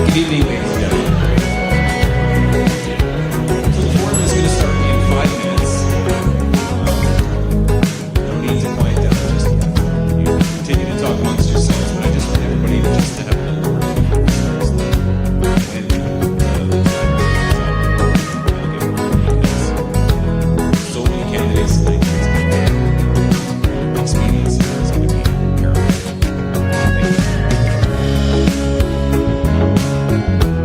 Good evening, ladies and gentlemen. So the forum is going to start in 5 minutes. No need to quiet down just yet. You can continue to talk amongst yourselves, but I just want everybody to just to have a little word before it starts. And the so many candidates like expediency is going to be paramount. Thank you.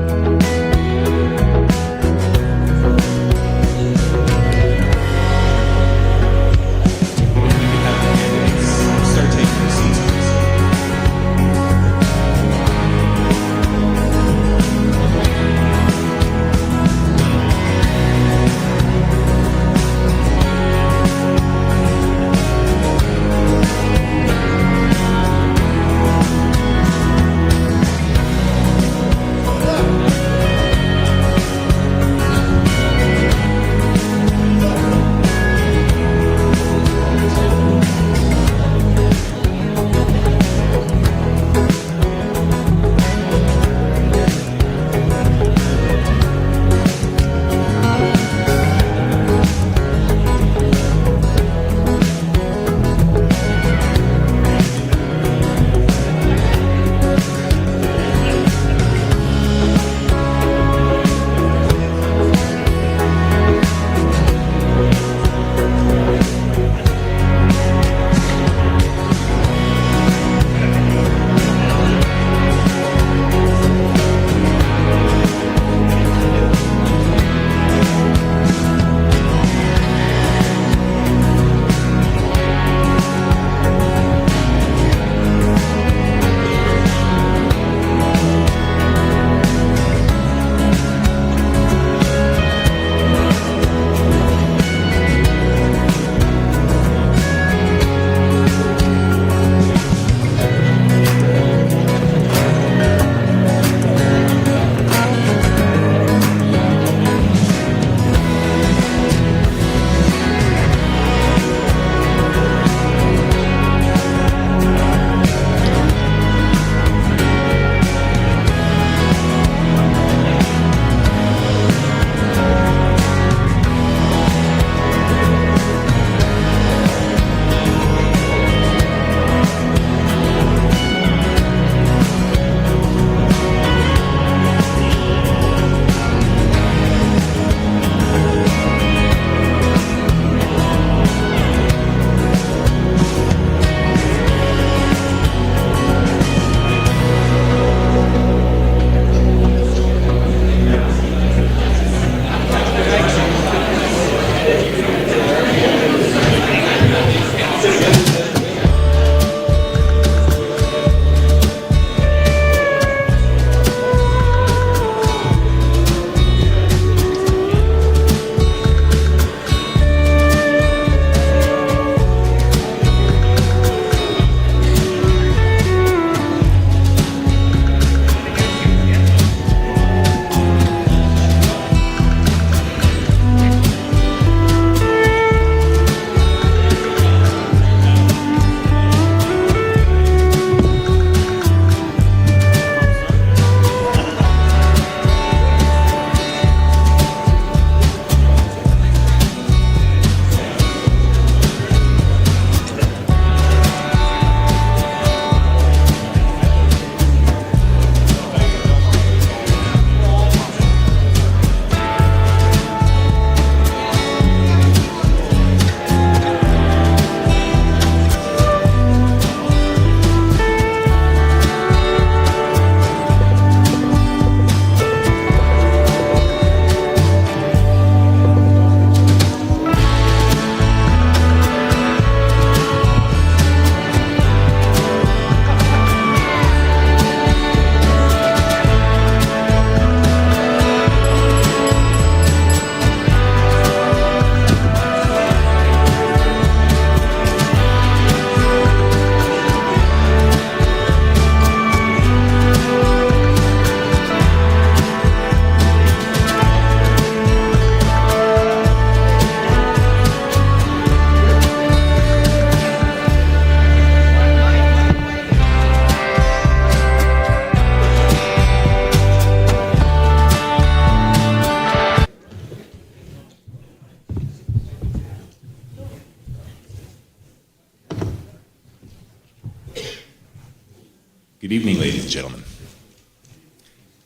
evening, ladies and gentlemen.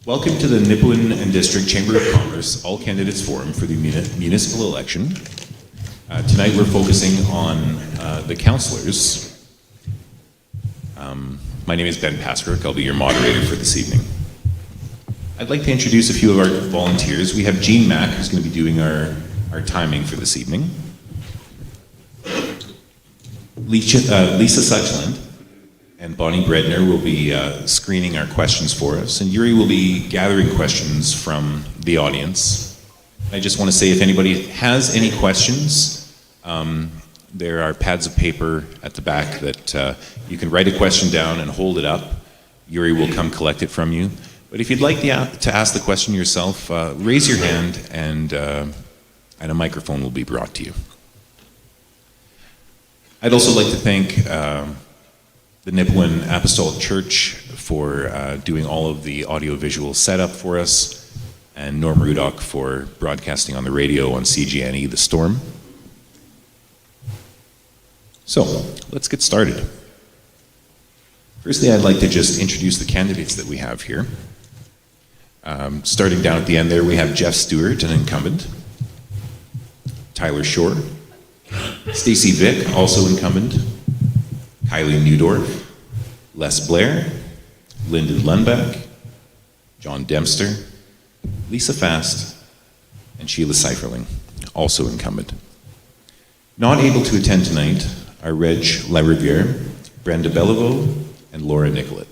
Welcome to the Nipawin and District Chamber of Commerce All Candidates Forum for the municipal election. Tonight we're focusing on the councillors. My name is Ben Paskirk. I'll be your moderator for this evening. I'd like to introduce a few of our volunteers. We have Jean Mack, who's going to be doing our timing for this evening. Lisa Suchland and Bonnie Bredner will be screening our questions for us, and Yuri will be gathering questions from the audience. I just want to say if anybody has any questions, there are pads of paper at the back that you can write a question down and hold it up. Yuri will come collect it from you. But if you'd like to ask the question yourself, raise your hand and a microphone will be brought to you. I'd also like to thank the Nipawin Apostolic Church for doing all of the audio-visual setup for us, and Norm Rudock for broadcasting on the radio on CGNE The Storm. So, let's get started. Firstly, I'd like to just introduce the candidates that we have here. Starting down at the end there, we have Jeff Stewart, an incumbent. Tyler Shore. Stacey Vick, also incumbent. Kylie Newdorf. Les Blair. Lyndon Lundback. John Dempster. Lisa Fast. And Sheila Seiferling, also incumbent. Not able to attend tonight are Reg Lariviere, Brenda Beliveau, and Laura Nicollet.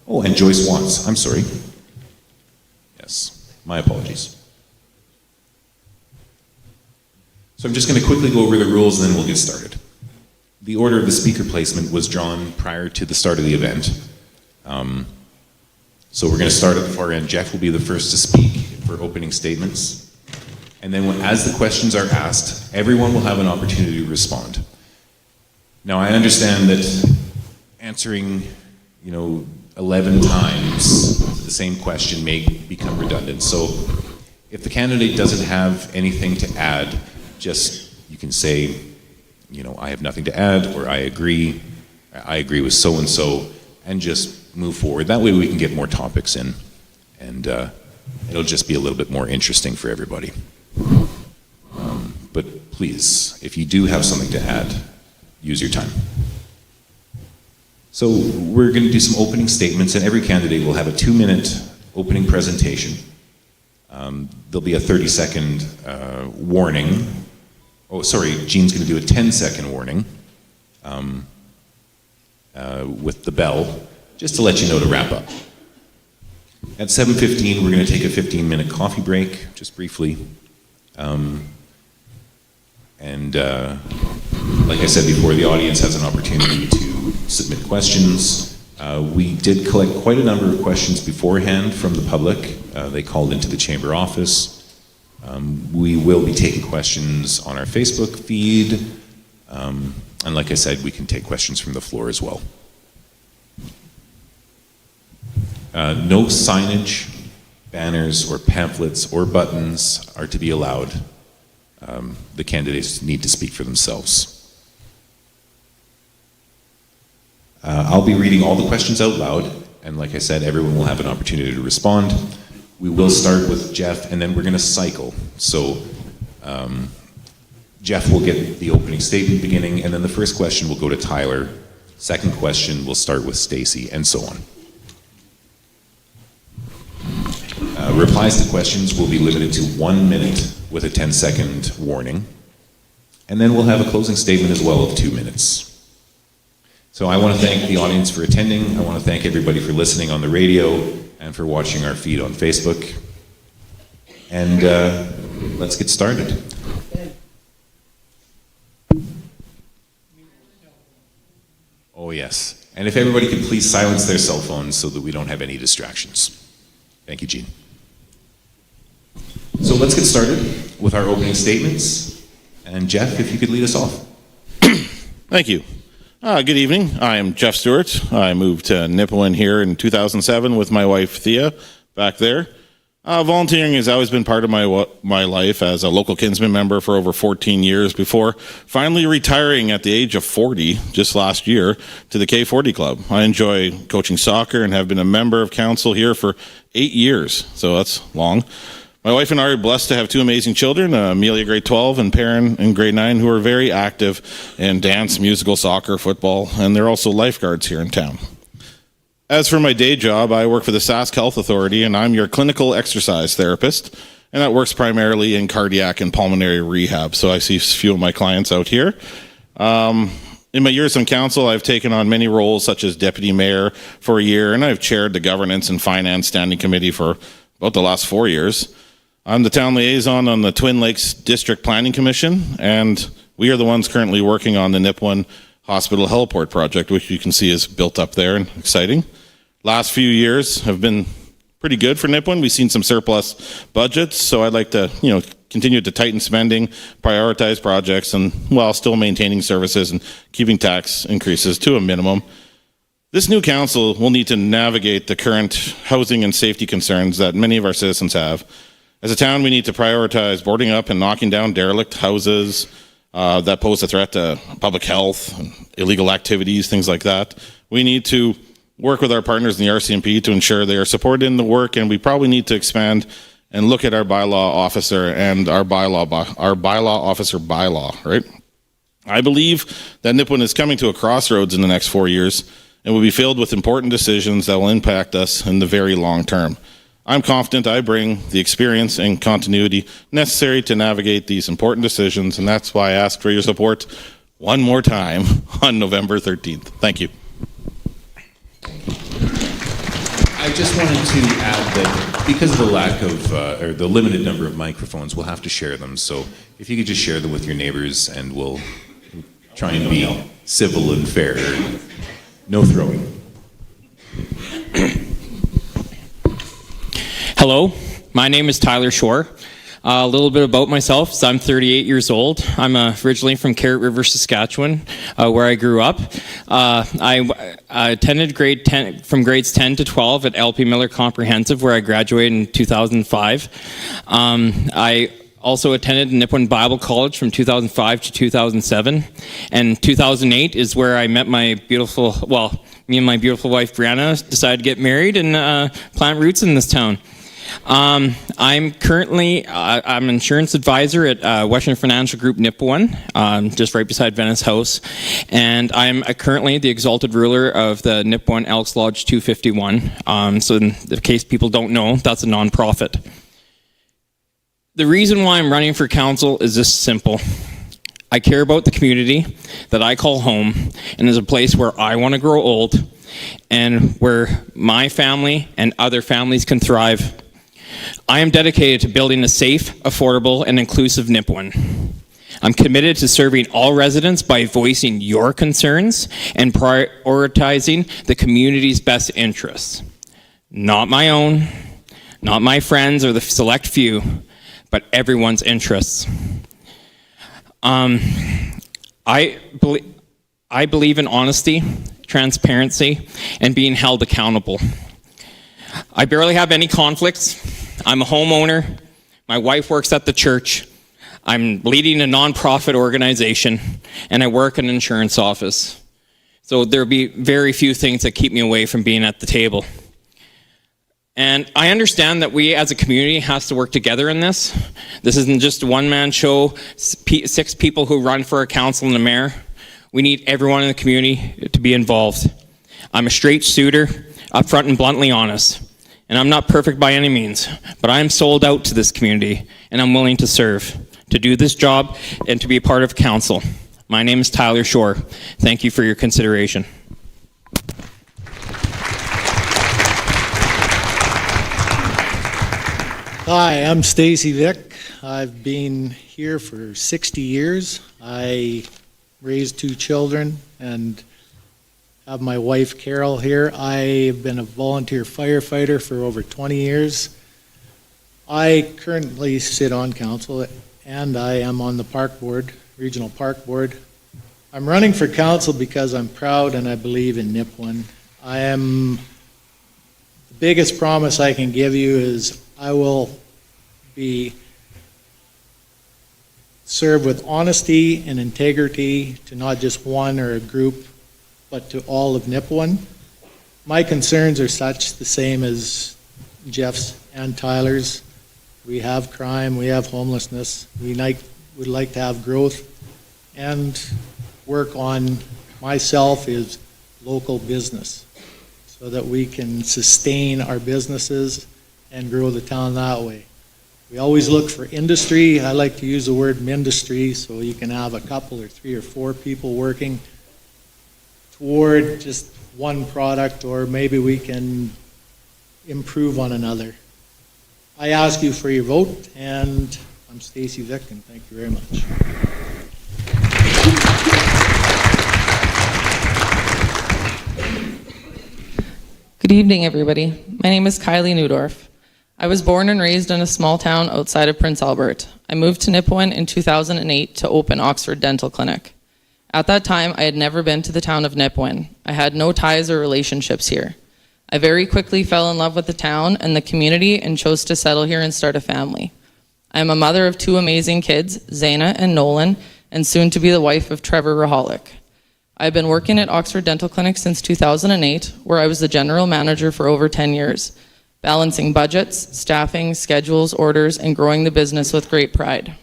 Oh, and Joyce Watts. I'm sorry. Yes, my apologies. So I'm just going to quickly go over the rules and then we'll get started. The order of the speaker placement was drawn prior to the start of the event. So we're going to start at the far end. Jeff will be the first to speak for opening statements. And then as the questions are asked, everyone will have an opportunity to respond. Now, I understand that answering, 11 times the same question may become redundant. So if the candidate doesn't have anything to add, you can say, I have nothing to add, or I agree with so-and-so, and just move forward. That way we can get more topics in, and it'll just be a little bit more interesting for everybody. But please, if you do have something to add, use your time. So we're going to do some opening statements, and every candidate will have a 2-minute opening presentation. There'll be a 30-second warning. Oh, sorry, Jean's going to do a 10-second warning with the bell, just to let you know to wrap up. At 7:15, we're going to take a 15-minute coffee break, just briefly. Like I said before, the audience has an opportunity to submit questions. We did collect quite a number of questions beforehand from the public. They called into the chamber office. We will be taking questions on our Facebook feed. And like I said, we can take questions from the floor as well. No signage, banners, or pamphlets, or buttons are to be allowed. The candidates need to speak for themselves. I'll be reading all the questions out loud, and like I said, everyone will have an opportunity to respond. We will start with Jeff, and then we're going to cycle. So Jeff will get the opening statement beginning, and then the first question will go to Tyler. Second question will start with Stacey, and so on. Replies to questions will be limited to 1 minute with a 10-second warning. And then we'll have a closing statement as well of 2 minutes. So I want to thank the audience for attending. I want to thank everybody for listening on the radio and for watching our feed on Facebook. And let's get started. Oh yes. And if everybody could please silence their cell phones so that we don't have any distractions. Thank you, Jean. So let's get started with our opening statements. And Jeff, if you could lead us off. Thank you. Good evening. I am Jeff Stewart. I moved to Nipawin here in 2007 with my wife, Thea, back there. Volunteering has always been part of my life as a local Kinsman member for over 14 years before finally retiring at the age of 40 just last year to the K40 Club. I enjoy coaching soccer and have been a member of council here for 8 years, so that's long. My wife and I are blessed to have two amazing children, Amelia, grade 12, and Perrin in grade 9, who are very active in dance, musical, soccer, football, and they're also lifeguards here in town. As for my day job, I work for the Sask Health Authority, and I'm your clinical exercise therapist, and that works primarily in cardiac and pulmonary rehab, so I see a few of my clients out here. In my years on council, I've taken on many roles, such as deputy mayor for a year, and I've chaired the governance and finance standing committee for about the last 4 years. I'm the town liaison on the Twin Lakes District Planning Commission, and we are the ones currently working on the Nipawin Hospital Heliport project, which you can see is built up there and exciting. Last few years have been pretty good for Nipawin. We've seen some surplus budgets, so I'd like to, continue to tighten spending, prioritize projects, and while still maintaining services and keeping tax increases to a minimum. This new council will need to navigate the current housing and safety concerns that many of our citizens have. As a town, we need to prioritize boarding up and knocking down derelict houses that pose a threat to public health, and illegal activities, things like that. We need to work with our partners in the RCMP to ensure they are supported in the work, and we probably need to expand and look at our bylaw officer and our bylaw officer bylaw, right? I believe that Nipawin is coming to a crossroads in the next 4 years and will be filled with important decisions that will impact us in the very long term. I'm confident I bring the experience and continuity necessary to navigate these important decisions, and that's why I ask for your support one more time on November 13th. Thank you. I just wanted to add that because of the lack of, or the limited number of microphones, we'll have to share them. So if you could just share them with your neighbors, and we'll try and be civil and fair. No throwing. Hello, my name is Tyler Shore. A little bit about myself. So I'm 38 years old. I'm originally from Carrot River, Saskatchewan, where I grew up. I attended from grades 10 to 12 at LP Miller Comprehensive, where I graduated in 2005. I also attended Nipawin Bible College from 2005 to 2007. And 2008 is where I met me and my beautiful wife Brianna decided to get married and plant roots in this town. I'm currently I'm an insurance advisor at Western Financial Group Nipawin, just right beside Venice House, and I'm currently the exalted ruler of the Nipawin Elks Lodge 251. So in the case people don't know, that's a non-profit. The reason why I'm running for council is just simple. I care about the community that I call home, and is a place where I want to grow old and where my family and other families can thrive. I am dedicated to building a safe, affordable, and inclusive Nipawin. I'm committed to serving all residents by voicing your concerns and prioritizing the community's best interests. Not my own, not my friends or the select few, but everyone's interests. I believe in honesty, transparency, and being held accountable. I barely have any conflicts. I'm a homeowner. My wife works at the church. I'm leading a nonprofit organization, and I work in an insurance office. So there'll be very few things that keep me away from being at the table. And I understand that we as a community has to work together in this. This isn't just a one-man show, 6 people who run for a council and a mayor. We need everyone in the community to be involved. I'm a straight shooter, upfront and bluntly honest. And I'm not perfect by any means, but I am sold out to this community, and I'm willing to serve, to do this job, and to be a part of council. My name is Tyler Shore. Thank you for your consideration. Hi, I'm Stacy Vick. I've been here for 60 years. I raised 2 children and have my wife Carol here. I've been a volunteer firefighter for over 20 years. I currently sit on council and I am on the park board, regional park board. I'm running for council because I'm proud and I believe in Nipawin. The biggest promise I can give you is I will be served with honesty and integrity to not just one or a group, but to all of Nipawin. My concerns are the same as Jeff's and Tyler's. We have crime, we have homelessness. Would like to have growth and work on myself is local business so that we can sustain our businesses and grow the town that way. We always look for industry. I like to use the word mindustry, so you can have a couple or 3 or 4 people working toward just one product, or maybe we can improve on another. I ask you for your vote, and I'm Stacy Vick, and thank you very much. Good evening, everybody. My name is Kylie Newdorf. I was born and raised in a small town outside of Prince Albert. I moved to Nipawin in 2008 to open Oxford Dental Clinic. At that time, I had never been to the town of Nipawin. I had no ties or relationships here. I very quickly fell in love with the town and the community and chose to settle here and start a family. I am a mother of 2 amazing kids, Zaina and Nolan, and soon to be the wife of Trevor Rahalik. I've been working at Oxford Dental Clinic since 2008, where I was the general manager for over 10 years, balancing budgets, staffing, schedules, orders, and growing the business with great pride.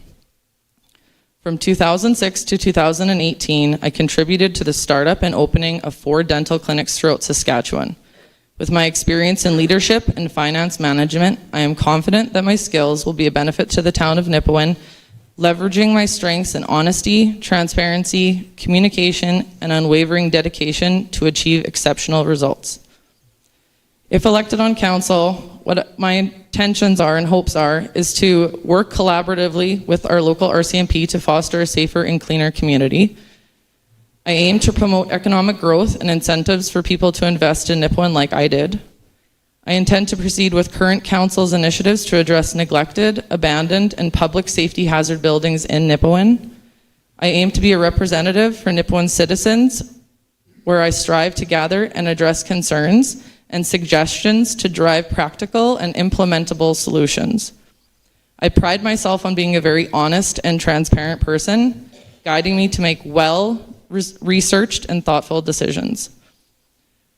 From 2006 to 2018, I contributed to the startup and opening of 4 dental clinics throughout Saskatchewan. With my experience in leadership and finance management, I am confident that my skills will be a benefit to the town of Nipawin, leveraging my strengths in honesty, transparency, communication, and unwavering dedication to achieve exceptional results. If elected on council, what my intentions are and hopes are is to work collaboratively with our local RCMP to foster a safer and cleaner community. I aim to promote economic growth and incentives for people to invest in Nipawin like I did. I intend to proceed with current council's initiatives to address neglected, abandoned, and public safety hazard buildings in Nipawin. I aim to be a representative for Nipawin citizens, where I strive to gather and address concerns and suggestions to drive practical and implementable solutions. I pride myself on being a very honest and transparent person, guiding me to make well-researched and thoughtful decisions.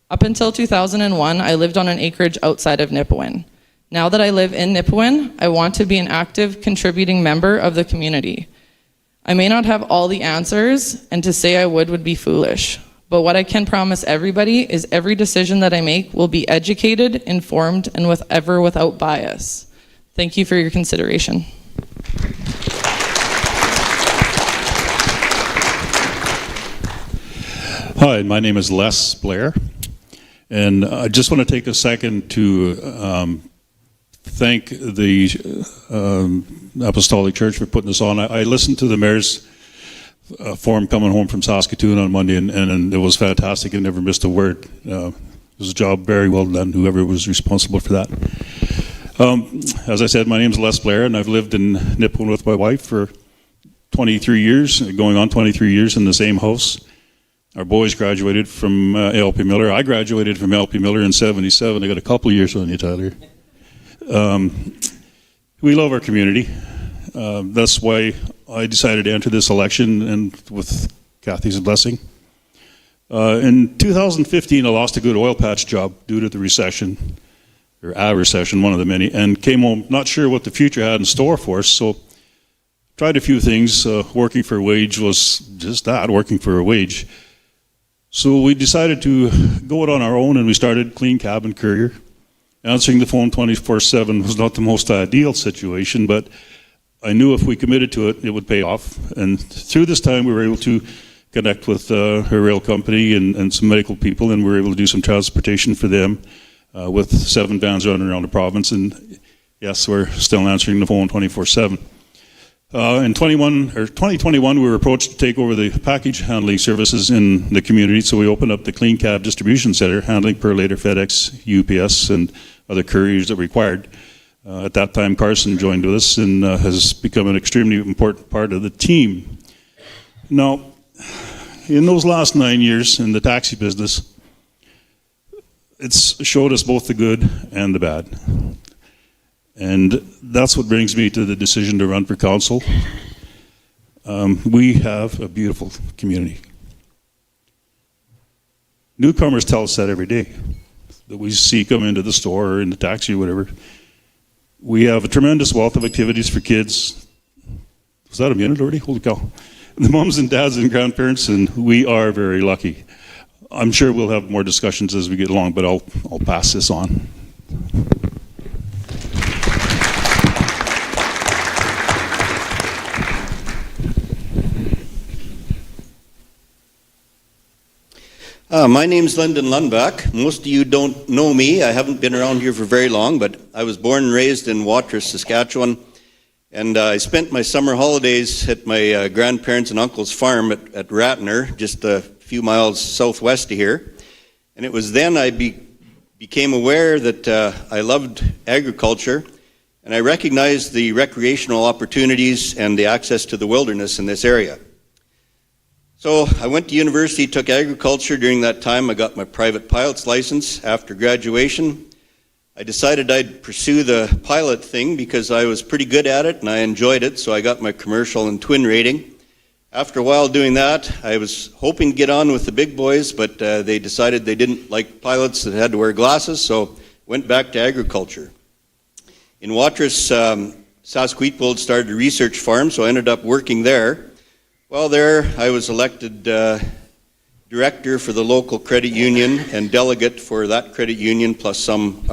Up until 2001, I lived on an acreage outside of Nipawin. Now that I live in Nipawin, I want to be an active, contributing member of the community. I may not have all the answers, and to say I would be foolish. But what I can promise everybody is every decision that I make will be educated, informed, and without bias. Thank you for your consideration. Hi, my name is Les Blair, and I just want to take a second to thank the Apostolic Church for putting this on. I listened to the mayor's forum coming home from Saskatoon on Monday, and it was fantastic. I never missed a word. It was a job very well done, whoever was responsible for that. As I said, my name is Les Blair, and I've lived in Nipawin with my wife for 23 years, going on 23 years in the same house. Our boys graduated from LP Miller. I graduated from LP Miller in '77. I got a couple of years on you, Tyler. We love our community. That's why I decided to enter this election, and with Kathy's blessing. In 2015, I lost a good oil patch job due to the recession, or a recession, one of the many, and came home not sure what the future had in store for us, so tried a few things. Working for a wage was just that, working for a wage. So we decided to go it on our own, and we started Clean Cabin Courier. Answering the phone 24/7 was not the most ideal situation, but I knew if we committed to it, it would pay off. And through this time, we were able to connect with her rail company and some medical people, and we were able to do some transportation for them with 7 vans running around the province. And yes, we're still answering the phone 24/7. In 2021, we were approached to take over the package handling services in the community, so we opened up the Clean Cab Distribution Center, handling per later FedEx, UPS, and other couriers that required. At that time, Carson joined with us and has become an extremely important part of the team. Now, in those last 9 years in the taxi business, it's showed us both the good and the bad. And that's what brings me to the decision to run for council. We have a beautiful community. Newcomers tell us that every day, that we see come into the store or in the taxi or whatever. We have a tremendous wealth of activities for kids. Was that a minute already? Holy cow. The moms and dads and grandparents, and we are very lucky. I'm sure we'll have more discussions as we get along, but I'll pass this on. My name's Lyndon Lundbach. Most of you don't know me. I haven't been around here for very long, but I was born and raised in Watrous, Saskatchewan, and I spent my summer holidays at my grandparents' and uncle's farm at Ratner, just a few miles southwest of here. And it was then I became aware that I loved agriculture, and I recognized the recreational opportunities and the access to the wilderness in this area. So I went to university, took agriculture. During that time, I got my private pilot's license. After graduation, I decided I'd pursue the pilot thing because I was pretty good at it and I enjoyed it, so I got my commercial and twin rating. After a while doing that, I was hoping to get on with the big boys, but they decided they didn't like pilots that had to wear glasses, so went back to agriculture. In Watrous, Saskatchewan started a research farm, so I ended up working there. Well, there I was elected director for the local credit union and delegate for that credit union plus some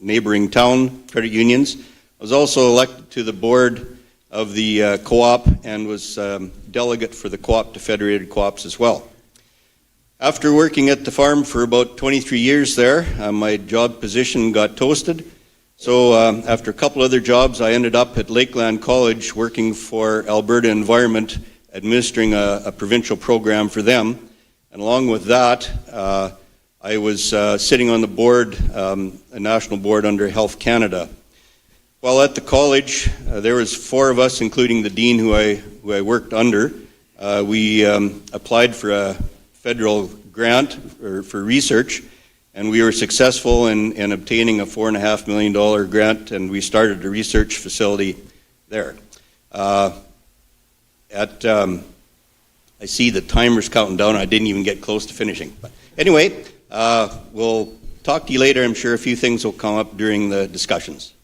neighboring town credit unions. I was also elected to the board of the co-op and was delegate for the co-op to federated co-ops as well. After working at the farm for about 23 years there, my job position got toasted. So after a couple other jobs, I ended up at Lakeland College working for Alberta Environment, administering a provincial program for them. And along with that, I was sitting on the board, a national board under Health Canada. While at the college, there was 4 of us, including the dean who I worked under. We applied for a federal grant for research, and we were successful in obtaining a $4.5 million grant, and we started a research facility there. I see the timer's counting down. I didn't even get close to finishing. But anyway, we'll talk to you later. I'm sure a few things will come up during the discussions.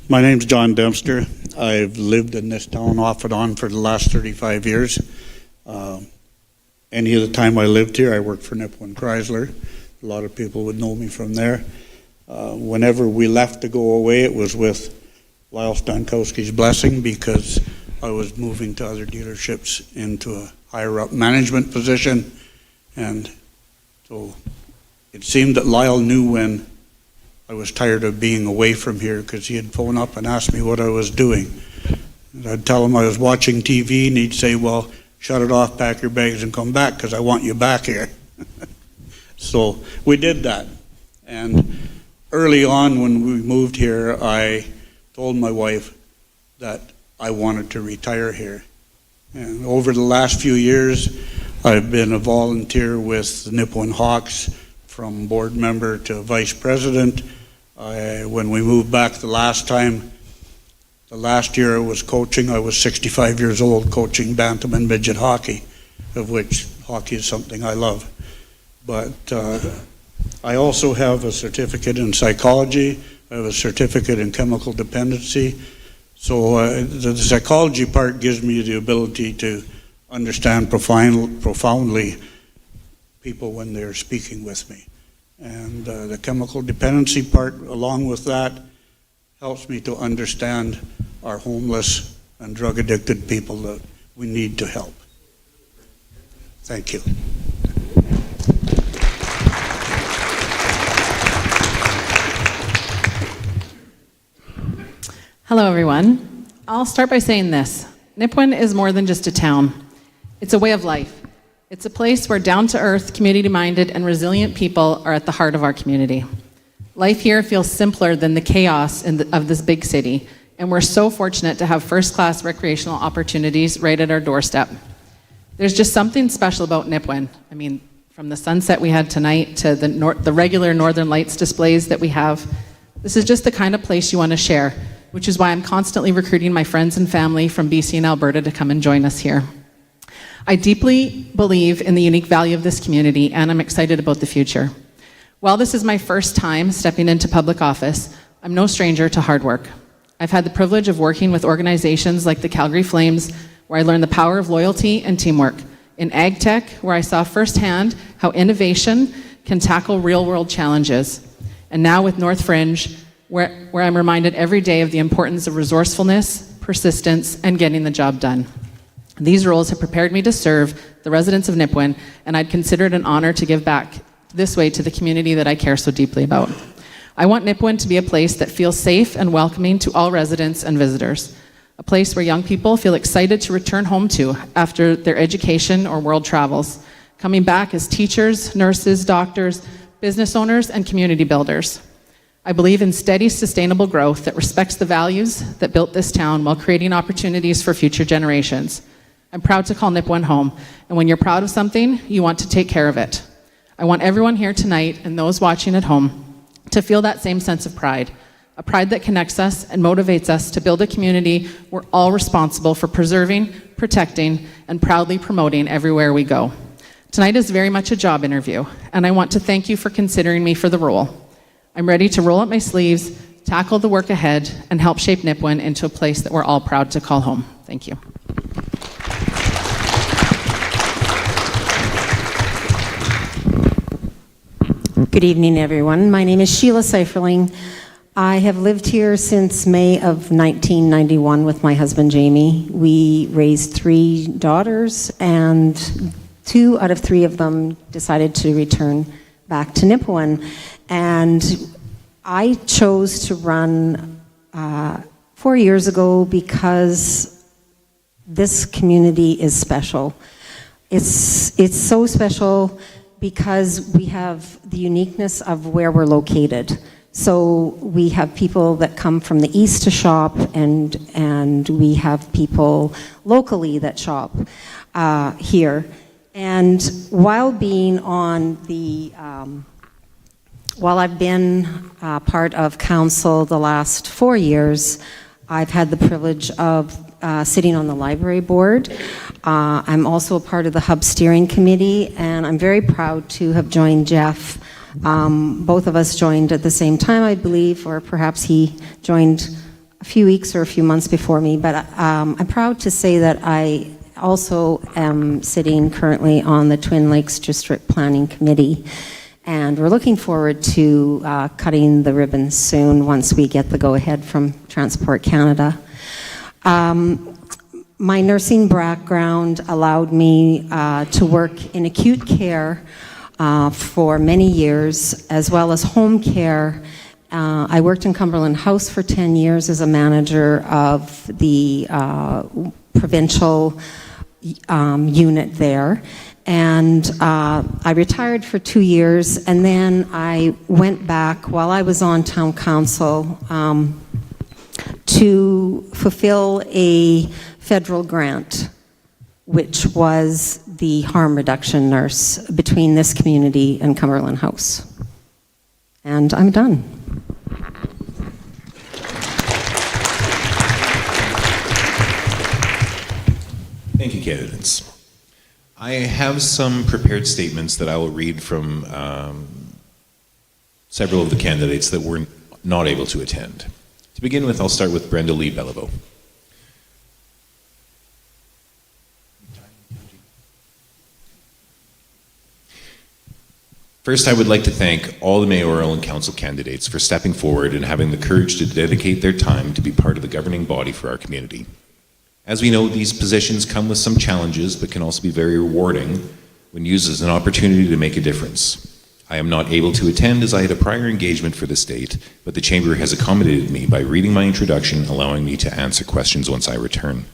My name's John Dempster. I've lived in this town off and on for the last 35 years. Any of the time I lived here, I worked for Nipawin Chrysler. A lot of people would know me from there. Whenever we left to go away, it was with Lyle Stankowski's blessing because I was moving to other dealerships into a higher up management position. And so it seemed that Lyle knew when I was tired of being away from here because he'd phone up and ask me what I was doing. And I'd tell him I was watching TV and he'd say, well, shut it off, pack your bags and come back because I want you back here. So we did that. And early on when we moved here, I told my wife that I wanted to retire here. And over the last few years, I've been a volunteer with the Nipawin Hawks from board member to vice president. When we moved back the last time, the last year I was coaching, I was 65 years old coaching bantam and midget hockey, of which hockey is something I love. But I also have a certificate in psychology, I have a certificate in chemical dependency. So the psychology part gives me the ability to understand profoundly people when they're speaking with me. And the chemical dependency part, along with that, helps me to understand our homeless and drug-addicted people that we need to help. Thank you. Hello, everyone. I'll start by saying this. Nipawin is more than just a town. It's a way of life. It's a place where down-to-earth, community-minded, and resilient people are at the heart of our community. Life here feels simpler than the chaos of this big city. And we're so fortunate to have first-class recreational opportunities right at our doorstep. There's just something special about Nipawin. I mean, from the sunset we had tonight to the regular Northern Lights displays that we have, this is just the kind of place you want to share, which is why I'm constantly recruiting my friends and family from BC and Alberta to come and join us here. I deeply believe in the unique value of this community, and I'm excited about the future. While this is my first time stepping into public office, I'm no stranger to hard work. I've had the privilege of working with organizations like the Calgary Flames, where I learned the power of loyalty and teamwork. In ag tech, where I saw firsthand how innovation can tackle real-world challenges. And now with North Fringe, where I'm reminded every day of the importance of resourcefulness, persistence, and getting the job done. These roles have prepared me to serve the residents of Nipawin, and I'd consider it an honor to give back this way to the community that I care so deeply about. I want Nipawin to be a place that feels safe and welcoming to all residents and visitors. A place where young people feel excited to return home to after their education or world travels, coming back as teachers, nurses, doctors, business owners, and community builders. I believe in steady, sustainable growth that respects the values that built this town while creating opportunities for future generations. I'm proud to call Nipawin home, and when you're proud of something, you want to take care of it. I want everyone here tonight and those watching at home to feel that same sense of pride, a pride that connects us and motivates us to build a community we're all responsible for preserving, protecting, and proudly promoting everywhere we go. Tonight is very much a job interview, and I want to thank you for considering me for the role. I'm ready to roll up my sleeves, tackle the work ahead, and help shape Nipawin into a place that we're all proud to call home. Thank you. Good evening, everyone. My name is Sheila Seiferling. I have lived here since May of 1991 with my husband, Jamie. We raised 3 daughters, and 2 out of 3 of them decided to return back to Nipawin. And I chose to run 4 years ago because this community is special. It's so special because we have the uniqueness of where we're located. So we have people that come from the east to shop, and we have people locally that shop here. And while being on the, while I've been part of council the last 4 years, I've had the privilege of sitting on the library board. I'm also a part of the Hub Steering Committee, and I'm very proud to have joined Jeff. Both of us joined at the same time, I believe, or perhaps he joined a few weeks or a few months before me, but I'm proud to say that I also am sitting currently on the Twin Lakes District Planning Committee, and we're looking forward to cutting the ribbons soon once we get the go-ahead from Transport Canada. My nursing background allowed me to work in acute care for many years, as well as home care. I worked in Cumberland House for 10 years as a manager of the provincial unit there. And I retired for 2 years, and then I went back while I was on town council to fulfill a federal grant, which was the harm reduction nurse between this community and Cumberland House. And I'm done. Thank you, candidates. I have some prepared statements that I will read from several of the candidates that were not able to attend. To begin with, I'll start with Brenda Lee Beliveau. First, I would like to thank all the mayoral and council candidates for stepping forward and having the courage to dedicate their time to be part of the governing body for our community. As we know, these positions come with some challenges, but can also be very rewarding when used as an opportunity to make a difference. I am not able to attend as I had a prior engagement for the state, but the Chamber has accommodated me by reading my introduction, allowing me to answer questions once I return.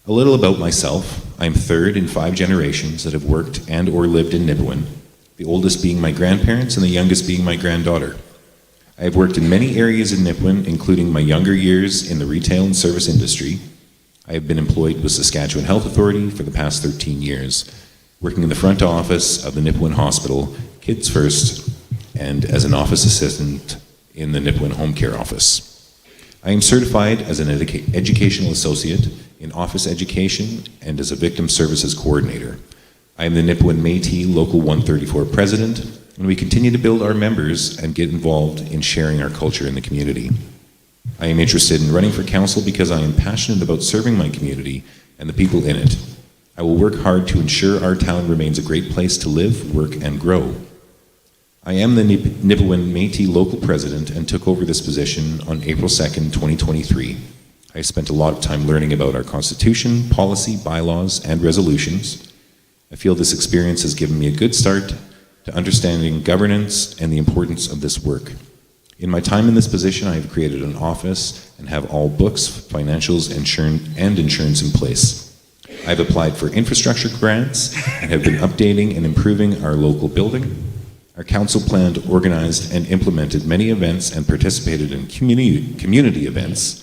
A little about myself. I am third in 5 generations that have worked and or lived in Nipawin, the oldest being my grandparents and the youngest being my granddaughter. I have worked in many areas in Nipawin, including my younger years in the retail and service industry. I have been employed with Saskatchewan Health Authority for the past 13 years, working in the front office of the Nipawin Hospital, Kids First, and as an office assistant in the Nipawin Home Care Office. I am certified as an educational associate in office education and as a victim services coordinator. I am the Nipawin Métis Local 134 president, and we continue to build our members and get involved in sharing our culture in the community. I am interested in running for council because I am passionate about serving my community and the people in it. I will work hard to ensure our town remains a great place to live, work, and grow. I am the Nipawin Métis local president and took over this position on April 2nd, 2023. I spent a lot of time learning about our constitution, policy, bylaws, and resolutions. I feel this experience has given me a good start to understanding governance and the importance of this work. In my time in this position, I have created an office and have all books, financials, and insurance in place. I have applied for infrastructure grants and have been updating and improving our local building. Our council planned, organized, and implemented many events and participated in community events.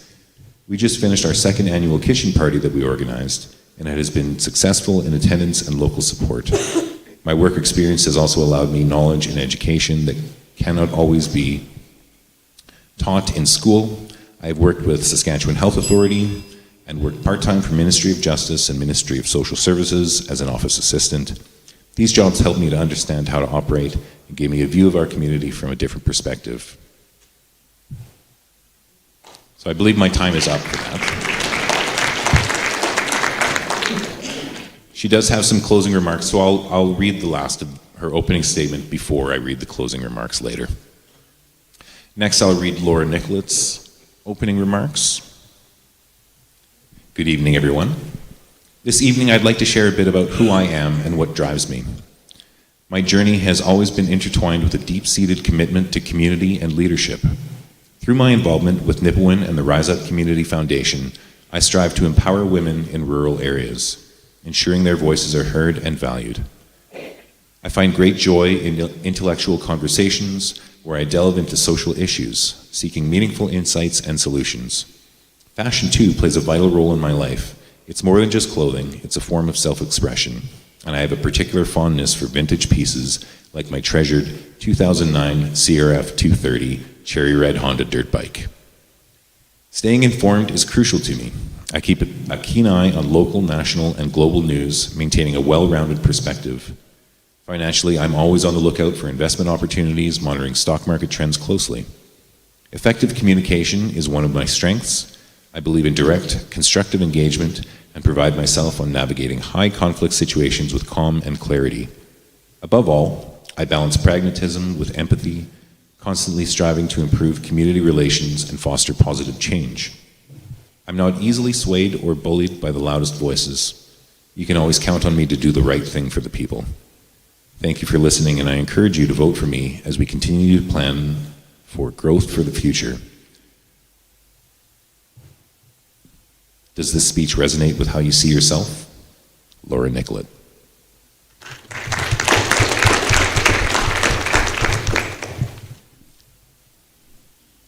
We just finished our second annual kitchen party that we organized, and it has been successful in attendance and local support. My work experience has also allowed me knowledge and education that cannot always be taught in school. I have worked with Saskatchewan Health Authority and worked part-time for Ministry of Justice and Ministry of Social Services as an office assistant. These jobs helped me to understand how to operate and gave me a view of our community from a different perspective. So I believe my time is up for that. She does have some closing remarks, so I'll read the last of her opening statement before I read the closing remarks later. Next, I'll read Laura Nicholet's opening remarks. Good evening, everyone. This evening, I'd like to share a bit about who I am and what drives me. My journey has always been intertwined with a deep-seated commitment to community and leadership. Through my involvement with Nipawin and the Rise Up Community Foundation, I strive to empower women in rural areas, ensuring their voices are heard and valued. I find great joy in intellectual conversations where I delve into social issues, seeking meaningful insights and solutions. Fashion, too, plays a vital role in my life. It's more than just clothing, it's a form of self-expression, and I have a particular fondness for vintage pieces like my treasured 2009 CRF 230 cherry red Honda dirt bike. Staying informed is crucial to me. I keep a keen eye on local, national, and global news, maintaining a well-rounded perspective. Financially, I'm always on the lookout for investment opportunities, monitoring stock market trends closely. Effective communication is one of my strengths. I believe in direct, constructive engagement and pride myself on navigating high-conflict situations with calm and clarity. Above all, I balance pragmatism with empathy, constantly striving to improve community relations and foster positive change. I'm not easily swayed or bullied by the loudest voices. You can always count on me to do the right thing for the people. Thank you for listening, and I encourage you to vote for me as we continue to plan for growth for the future. Does this speech resonate with how you see yourself? Laura Nicholet.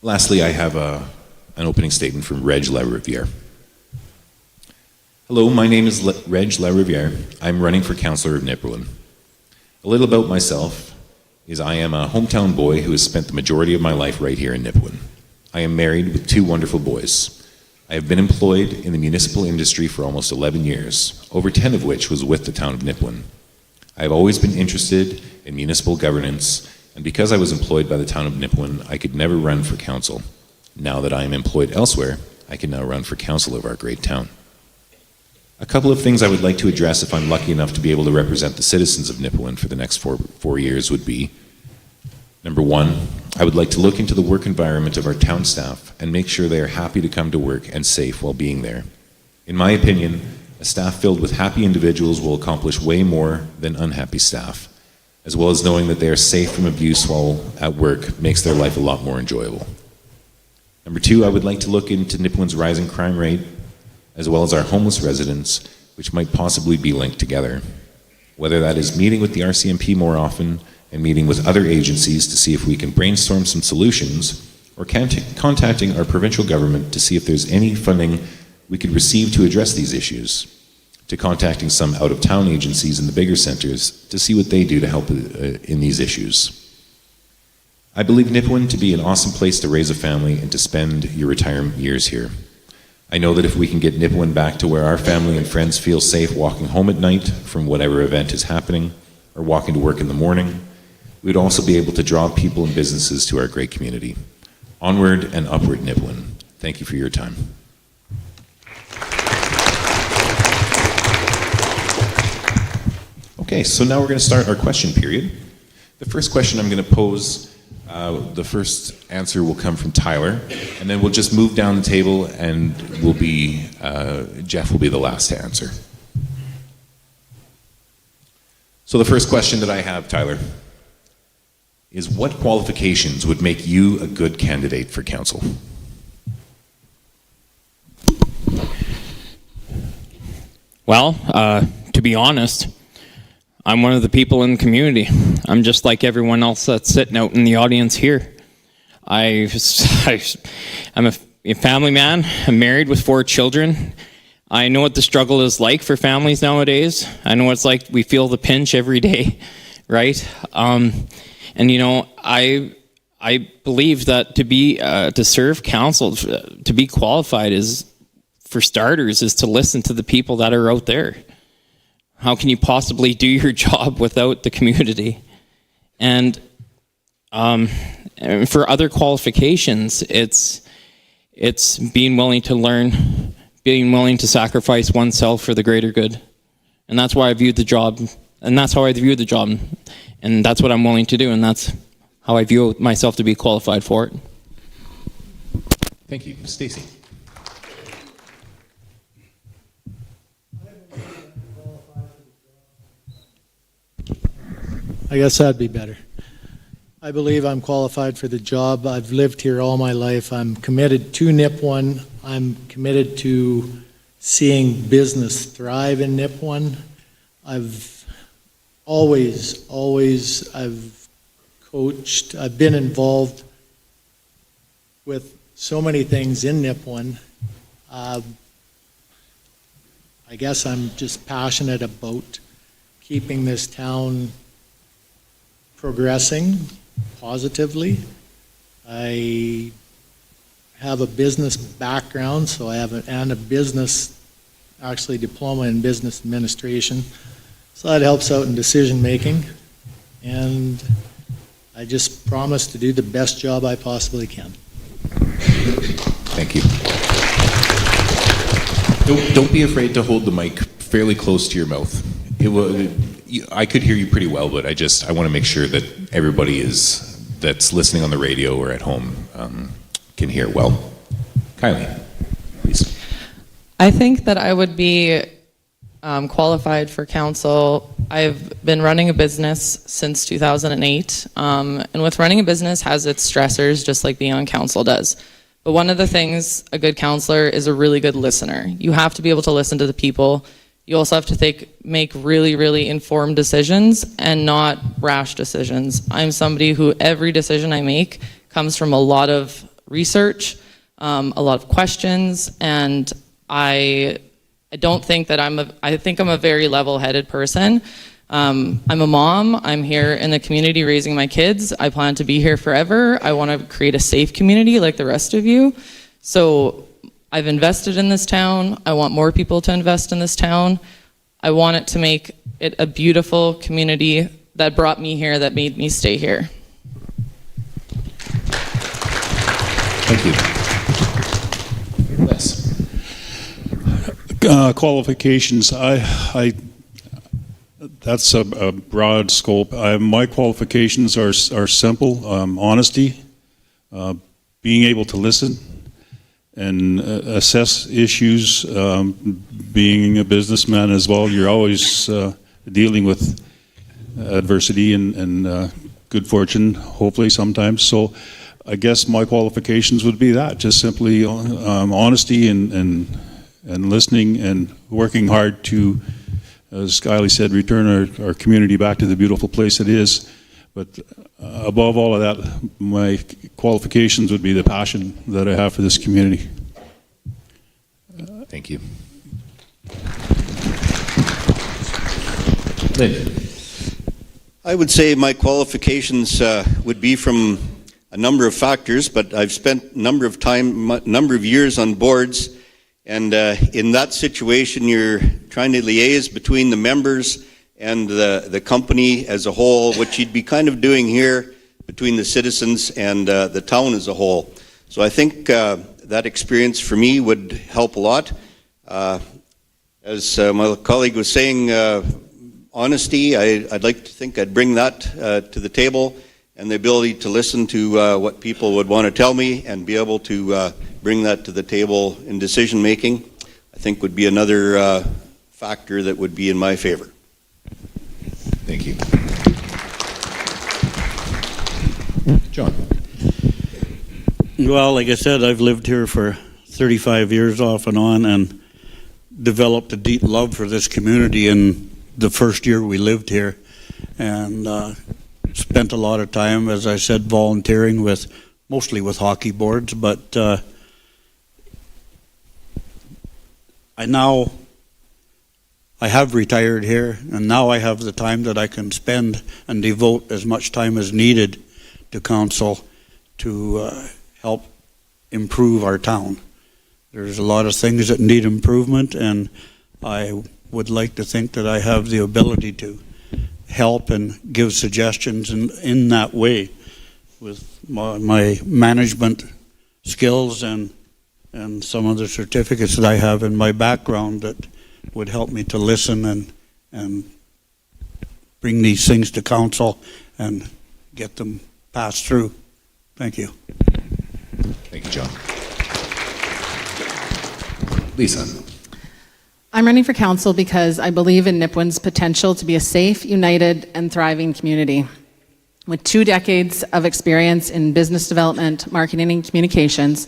Lastly, I have an opening statement from Reg LaRiviere. Hello, my name is Reg LaRiviere. I'm running for councillor of Nipawin. A little about myself is I am a hometown boy who has spent the majority of my life right here in Nipawin. I am married with 2 wonderful boys. I have been employed in the municipal industry for almost 11 years, over 10 of which was with the Town of Nipawin. I have always been interested in municipal governance, and because I was employed by the Town of Nipawin, I could never run for council. Now that I am employed elsewhere, I can now run for council of our great town. A couple of things I would like to address if I'm lucky enough to be able to represent the citizens of Nipawin for the next four years would be, number 1, I would like to look into the work environment of our town staff and make sure they are happy to come to work and safe while being there. In my opinion, a staff filled with happy individuals will accomplish way more than unhappy staff, as well as knowing that they are safe from abuse while at work makes their life a lot more enjoyable. Number 2, I would like to look into Nipawin's rising crime rate, as well as our homeless residents, which might possibly be linked together. Whether that is meeting with the RCMP more often and meeting with other agencies to see if we can brainstorm some solutions, or contacting our provincial government to see if there's any funding we could receive to address these issues, to contacting some out-of-town agencies in the bigger centers to see what they do to help in these issues. I believe Nipawin to be an awesome place to raise a family and to spend your retirement years here. I know that if we can get Nipawin back to where our family and friends feel safe walking home at night from whatever event is happening, or walking to work in the morning, we'd also be able to draw people and businesses to our great community. Onward and upward, Nipawin. Thank you for your time. Okay, so now we're going to start our question period. The first question I'm going to pose, the first answer will come from Tyler, and then we'll just move down the table and Jeff will be the last to answer. So the first question that I have, Tyler, is what qualifications would make you a good candidate for council? Well, to be honest, I'm one of the people in the community. I'm just like everyone else that's sitting out in the audience here. I'm a family man. I'm married with 4 children. I know what the struggle is like for families nowadays. I know what it's like. We feel the pinch every day, right? And you know, I believe that to serve council, to be qualified is, for starters, is to listen to the people that are out there. How can you possibly do your job without the community? And for other qualifications, it's being willing to learn, being willing to sacrifice oneself for the greater good. And that's why I viewed the job, and that's how I view the job, and that's what I'm willing to do, and that's how I view myself to be qualified for it. Thank you. Stacey. I guess that'd be better. I believe I'm qualified for the job. I've lived here all my life. I'm committed to Nipawin. I'm committed to seeing business thrive in Nipawin. I've coached, I've been involved with so many things in Nipawin. I guess I'm just passionate about keeping this town progressing positively. I have a business background, so I have a business, actually diploma in business administration. So that helps out in decision making. And I just promise to do the best job I possibly can. Thank you. Don't be afraid to hold the mic fairly close to your mouth. I could hear you pretty well, but I want to make sure that everybody that's listening on the radio or at home can hear well. Kylie, please. I think that I would be qualified for council. I've been running a business since 2008, and with running a business has its stressors, just like being on council does. But one of the things a good counselor is a really good listener. You have to be able to listen to the people. You also have to make really, really informed decisions and not rash decisions. I'm somebody who every decision I make comes from a lot of research, a lot of questions, and I don't think that I think I'm a very level-headed person. I'm a mom. I'm here in the community raising my kids. I plan to be here forever. I want to create a safe community like the rest of you. So I've invested in this town. I want more people to invest in this town. I want it to make it a beautiful community that brought me here, that made me stay here. Thank you. Les. Qualifications. That's a broad scope. My qualifications are simple: honesty, being able to listen, and assess issues. Being a businessman as well, you're always dealing with adversity and good fortune, hopefully sometimes. So, I guess my qualifications would be that: just simply honesty and listening and working hard to, as Kylie said, return our community back to the beautiful place it is. But above all of that, my qualifications would be the passion that I have for this community. Thank you. Lynn. I would say my qualifications would be from a number of factors, but I've spent a number of years on boards, and in that situation, you're trying to liaise between the members and the company as a whole, what you'd be kind of doing here between the citizens and the town as a whole. So I think that experience for me would help a lot. As my colleague was saying, honesty, I'd like to think I'd bring that to the table, and the ability to listen to what people would want to tell me and be able to bring that to the table in decision making, I think would be another factor that would be in my favor. Thank you. John. Well, like I said, I've lived here for 35 years off and on, and developed a deep love for this community in the first year we lived here, and spent a lot of time, as I said, volunteering mostly with hockey boards, but I have retired here, and now I have the time that I can spend and devote as much time as needed to council to help improve our town. There's a lot of things that need improvement, and I would like to think that I have the ability to help and give suggestions in that way with my management skills and some of the certificates that I have in my background that would help me to listen and bring these things to council and get them passed through. Thank you. Thank you, John. Lisa. I'm running for council because I believe in Nipawin's potential to be a safe, united, and thriving community. With 2 decades of experience in business development, marketing, and communications,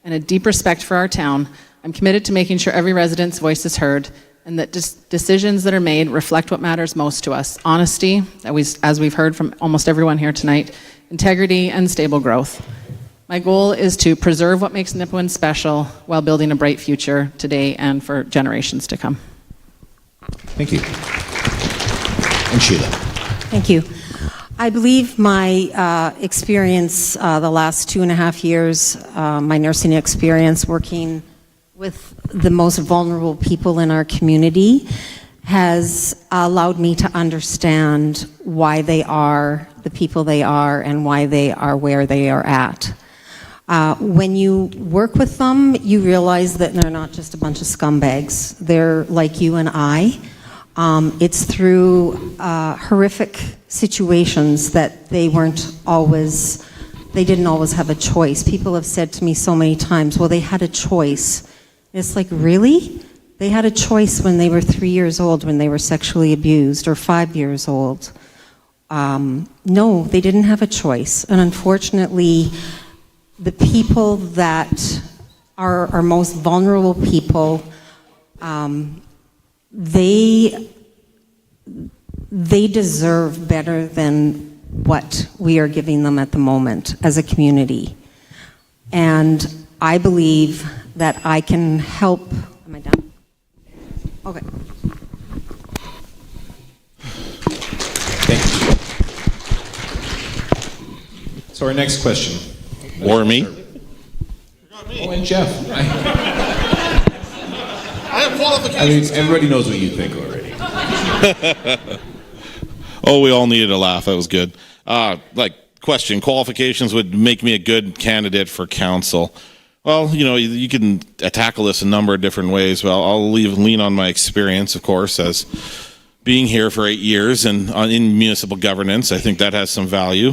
and a deep respect for our town, I'm committed to making sure every resident's voice is heard and that decisions that are made reflect what matters most to us: honesty, as we've heard from almost everyone here tonight, integrity, and stable growth. My goal is to preserve what makes Nipawin special while building a bright future today and for generations to come. Thank you. And Sheila. Thank you. I believe my experience the last 2.5 years, my nursing experience working with the most vulnerable people in our community, has allowed me to understand why they are the people they are and why they are where they are at. When you work with them, you realize that they're not just a bunch of scumbags. They're like you and I. It's through horrific situations that they didn't always have a choice. People have said to me so many times, well, they had a choice. It's like, really? They had a choice when they were 3 years old, when they were sexually abused, or 5 years old. No, they didn't have a choice. And unfortunately, the people that are our most vulnerable people, they deserve better than what we are giving them at the moment as a community. And I believe that I can help. Am I done? Okay. Thank you. So our next question. Or me? Oh, and Jeff. I have qualifications. I mean, everybody knows what you think already. Oh, we all needed a laugh. That was good. Question, qualifications would make me a good candidate for council. Well, you can tackle this a number of different ways. Well, I'll lean on my experience, of course, as being here for 8 years and in municipal governance. I think that has some value.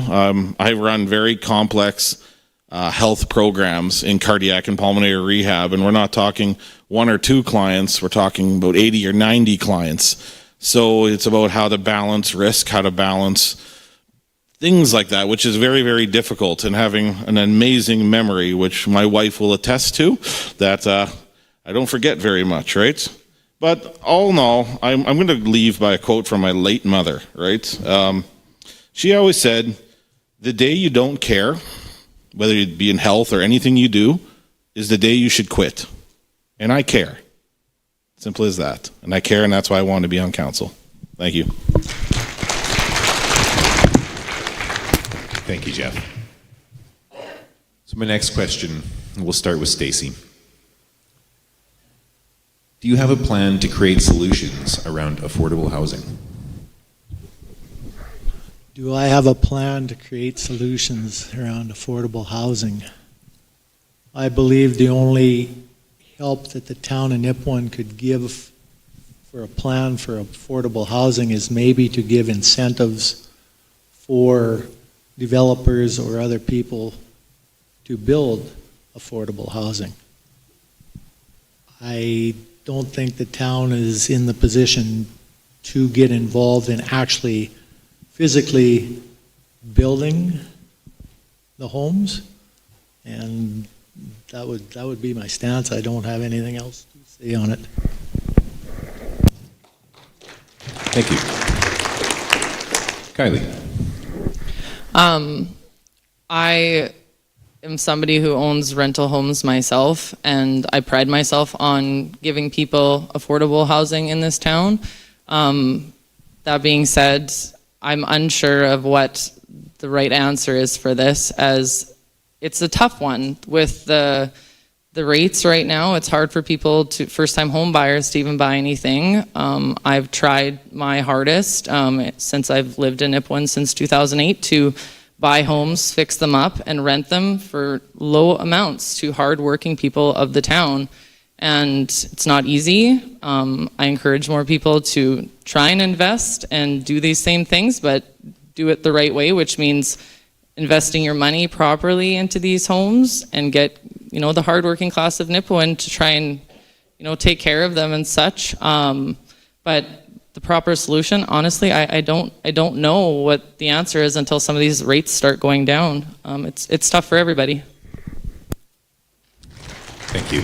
I run very complex health programs in cardiac and pulmonary rehab, and we're not talking 1 or 2 clients. We're talking about 80 or 90 clients. So it's about how to balance risk, how to balance things like that, which is very, very difficult, and having an amazing memory, which my wife will attest to, that I don't forget very much, right? But all in all, I'm going to leave by a quote from my late mother, right? She always said, the day you don't care, whether it be in health or anything you do, is the day you should quit. And I care. Simple as that. And I care, and that's why I want to be on council. Thank you. Thank you, Jeff. So my next question, we'll start with Stacy. Do you have a plan to create solutions around affordable housing? Do I have a plan to create solutions around affordable housing? I believe the only help that the town of Nipawin could give for a plan for affordable housing is maybe to give incentives for developers or other people to build affordable housing. I don't think the town is in the position to get involved in actually physically building the homes, and that would be my stance. I don't have anything else to say on it. Thank you. Kylie. I am somebody who owns rental homes myself, and I pride myself on giving people affordable housing in this town. That being said, I'm unsure of what the right answer is for this, as it's a tough one with the rates right now. It's hard for people, first-time home buyers, to even buy anything. I've tried my hardest since I've lived in Nipawin since 2008 to buy homes, fix them up, and rent them for low amounts to hard-working people of the town. And it's not easy. I encourage more people to try and invest and do these same things, but do it the right way, which means investing your money properly into these homes and get, the hardworking class of Nipawin to try and, take care of them and such. But the proper solution, honestly, I don't know what the answer is until some of these rates start going down. It's tough for everybody. Thank you.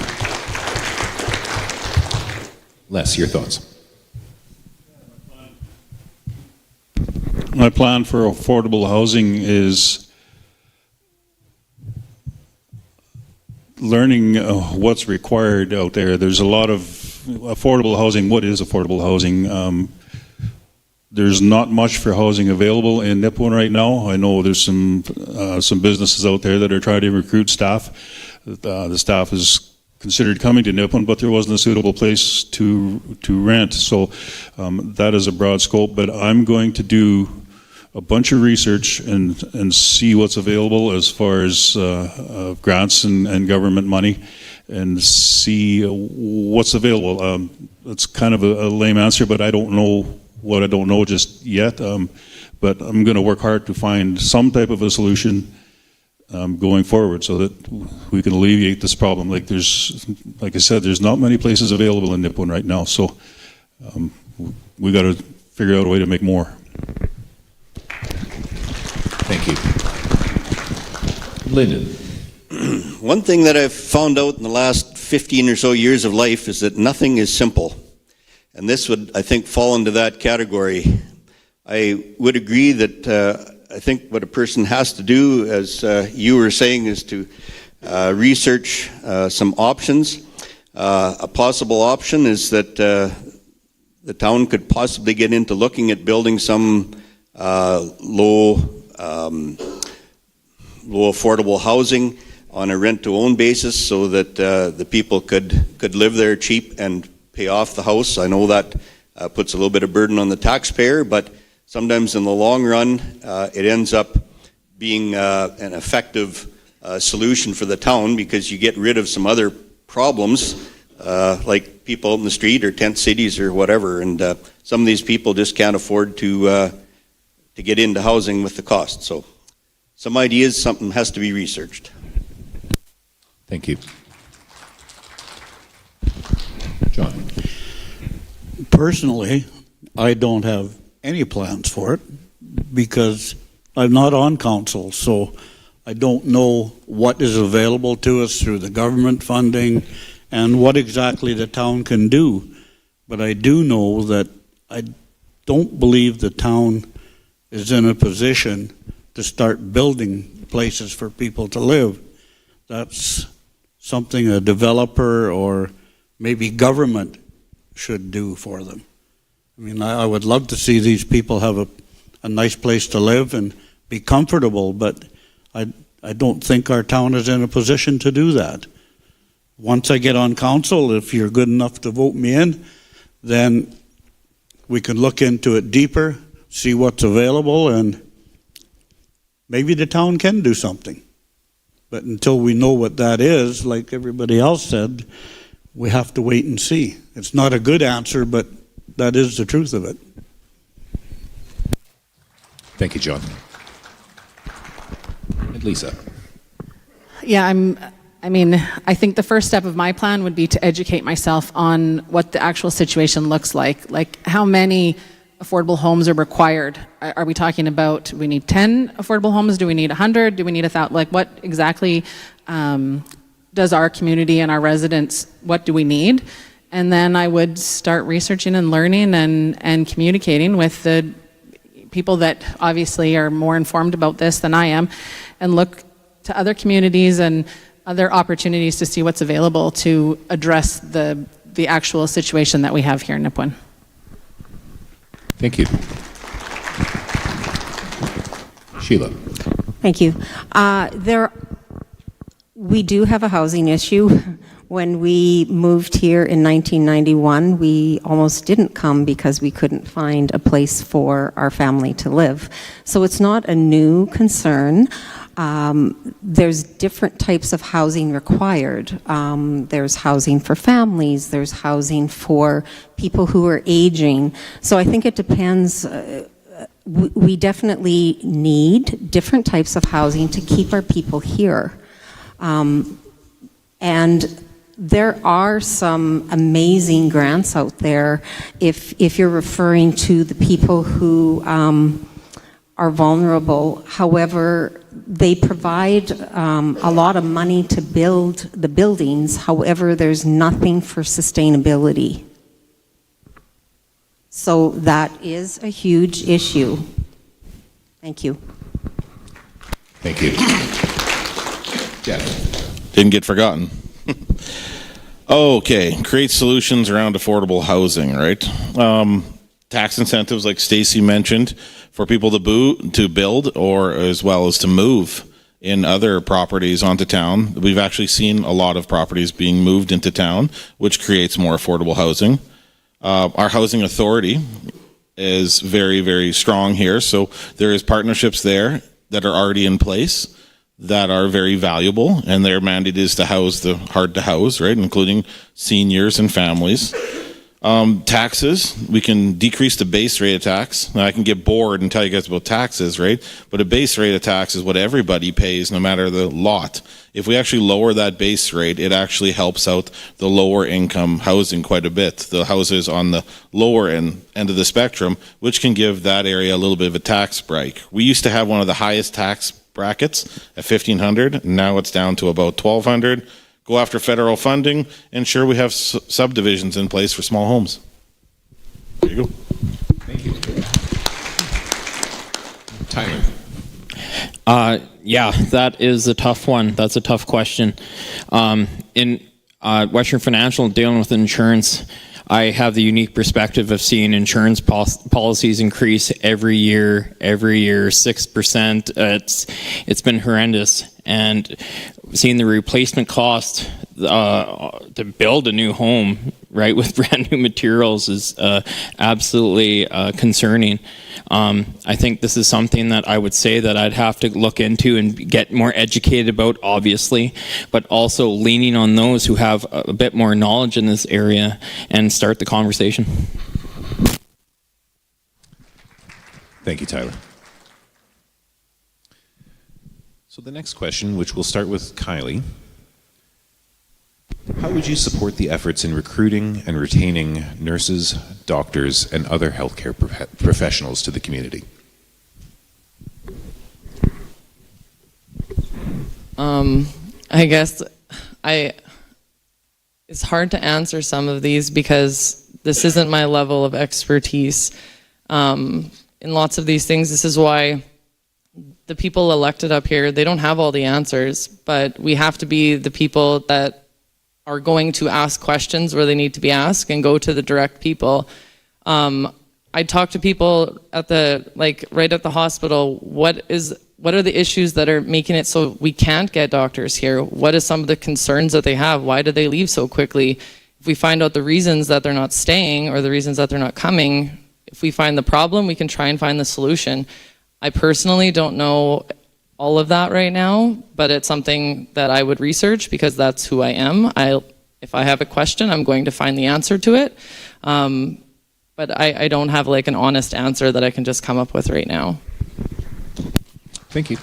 Les, your thoughts? My plan for affordable housing is learning what's required out there. There's a lot of affordable housing. What is affordable housing? There's not much for housing available in Nipawin right now. I know there's some businesses out there that are trying to recruit staff. The staff is considered coming to Nipawin, but there wasn't a suitable place to rent. So that is a broad scope. But I'm going to do a bunch of research and see what's available as far as grants and government money, and see what's available. It's kind of a lame answer, but I don't know what I don't know just yet. But I'm going to work hard to find some type of a solution going forward so that we can alleviate this problem. Like I said, there's not many places available in Nipawin right now, so we got to figure out a way to make more. Thank you. Lyndon. One thing that I've found out in the last 15 or so years of life is that nothing is simple. And this would, I think, fall into that category. I would agree that I think what a person has to do, as you were saying, is to research some options. A possible option is that the town could possibly get into looking at building some low affordable housing on a rent-to-own basis, so that the people could live there cheap and pay off the house. I know that puts a little bit of burden on the taxpayer, but sometimes in the long run, it ends up being an effective solution for the town, because you get rid of some other problems, like people out in the street or tent cities or whatever, and some of these people just can't afford to get into housing with the cost. So some ideas, something has to be researched. Thank you. John. Personally, I don't have any plans for it because I'm not on council, so I don't know what is available to us through the government funding and what exactly the town can do. But I do know that I don't believe the town is in a position to start building places for people to live. That's something a developer or maybe government should do for them. I mean, I would love to see these people have a nice place to live and be comfortable, but I don't think our town is in a position to do that. Once I get on council, if you're good enough to vote me in, then we can look into it deeper, see what's available, and maybe the town can do something. But until we know what that is, like everybody else said, we have to wait and see. It's not a good answer, but that is the truth of it. Thank you, John. And Lisa. Yeah, I think the first step of my plan would be to educate myself on what the actual situation looks like how many affordable homes are required. Are we talking about, we need 10 affordable homes? Do we need 100? Do we need 1,000? Like, what exactly does our community and our residents, what do we need? And then I would start researching and learning and communicating with the people that obviously are more informed about this than I am, and look to other communities and other opportunities to see what's available to address the actual situation that we have here in Nipawin. Thank you. Sheila. Thank you. We do have a housing issue. When we moved here in 1991, we almost didn't come because we couldn't find a place for our family to live. So it's not a new concern. There's different types of housing required. There's housing for families, there's housing for people who are aging. So I think it depends. We definitely need different types of housing to keep our people here. And there are some amazing grants out there if you're referring to the people who are vulnerable. However, they provide a lot of money to build the buildings. However, there's nothing for sustainability. So that is a huge issue. Thank you. Thank you. Jeff. Didn't get forgotten. Okay, create solutions around affordable housing, right? Tax incentives, like Stacy mentioned, for people to build or as well as to move in other properties onto town. We've actually seen a lot of properties being moved into town, which creates more affordable housing. Our housing authority is very, very strong here, so there is partnerships there that are already in place that are very valuable, and their mandate is to house the hard to house, right, including seniors and families. Taxes, we can decrease the base rate of tax. Now, I can get bored and tell you guys about taxes, right? But a base rate of tax is what everybody pays, no matter the lot. If we actually lower that base rate, it actually helps out the lower income housing quite a bit. The houses on the lower end of the spectrum, which can give that area a little bit of a tax break. We used to have one of the highest tax brackets at $1,500. Now it's down to about $1,200. Go after federal funding, and sure, we have subdivisions in place for small homes. There you go. Thank you. Tyler. Yeah, that is a tough one. That's a tough question. In Western Financial, dealing with insurance, I have the unique perspective of seeing insurance policies increase every year, 6%. It's been horrendous. And seeing the replacement cost to build a new home, right, with brand new materials is absolutely concerning. I think this is something that I would say that I'd have to look into and get more educated about, obviously, but also leaning on those who have a bit more knowledge in this area and start the conversation. Thank you, Tyler. So the next question, which we'll start with Kylie. How would you support the efforts in recruiting and retaining nurses, doctors, and other healthcare professionals to the community? I guess it's hard to answer some of these because this isn't my level of expertise. in lots of these things. This is why the people elected up here, they don't have all the answers, but we have to be the people that are going to ask questions where they need to be asked and go to the direct people. I talk to people at right at the hospital. What are the issues that are making it so we can't get doctors here? What are some of the concerns that they have? Why do they leave so quickly? If we find out the reasons that they're not staying or the reasons that they're not coming, if we find the problem, we can try and find the solution. I personally don't know all of that right now, but it's something that I would research because that's who I am. If I have a question, I'm going to find the answer to it. But I don't have like an honest answer that I can just come up with right now. Thank you.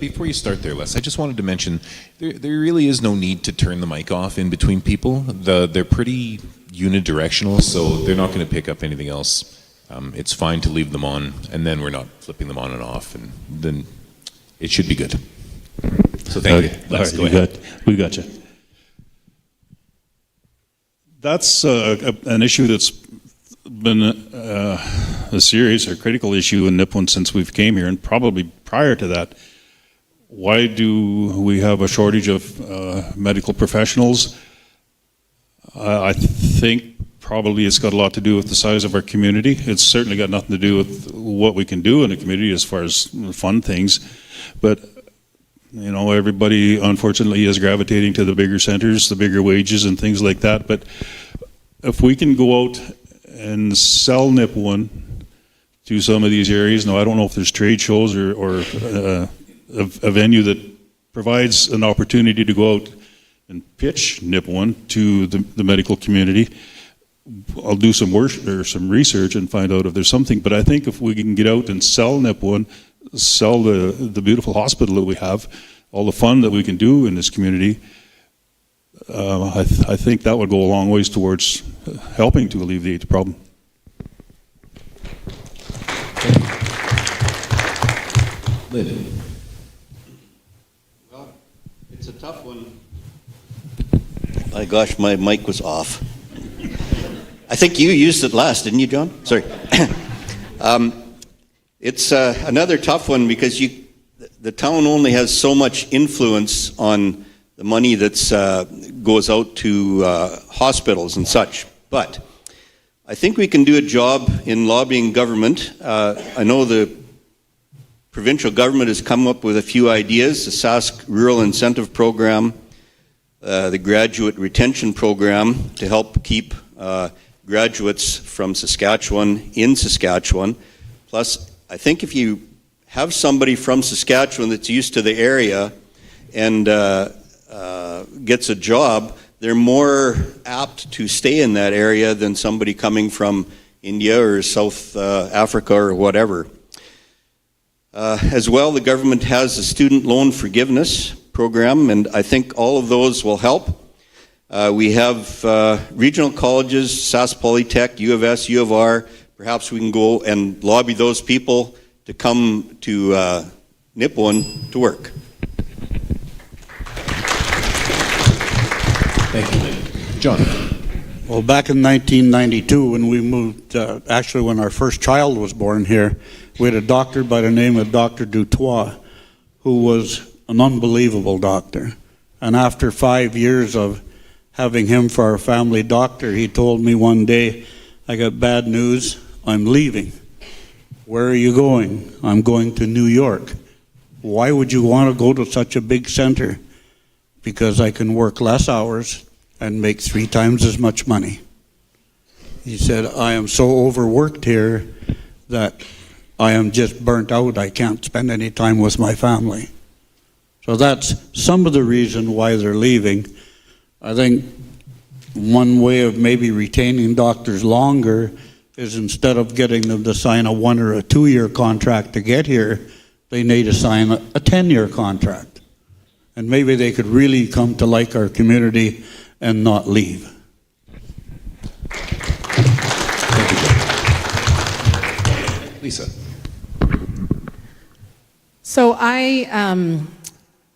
Before you start there, Les, I just wanted to mention there really is no need to turn the mic off in between people. They're pretty unidirectional, so they're not going to pick up anything else. It's fine to leave them on, and then we're not flipping them on and off, and then it should be good. So thank you. Les, go ahead. We got you. That's an issue that's been a serious or critical issue in Nipawin since we've came here, and probably prior to that. Why do we have a shortage of medical professionals? I think probably it's got a lot to do with the size of our community. It's certainly got nothing to do with what we can do in a community as far as fun things. But, you know, everybody unfortunately is gravitating to the bigger centers, the bigger wages and things like that. But if we can go out and sell Nipawin to some of these areas, now I don't know if there's trade shows or a venue that provides an opportunity to go out and pitch Nipawin to the medical community. I'll do some work or some research and find out if there's something. But I think if we can get out and sell Nipawin, sell the beautiful hospital that we have, all the fun that we can do in this community, I think that would go a long ways towards helping to alleviate the problem. Lynn. Well, it's a tough one. My gosh, my mic was off. I think you used it last, didn't you, John? Sorry. It's another tough one because the town only has so much influence on the money that goes out to hospitals and such. But I think we can do a job in lobbying government. I know the provincial government has come up with a few ideas, the Sask Rural Incentive Program, the Graduate Retention Program to help keep graduates from Saskatchewan in Saskatchewan. Plus, I think if you have somebody from Saskatchewan that's used to the area and gets a job, they're more apt to stay in that area than somebody coming from India or South Africa or whatever. As well, the government has a student loan forgiveness program, and I think all of those will help. We have regional colleges, Sask Polytech, U of S, U of R. Perhaps we can go and lobby those people to come to Nipawin to work. Thank you. John. Well, back in 1992, when we moved, actually when our first child was born here, we had a doctor by the name of Dr. Dutoit, who was an unbelievable doctor. And after 5 years of having him for our family doctor, he told me one day, I got bad news, I'm leaving. Where are you going? I'm going to New York. Why would you want to go to such a big center? Because I can work less hours and make 3 times as much money. He said, I am so overworked here that I am just burnt out. I can't spend any time with my family. So that's some of the reason why they're leaving. I think one way of maybe retaining doctors longer is instead of getting them to sign a 1 or a 2 year contract to get here, they need to sign a 10-year contract. And maybe they could really come to like our community and not leave. Lisa. So I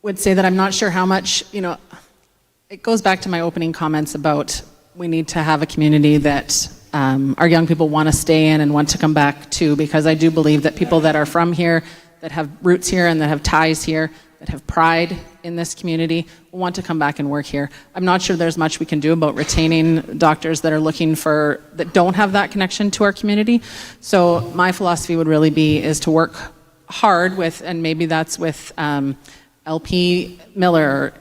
would say that I'm not sure how much, it goes back to my opening comments about we need to have a community that our young people want to stay in and want to come back to, because I do believe that people that are from here, that have roots here and that have ties here, that have pride in this community, will want to come back and work here. I'm not sure there's much we can do about retaining doctors that are that don't have that connection to our community. So my philosophy would really be is to work hard with, and maybe that's with LP Miller,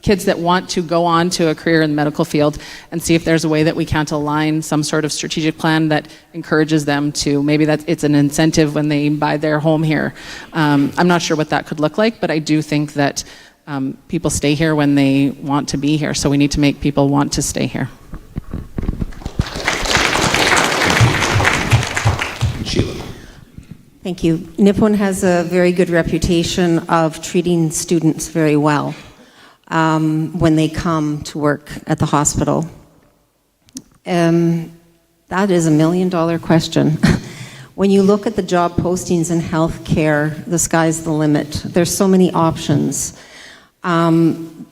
kids that want to go on to a career in the medical field, and see if there's a way that we can't align some sort of strategic plan that encourages them to, maybe that it's an incentive when they buy their home here. I'm not sure what that could look like, but I do think that people stay here when they want to be here, so we need to make people want to stay here. Sheila. Thank you. Nipawin has a very good reputation of treating students very well when they come to work at the hospital. That is $1 million question. When you look at the job postings in healthcare, the sky's the limit. There's so many options. I'm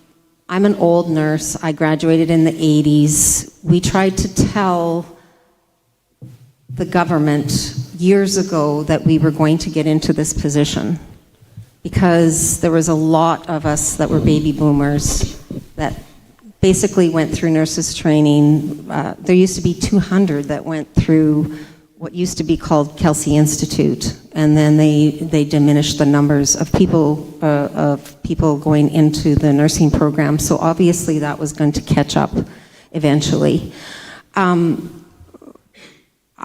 an old nurse. I graduated in the 80s. We tried to tell the government years ago that we were going to get into this position, because there was a lot of us that were baby boomers that basically went through nurses training. There used to be 200 that went through what used to be called Kelsey Institute, and then they diminished the numbers of people going into the nursing program. So obviously that was going to catch up eventually.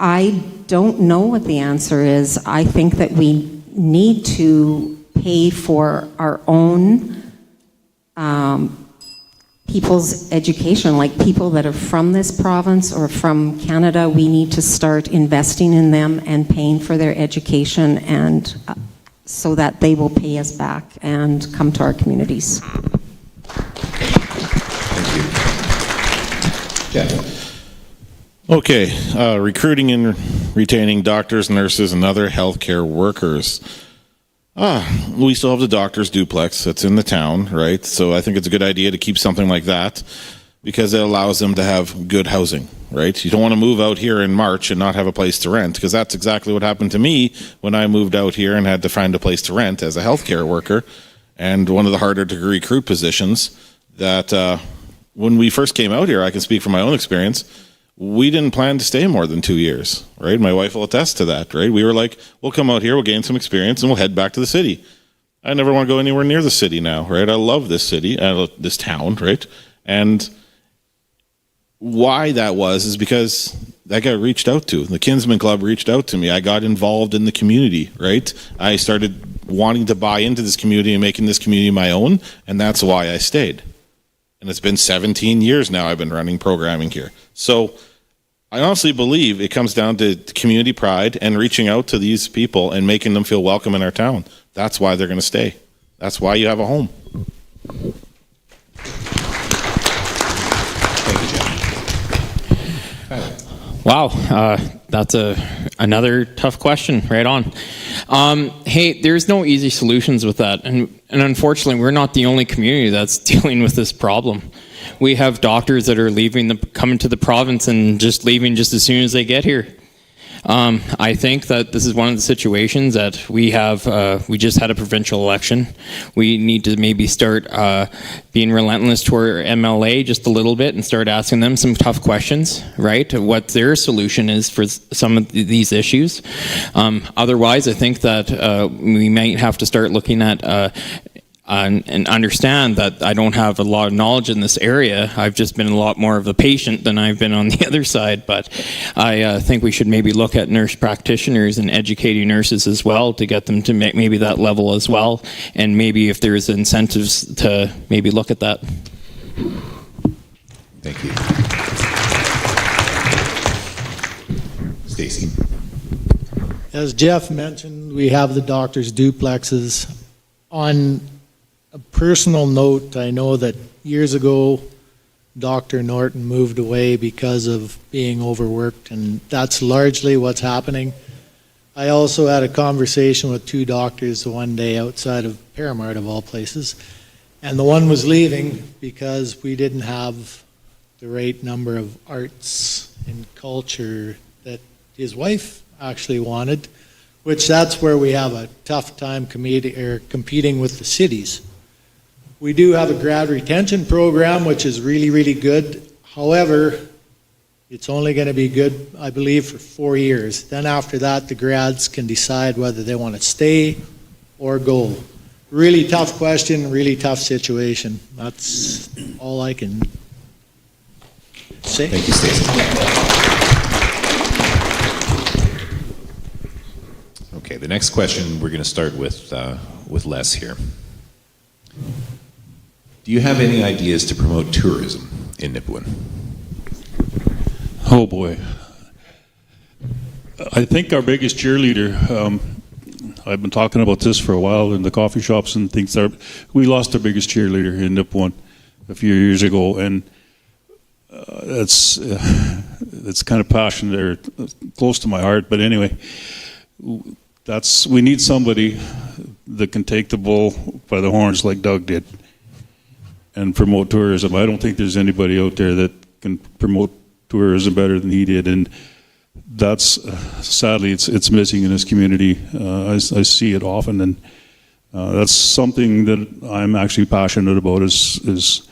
I don't know what the answer is. I think that we need to pay for our own people's education, like people that are from this province or from Canada. We need to start investing in them and paying for their education, and so that they will pay us back and come to our communities. Thank you. Jeff. Okay, recruiting and retaining doctors, nurses, and other healthcare workers. We still have the doctor's duplex that's in the town, right? So I think it's a good idea to keep something like that, because it allows them to have good housing, right? You don't want to move out here in March and not have a place to rent, because that's exactly what happened to me when I moved out here and had to find a place to rent as a healthcare worker, and one of the harder to recruit positions that when we first came out here, I can speak from my own experience, we didn't plan to stay more than 2 years, right? My wife will attest to that, right? We were like, we'll come out here, we'll gain some experience, and we'll head back to the city. I never want to go anywhere near the city now, right? I love this city, this town, right? And why that was is because I got reached out to. The Kinsman Club reached out to me. I got involved in the community, right? I started wanting to buy into this community and making this community my own, and that's why I stayed. And it's been 17 years now I've been running programming here. So I honestly believe it comes down to community pride and reaching out to these people and making them feel welcome in our town. That's why they're going to stay. That's why you have a home. Thank you, Jeff. Wow, that's another tough question. Right on. Hey, there's no easy solutions with that, and unfortunately, we're not the only community that's dealing with this problem. We have doctors that are coming to the province and just leaving just as soon as they get here. I think that this is one of the situations that we have. We just had a provincial election. We need to maybe start being relentless toward our MLA just a little bit and start asking them some tough questions, right? What their solution is for some of these issues. Otherwise, I think that we might have to start looking at and understand that I don't have a lot of knowledge in this area. I've just been a lot more of a patient than I've been on the other side, but I think we should maybe look at nurse practitioners and educating nurses as well to get them to make maybe that level as well, and maybe if there's incentives to maybe look at that. Thank you. Stacy. As Jeff mentioned, we have the doctor's duplexes. On a personal note, I know that years ago, Dr. Norton moved away because of being overworked, and that's largely what's happening. I also had a conversation with two doctors one day outside of Paramount, of all places, and the one was leaving because we didn't have the right number of arts and culture that his wife actually wanted, which that's where we have a tough time competing with the cities. We do have a grad retention program, which is really, really good. However, it's only going to be good, I believe, for 4 years. Then after that, the grads can decide whether they want to stay or go. Really tough question, really tough situation. That's all I can say. Thank you, Stacey. Okay, the next question we're going to start with Les here. Do you have any ideas to promote tourism in Nipawin? Oh boy. I think our biggest cheerleader, I've been talking about this for a while in the coffee shops and things. We lost our biggest cheerleader in Nipawin a few years ago, and it's kind of passionate or close to my heart. But anyway, we need somebody that can take the bull by the horns like Doug did and promote tourism. I don't think there's anybody out there that can promote tourism better than he did, and that's sadly it's missing in this community. I see it often, and that's something that I'm actually passionate about is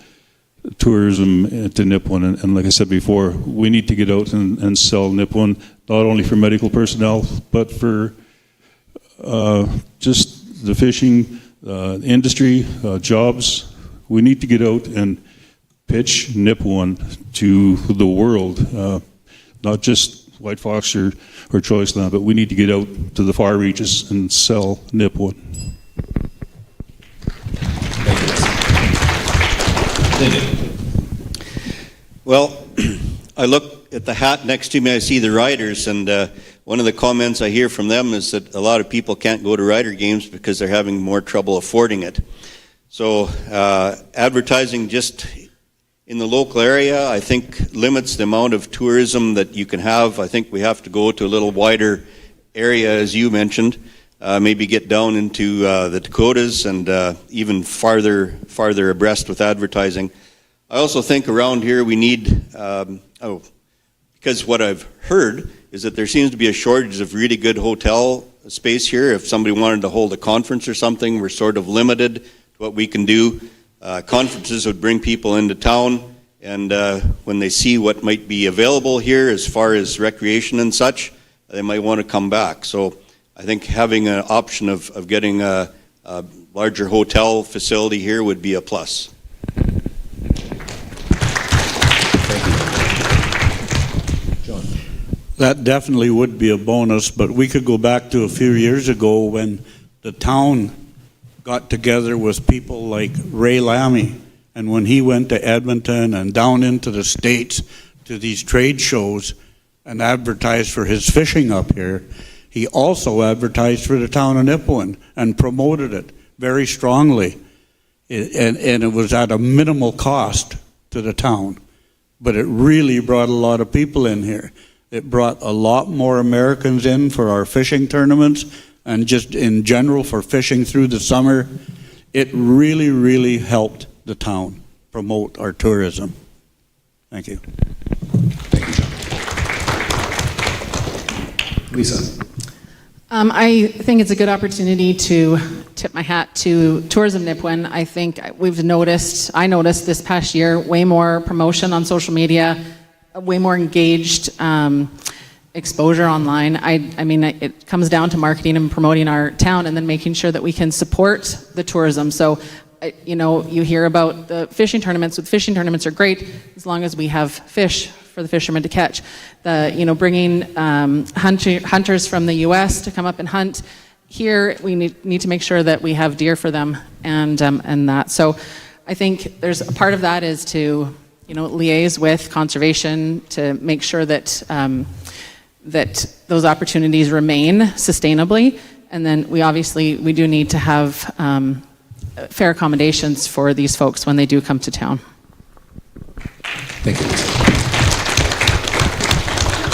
tourism to Nipawin. And like I said before, we need to get out and sell Nipawin, not only for medical personnel, but for just the fishing industry, jobs. We need to get out and pitch Nipawin to the world, not just White Fox or Choice Land, but we need to get out to the far reaches and sell Nipawin. Well, I look at the hat next to me, I see the riders, and one of the comments I hear from them is that a lot of people can't go to rider games because they're having more trouble affording it. So advertising just in the local area, I think, limits the amount of tourism that you can have. I think we have to go to a little wider area, as you mentioned, maybe get down into the Dakotas and even farther abreast with advertising. I also think around here we need, because what I've heard is that there seems to be a shortage of really good hotel space here. If somebody wanted to hold a conference or something, we're sort of limited to what we can do. Conferences would bring people into town, and when they see what might be available here as far as recreation and such, they might want to come back. So I think having an option of getting a larger hotel facility here would be a plus. That definitely would be a bonus, but we could go back to a few years ago when the town got together with people like Ray Lamy, and when he went to Edmonton and down into the States to these trade shows and advertised for his fishing up here, he also advertised for the town of Nipawin and promoted it very strongly. And it was at a minimal cost to the town, but it really brought a lot of people in here. It brought a lot more Americans in for our fishing tournaments and just in general for fishing through the summer. It really, really helped the town promote our tourism. Thank you. Thank you, John. Lisa. I think it's a good opportunity to tip my hat to Tourism Nipawin. I think I noticed this past year way more promotion on social media, way more engaged exposure online. I mean, it comes down to marketing and promoting our town and then making sure that we can support the tourism. So, you hear about the fishing tournaments. Fishing tournaments are great as long as we have fish for the fishermen to catch. Bringing hunters from the U.S. to come up and hunt. Here, we need to make sure that we have deer for them and that. So I think there's a part of that is to liaise with conservation to make sure that that those opportunities remain sustainably. And then we do need to have fair accommodations for these folks when they do come to town. Thank you.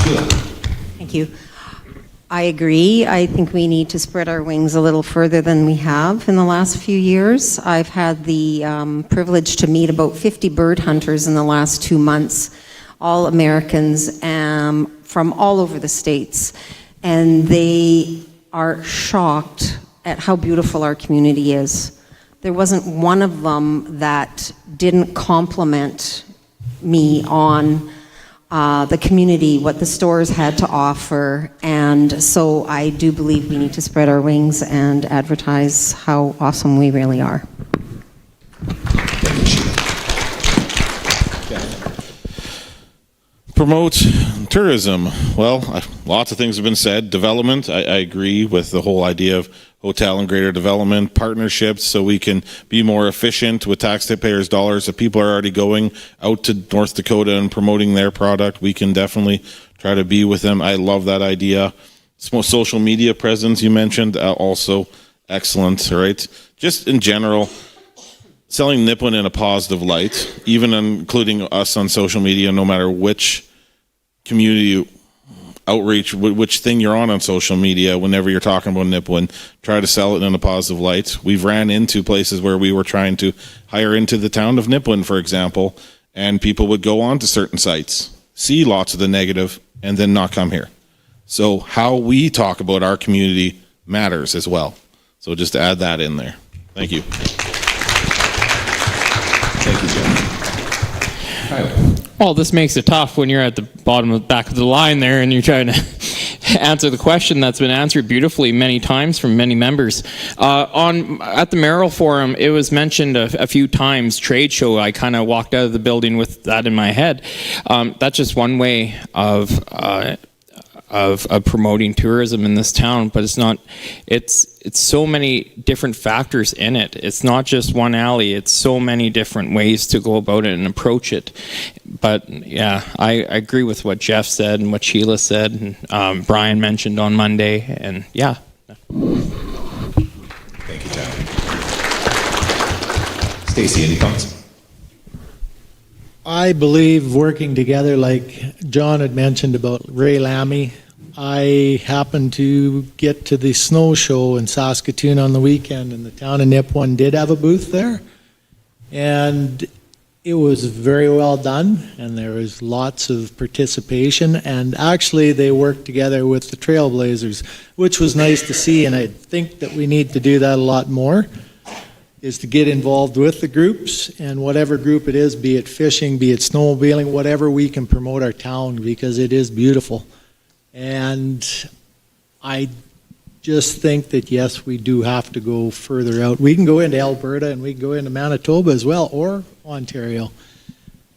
Sheila. Thank you. I agree. I think we need to spread our wings a little further than we have in the last few years. I've had the privilege to meet about 50 bird hunters in the last 2 months, all Americans from all over the states. And they are shocked at how beautiful our community is. There wasn't one of them that didn't compliment me on the community, what the stores had to offer, and so I do believe we need to spread our wings and advertise how awesome we really are. Promote tourism. Well, lots of things have been said. Development, I agree with the whole idea of hotel and greater development, partnerships so we can be more efficient with taxpayers' dollars. If people are already going out to North Dakota and promoting their product, we can definitely try to be with them. I love that idea. Social media presence you mentioned, also excellent, right? Just in general, selling Nipawin in a positive light, even including us on social media, no matter which community outreach, which thing you're on social media, whenever you're talking about Nipawin, try to sell it in a positive light. We've ran into places where we were trying to hire into the town of Nipawin, for example, and people would go on to certain sites, see lots of the negative, and then not come here. So how we talk about our community matters as well. So just to add that in there. Thank you. Thank you, Jeff. Tyler. Well, this makes it tough when you're at the back of the line there and you're trying to answer the question that's been answered beautifully many times from many members. At the Merrill Forum, it was mentioned a few times, trade show. I kind of walked out of the building with that in my head. That's just one way of promoting tourism in this town, but it's not. It's so many different factors in it. It's not just one alley. It's so many different ways to go about it and approach it. But yeah, I agree with what Jeff said and what Sheila said, and Brian mentioned on Monday, and yeah. Thank you, Tyler. Stacy, any thoughts? I believe working together, like John had mentioned about Ray Lammy. I happened to get to the snow show in Saskatoon on the weekend, and the town of Nipawin did have a booth there. And it was very well done, and there was lots of participation. And actually, they worked together with the Trailblazers, which was nice to see, and I think that we need to do that a lot more, is to get involved with the groups, and whatever group it is, be it fishing, be it snowmobiling, whatever we can promote our town, because it is beautiful. And I just think that, yes, we do have to go further out. We can go into Alberta and we can go into Manitoba as well, or Ontario.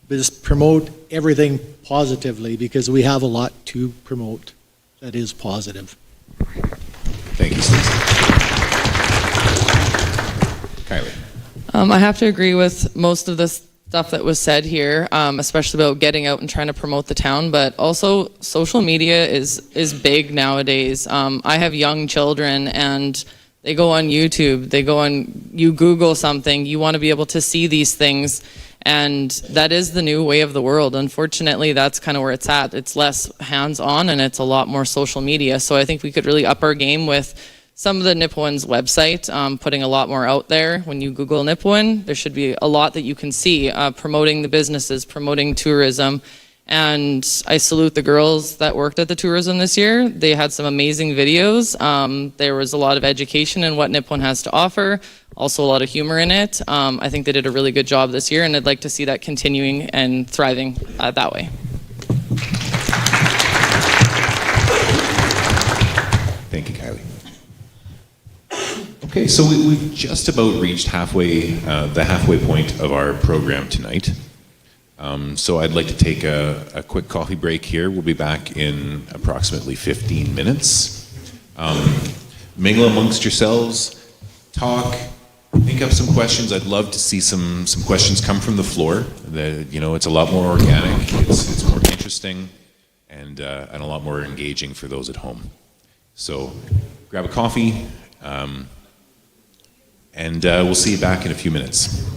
But just promote everything positively, because we have a lot to promote that is positive. Thank you, Stacey. Kylie. I have to agree with most of the stuff that was said here, especially about getting out and trying to promote the town, but also social media is big nowadays. I have young children, and they go on YouTube, you Google something, you want to be able to see these things, and that is the new way of the world. Unfortunately, that's kind of where it's at. It's less hands-on, and it's a lot more social media, so I think we could really up our game with some of the Nipawin's website, putting a lot more out there. When you Google Nipawin, there should be a lot that you can see, promoting the businesses, promoting tourism. And I salute the girls that worked at the tourism this year. They had some amazing videos. There was a lot of education in what Nipawin has to offer, also a lot of humor in it. I think they did a really good job this year, and I'd like to see that continuing and thriving that way. Thank you, Kylie. Okay, so we've just about reached the halfway point of our program tonight. So I'd like to take a quick coffee break here. We'll be back in approximately 15 minutes. Mingle amongst yourselves, talk, think up some questions. I'd love to see some questions come from the floor. It's a lot more organic, it's more interesting, and a lot more engaging for those at home. So grab a coffee, and we'll see you back in a few minutes.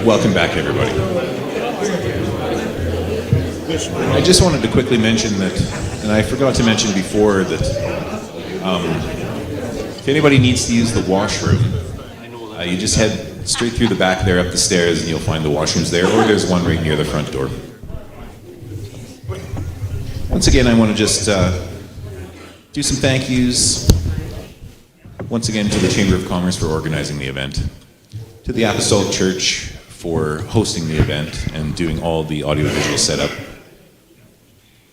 welcome back, everybody. I just wanted to quickly mention that, and I forgot to mention before that if anybody needs to use the washroom, you just head straight through the back there, up the stairs, and you'll find the washrooms there, or there's one right near the front door. Once again, I want to just do some thank yous. Once again, to the Chamber of Commerce for organizing the event, to the Apostolic Church for hosting the event and doing all the audiovisual setup,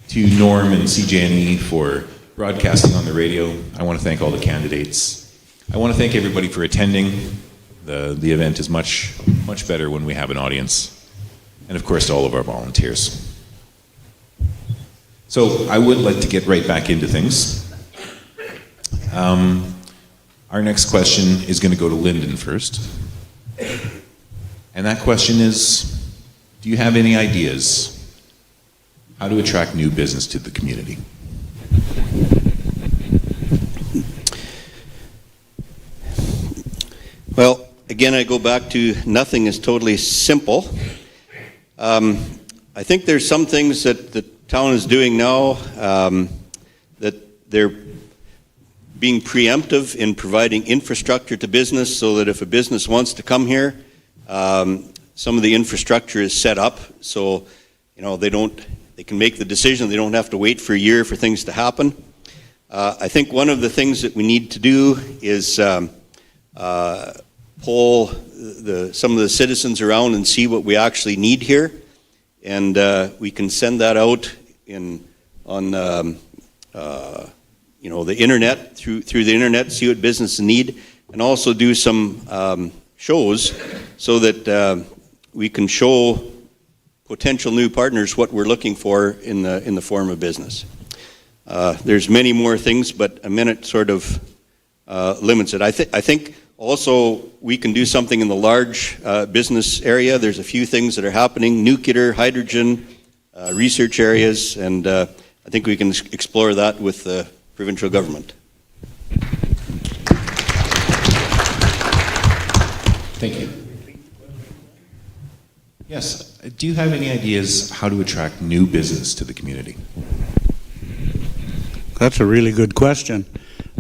to Norm and CJNE for broadcasting on the radio. I want to thank all the candidates. I want to thank everybody for attending. The event is much better when we have an audience. And of course, to all of our volunteers. So I would like to get right back into things. Our next question is going to go to Lyndon first. And that question is, do you have any ideas how to attract new business to the community? Well, again, I go back to nothing is totally simple. I think there's some things that the town is doing now that they're being preemptive in providing infrastructure to business so that if a business wants to come here, some of the infrastructure is set up so they can make the decision. They don't have to wait for a year for things to happen. I think one of the things that we need to do is poll some of the citizens around and see what we actually need here, and we can send that out on the internet, through the internet, see what businesses need, and also do some shows so that we can show potential new partners what we're looking for in the form of business. There's many more things, but a minute sort of limits it. I think also we can do something in the large business area. There's a few things that are happening: nuclear, hydrogen, research areas, and I think we can explore that with the provincial government. Thank you. Yes, do you have any ideas how to attract new business to the community? That's a really good question.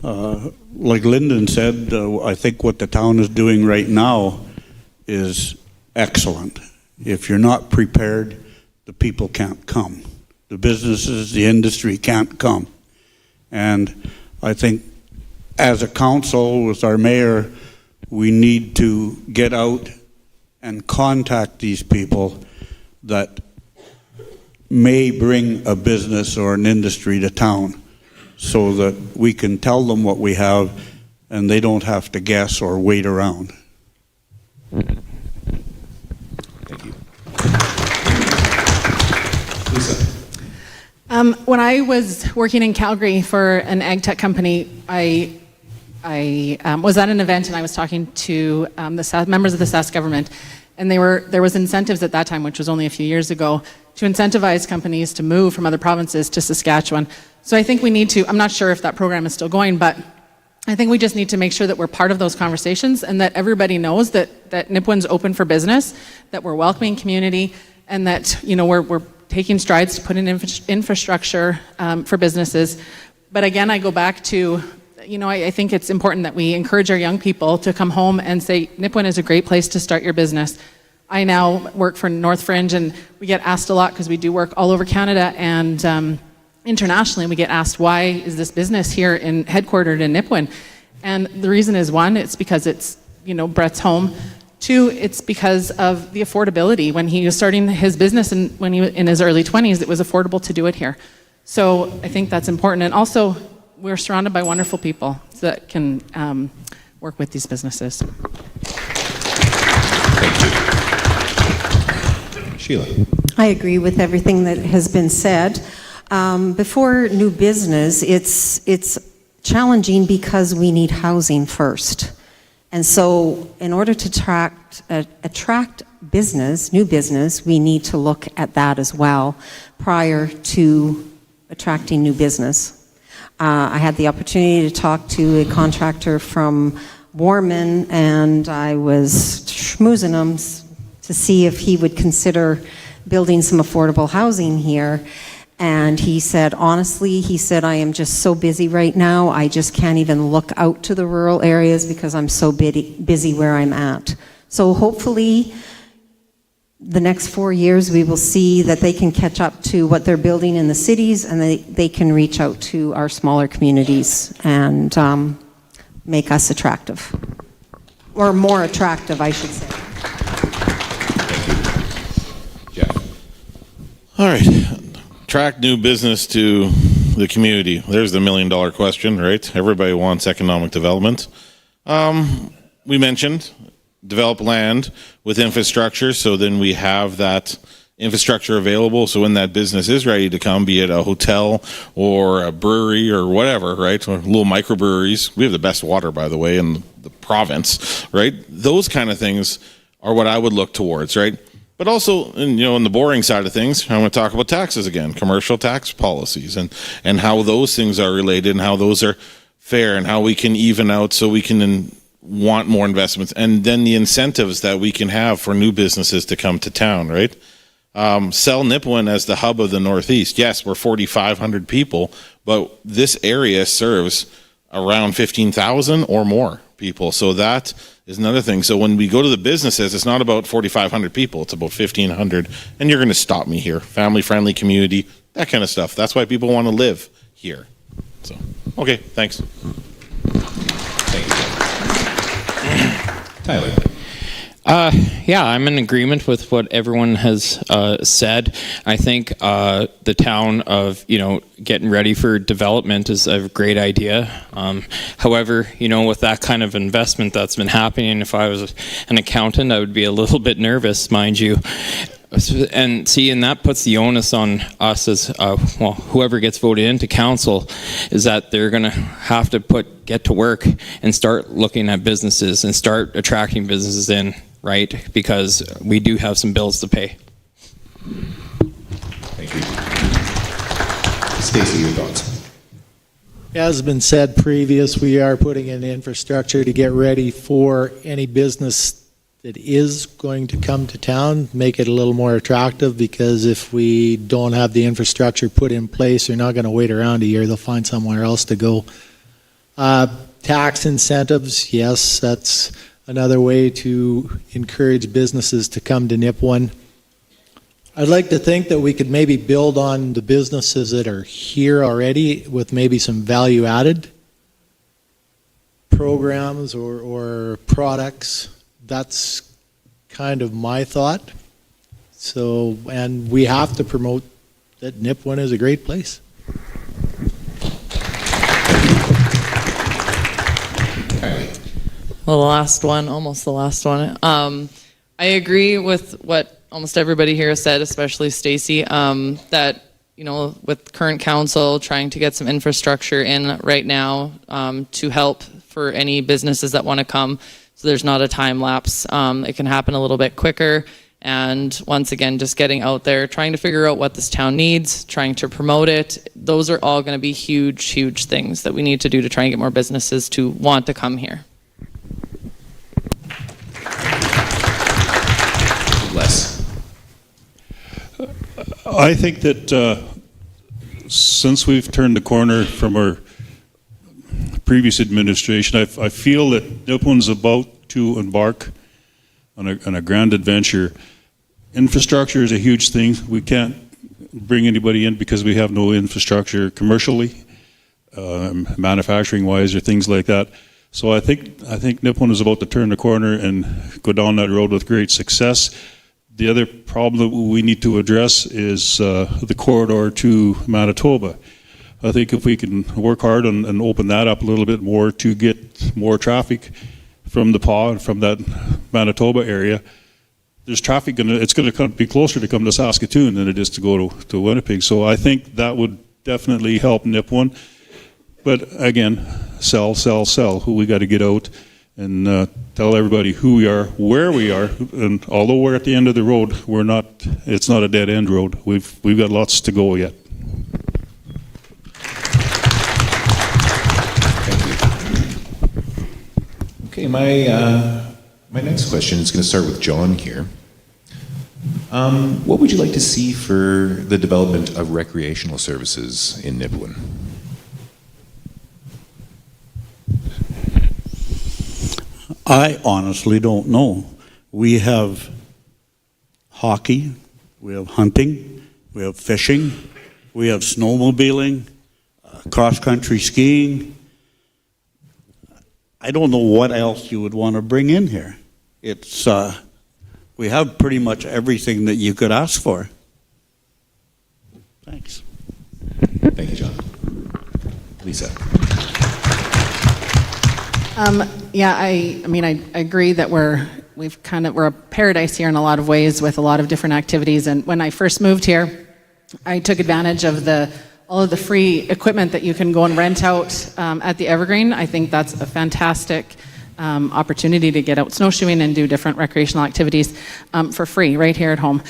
Like Lyndon said, I think what the town is doing right now is excellent. If you're not prepared, the people can't come. The businesses, the industry can't come. And I think as a council with our mayor, we need to get out and contact these people that may bring a business or an industry to town so that we can tell them what we have and they don't have to guess or wait around. Thank you. Lisa. When I was working in Calgary for an ag tech company, I was at an event and I was talking to the members of the Sask government, and there was incentives at that time, which was only a few years ago, to incentivize companies to move from other provinces to Saskatchewan. So I think we need to, I'm not sure if that program is still going, but I think we just need to make sure that we're part of those conversations and that everybody knows that Nipawin's open for business, that we're welcoming community, and that we're taking strides to put in infrastructure for businesses. But again, I go back to, I think it's important that we encourage our young people to come home and say, Nipawin is a great place to start your business. I now work for North Fringe, and we get asked a lot because we do work all over Canada and internationally. We get asked, why is this business here headquartered in Nipawin? And the reason is, one, it's because it's Brett's home. Two, it's because of the affordability. When he was starting his business and when he was in his early 20s, it was affordable to do it here. So I think that's important. And also, we're surrounded by wonderful people that can work with these businesses. Thank you. Sheila. I agree with everything that has been said. Before new business, it's challenging because we need housing first. And so in order to attract business, new business, we need to look at that as well prior to attracting new business. I had the opportunity to talk to a contractor from Warman, and I was schmoozing him, to see if he would consider building some affordable housing here. And he said, honestly, he said, I am just so busy right now, I just can't even look out to the rural areas because I'm so busy where I'm at. So hopefully, the next 4 years, we will see that they can catch up to what they're building in the cities, and they can reach out to our smaller communities and make us attractive. Or more attractive, I should say. Jeff? All right. Attract new business to the community. There's the million-dollar question, right? Everybody wants economic development. We mentioned develop land with infrastructure, so then we have that infrastructure available, so when that business is ready to come, be it a hotel or a brewery or whatever, right, or little microbreweries. We have the best water, by the way, in the province, right? Those kind of things are what I would look towards, right? But also, in the boring side of things, I'm going to talk about taxes again, commercial tax policies, and how those things are related and how those are fair and how we can even out so we can want more investments, and then the incentives that we can have for new businesses to come to town, right? Sell Nipawin as the hub of the Northeast. Yes, we're 4,500 people, but this area serves around 15,000 or more people. So that is another thing. So when we go to the businesses, it's not about 4,500 people, it's about 1,500. And you're going to stop me here. Family-friendly community, that kind of stuff. That's why people want to live here. So, okay, thanks. Thank you. Tyler? Yeah, I'm in agreement with what everyone has said. I think the town of, getting ready for development is a great idea. However, with that kind of investment that's been happening, if I was an accountant, I would be a little bit nervous, mind you. And that puts the onus on us as, whoever gets voted into council, is that they're going to have to get to work and start looking at businesses and start attracting businesses in, right? Because we do have some bills to pay. Thank you. Stacey, your thoughts? As has been said previous, we are putting in infrastructure to get ready for any business that is going to come to town, make it a little more attractive, because if we don't have the infrastructure put in place, they're not going to wait around a year. They'll find somewhere else to go. Tax incentives, yes, that's another way to encourage businesses to come to Nipawin. I'd like to think that we could maybe build on the businesses that are here already with maybe some value-added programs or products. That's kind of my thought. So, and we have to promote that Nipawin is a great place. Well, almost the last one. I agree with what almost everybody here has said, especially Stacey, that, with current council trying to get some infrastructure in right now to help for any businesses that want to come, so there's not a time lapse. It can happen a little bit quicker. And once again, just getting out there, trying to figure out what this town needs, trying to promote it. Those are all going to be huge, huge things that we need to do to try and get more businesses to want to come here. Les? I think that since we've turned the corner from our previous administration, I feel that Nipawin's about to embark on a grand adventure. Infrastructure is a huge thing. We can't bring anybody in because we have no infrastructure commercially, manufacturing-wise, or things like that. So I think Nipawin is about to turn the corner and go down that road with great success. The other problem that we need to address is the corridor to Manitoba. I think if we can work hard and open that up a little bit more to get more traffic from the PAW and from that Manitoba area, there's traffic, it's going to be closer to come to Saskatoon than it is to go to Winnipeg. So I think that would definitely help Nipawin. But again, sell. Who we got to get out and tell everybody who we are, where we are, and although we're at the end of the road, it's not a dead end road. We've got lots to go yet. Okay, my next question is going to start with John here. What would you like to see for the development of recreational services in Nipawin? I honestly don't know. We have hockey, we have hunting, we have fishing, we have snowmobiling, cross-country skiing. I don't know what else you would want to bring in here. It's we have pretty much everything that you could ask for. Thanks. Thank you, John. Lisa. Yeah, I mean, I agree that we're a paradise here in a lot of ways with a lot of different activities. And when I first moved here, I took advantage of all of the free equipment that you can go and rent out at the Evergreen. I think that's a fantastic opportunity to get out snowshoeing and do different recreational activities for free right here at home.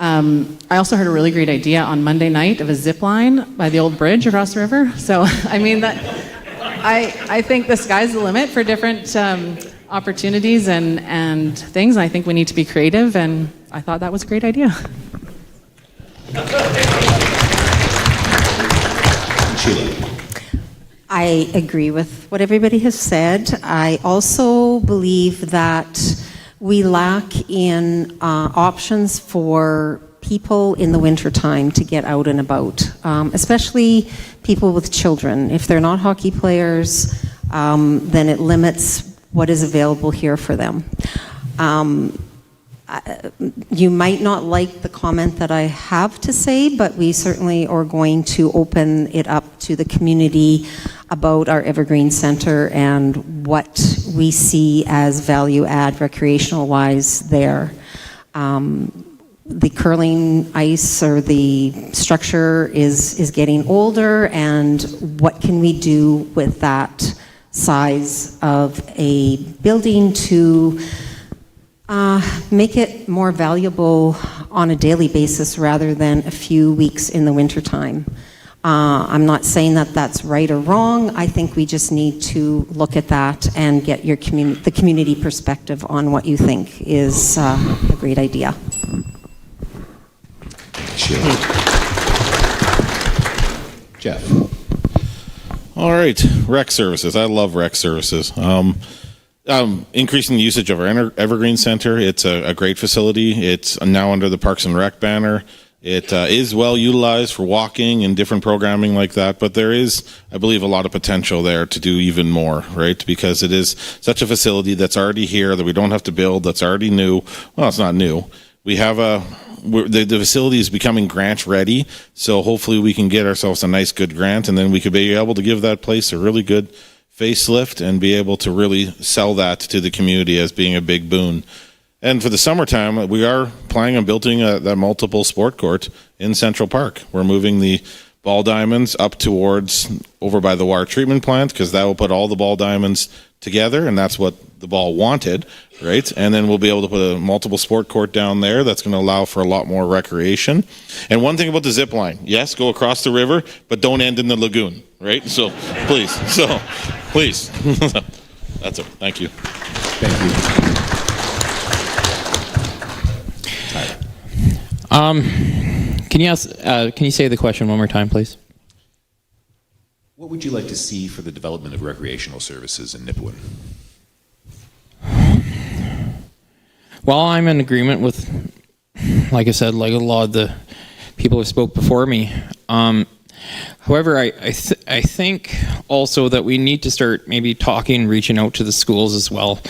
I also heard a really great idea on Monday night of a zip line by the old bridge across the river. So, I mean, I think the sky's the limit for different opportunities and things. I think we need to be creative, and I thought that was a great idea. Sheila. I agree with what everybody has said. I also believe that we lack in options for people in the wintertime to get out and about, especially people with children. If they're not hockey players, then it limits what is available here for them. You might not like the comment that I have to say, but we certainly are going to open it up to the community about our Evergreen Center and what we see as value add recreational wise there. The curling ice or the structure is getting older, and what can we do with that size of a building to make it more valuable on a daily basis rather than a few weeks in the wintertime. I'm not saying that that's right or wrong. I think we just need to look at that and get the community perspective on what you think is a great idea. Sure. Jeff. All right, rec services. I love rec services. Increasing the usage of our Evergreen Center. It's a great facility. It's now under the Parks and Rec banner. It is well utilized for walking and different programming like that, but there is, I believe, a lot of potential there to do even more, right? Because it is such a facility that's already here that we don't have to build, that's already new. Well, it's not new. We have the facility is becoming grant ready, so hopefully we can get ourselves a nice good grant, and then we could be able to give that place a really good facelift and be able to really sell that to the community as being a big boon. And for the summertime, we are planning on building that multiple sport court in Central Park. We're moving the ball diamonds up towards over by the water treatment plant, because that will put all the ball diamonds together, and that's what the ball wanted, right? And then we'll be able to put a multiple sport court down there that's going to allow for a lot more recreation. And one thing about the zip line, yes, go across the river, but don't end in the lagoon, right? So please, that's it. Thank you. Thank you. Can you say the question one more time, please? What would you like to see for the development of recreational services in Nipawin? Well, I'm in agreement with, like I said, like a lot of the people who spoke before me. However, I think also that we need to start maybe talking, reaching out to the schools as well.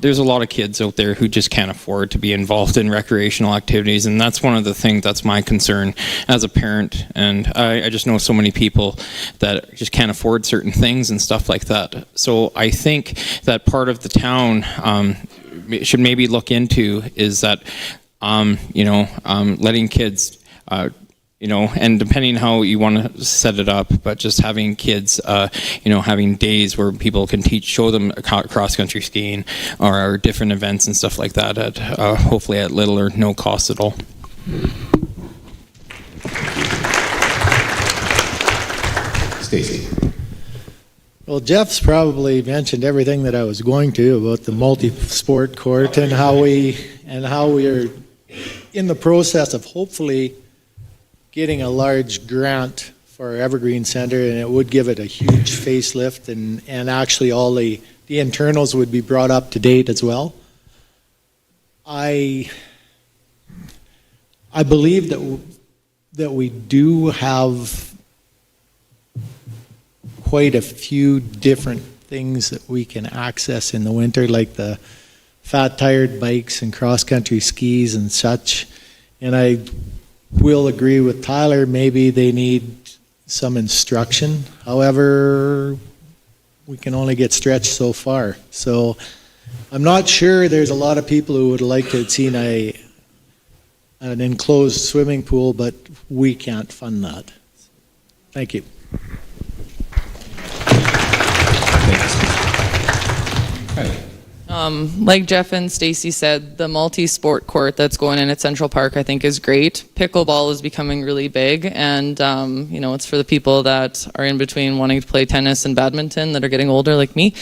There's a lot of kids out there who just can't afford to be involved in recreational activities, and that's one of the things that's my concern as a parent. And I just know so many people that just can't afford certain things and stuff like that. So I think that part of the town should maybe look into is that, letting kids and depending how you want to set it up, but just having kids, having days where people can show them cross-country skiing or different events and stuff like that at hopefully at little or no cost at all. Stacy. Well, Jeff's probably mentioned everything that I was going to about the multi-sport court and how we are in the process of hopefully getting a large grant for our Evergreen Center, and it would give it a huge facelift, and actually all the internals would be brought up to date as well. I believe that we do have quite a few different things that we can access in the winter, like the fat-tired bikes and cross-country skis and such. And I will agree with Tyler, maybe they need some instruction. However, we can only get stretched so far. So I'm not sure there's a lot of people who would like to have seen an enclosed swimming pool, but we can't fund that. Thank you. Like Jeff and Stacy said, the multi-sport court that's going in at Central Park I think is great. Pickleball is becoming really big, and it's for the people that are in between wanting to play tennis and badminton that are getting older like me.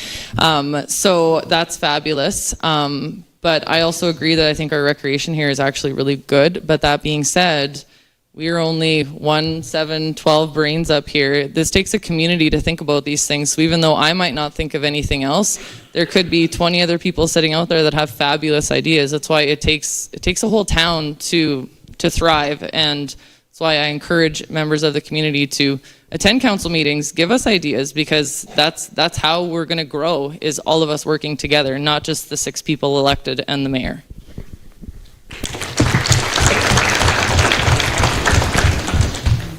So that's fabulous. But I also agree that I think our recreation here is actually really good. But that being said, we are only 1, 7, 12 brains up here. This takes a community to think about these things. So even though I might not think of anything else, there could be 20 other people sitting out there that have fabulous ideas. That's why it takes a whole town to thrive. And that's why I encourage members of the community to attend council meetings, give us ideas, because that's how we're going to grow, is all of us working together, not just the 6 people elected and the mayor.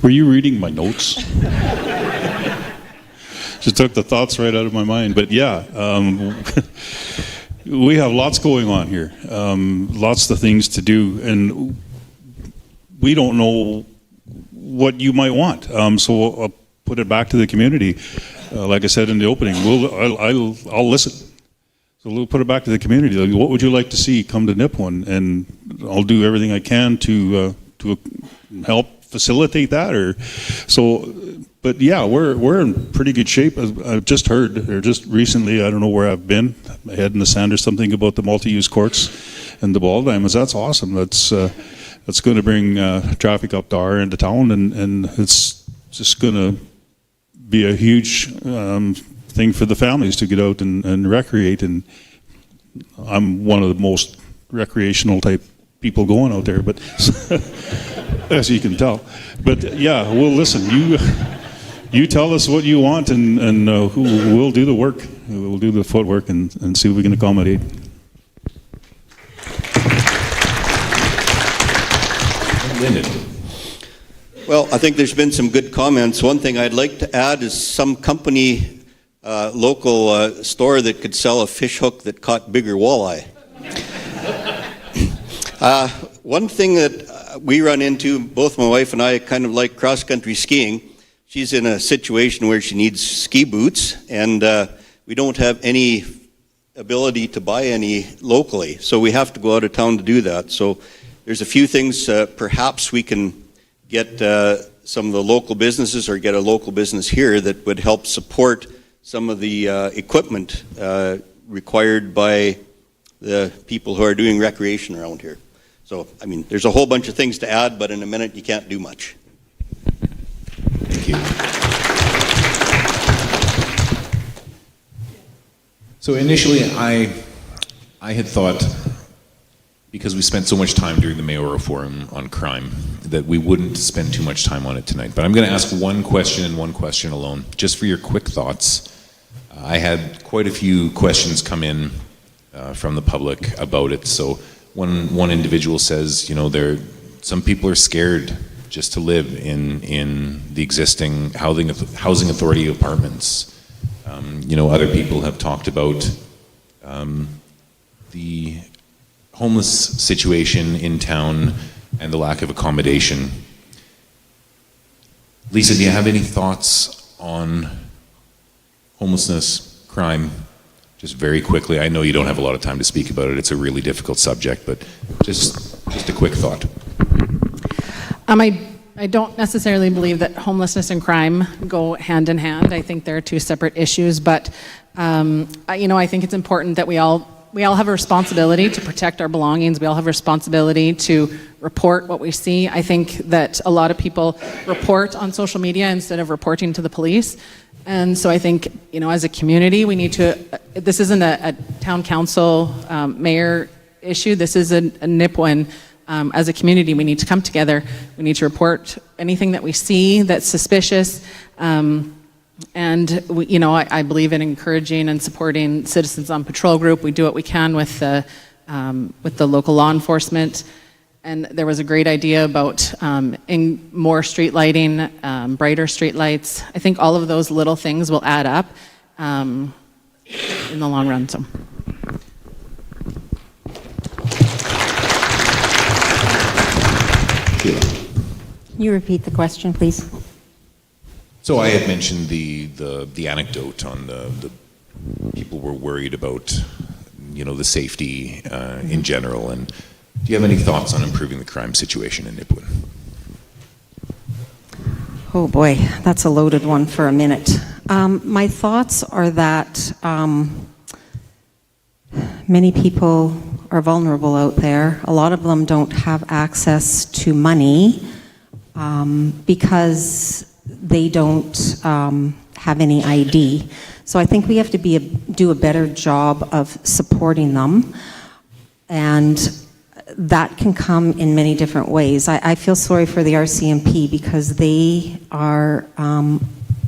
Were you reading my notes? Just took the thoughts right out of my mind. But yeah, we have lots going on here, lots of things to do, and we don't know what you might want. So I'll put it back to the community. Like I said in the opening, I'll listen. So we'll put it back to the community. Like, what would you like to see come to Nipawin? And I'll do everything I can to help facilitate that. But yeah, we're in pretty good shape. I've just heard, or just recently, I don't know where I've been, my head in the sand or something, about the multi-use courts and the ball diamonds. That's awesome. That's going to bring traffic up to our end of town, and it's just going to be a huge thing for the families to get out and recreate. And I'm one of the most recreational type people going out there, but as you can tell. But yeah, we'll listen. You tell us what you want, and we'll do the work. We'll do the footwork and see what we can accommodate. Lyndon. Well, I think there's been some good comments. One thing I'd like to add is some company, local store that could sell a fish hook that caught bigger walleye. One thing that we run into, both my wife and I kind of like cross-country skiing. She's in a situation where she needs ski boots, and we don't have any ability to buy any locally, so we have to go out of town to do that. So there's a few things perhaps we can get some of the local businesses, or get a local business here that would help support some of the equipment required by the people who are doing recreation around here. So, I mean, there's a whole bunch of things to add, but in a minute you can't do much. Thank you. So initially, I had thought, because we spent so much time during the mayoral forum on crime, that we wouldn't spend too much time on it tonight. But I'm going to ask one question and one question alone, just for your quick thoughts. I had quite a few questions come in from the public about it. So one individual says, some people are scared just to live in the existing housing authority apartments. Other people have talked about the homeless situation in town and the lack of accommodation. Lisa, do you have any thoughts on homelessness, crime? Just very quickly. I know you don't have a lot of time to speak about it. It's a really difficult subject, but just a quick thought. I don't necessarily believe that homelessness and crime go hand in hand. I think they're two separate issues, but I think it's important that we all have a responsibility to protect our belongings. We all have a responsibility to report what we see. I think that a lot of people report on social media instead of reporting to the police. And so I think, as a community, we need to, this isn't a town council mayor issue. This is a Nipawin. As a community, we need to come together. We need to report anything that we see that's suspicious. And I believe in encouraging and supporting Citizens on Patrol group. We do what we can with the local law enforcement. And there was a great idea about in more street lighting, brighter street lights. I think all of those little things will add up in the long run. So. Can you repeat the question, please? So I had mentioned the anecdote on the people were worried about, the safety in general. And do you have any thoughts on improving the crime situation in Nipawin? Oh boy, that's a loaded one for a minute. My thoughts are that many people are vulnerable out there. A lot of them don't have access to money because they don't have any ID. So I think we have to do a better job of supporting them, and that can come in many different ways. I feel sorry for the RCMP because they are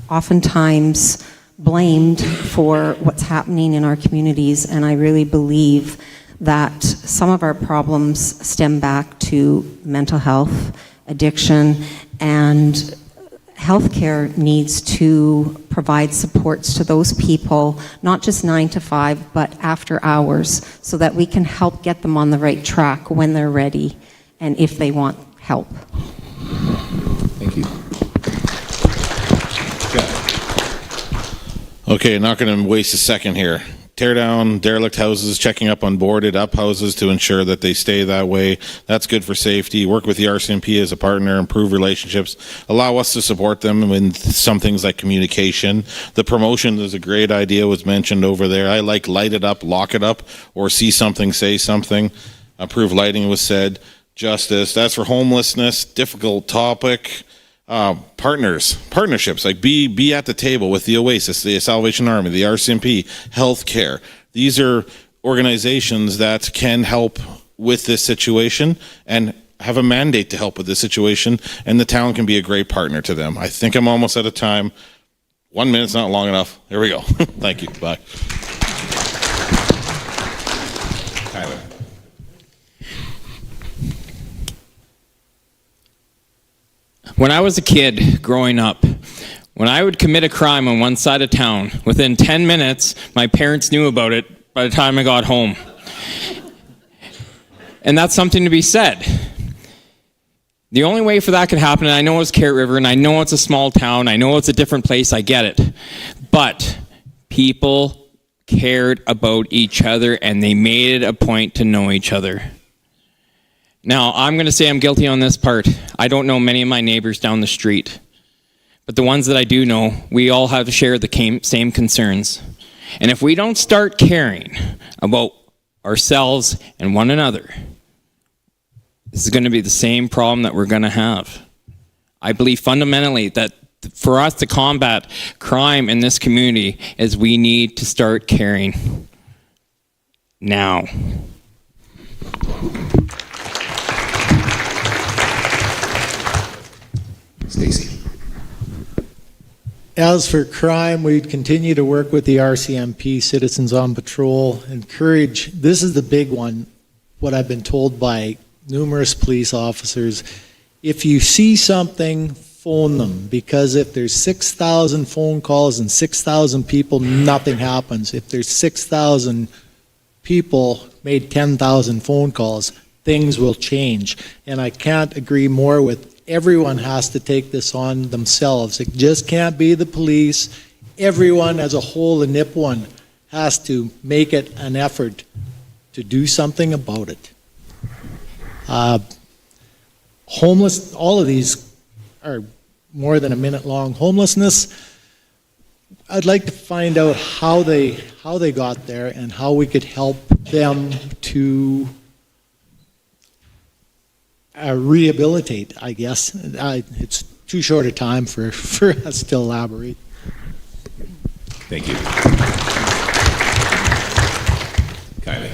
oftentimes blamed for what's happening in our communities, and I really believe that some of our problems stem back to mental health, addiction, and healthcare needs to provide supports to those people, not just 9 to 5, but after hours, so that we can help get them on the right track when they're ready and if they want help. Thank you. Okay, not going to waste a second here. Tear down derelict houses, checking up on boarded up houses to ensure that they stay that way. That's good for safety. Work with the RCMP as a partner, improve relationships, allow us to support them in some things like communication. The promotion is a great idea, was mentioned over there. I like light it up, lock it up, or see something, say something. Improve lighting was said. Justice. That's for homelessness, difficult topic. Partnerships, like be at the table with the Oasis, the Salvation Army, the RCMP, healthcare. These are organizations that can help with this situation and have a mandate to help with this situation, and the town can be a great partner to them. I think I'm almost out of time. 1 minute's not long enough. Here we go. Thank you. Bye. Tyler. When I was a kid growing up, when I would commit a crime on one side of town, within 10 minutes, my parents knew about it by the time I got home. And that's something to be said. The only way for that could happen, and I know it's Carrot River, and I know it's a small town, I know it's a different place, I get it. But people cared about each other, and they made it a point to know each other. Now, I'm going to say I'm guilty on this part. I don't know many of my neighbors down the street. But the ones that I do know, we all have to share the same concerns. And if we don't start caring about ourselves and one another, this is going to be the same problem that we're going to have. I believe fundamentally that for us to combat crime in this community is we need to start caring now. Stacy. As for crime, we continue to work with the RCMP, Citizens on Patrol, encourage, this is the big one, what I've been told by numerous police officers, if you see something, phone them, because if there's 6,000 phone calls and 6,000 people, nothing happens. If there's 6,000 people made 10,000 phone calls, things will change. And I can't agree more with everyone has to take this on themselves. It just can't be the police. Everyone as a whole in Nipawin has to make it an effort to do something about it. Homeless, all of these are more than a minute long. Homelessness, I'd like to find out how they got there and how we could help them to rehabilitate, I guess. It's too short a time for us to elaborate. Thank you. Kylie.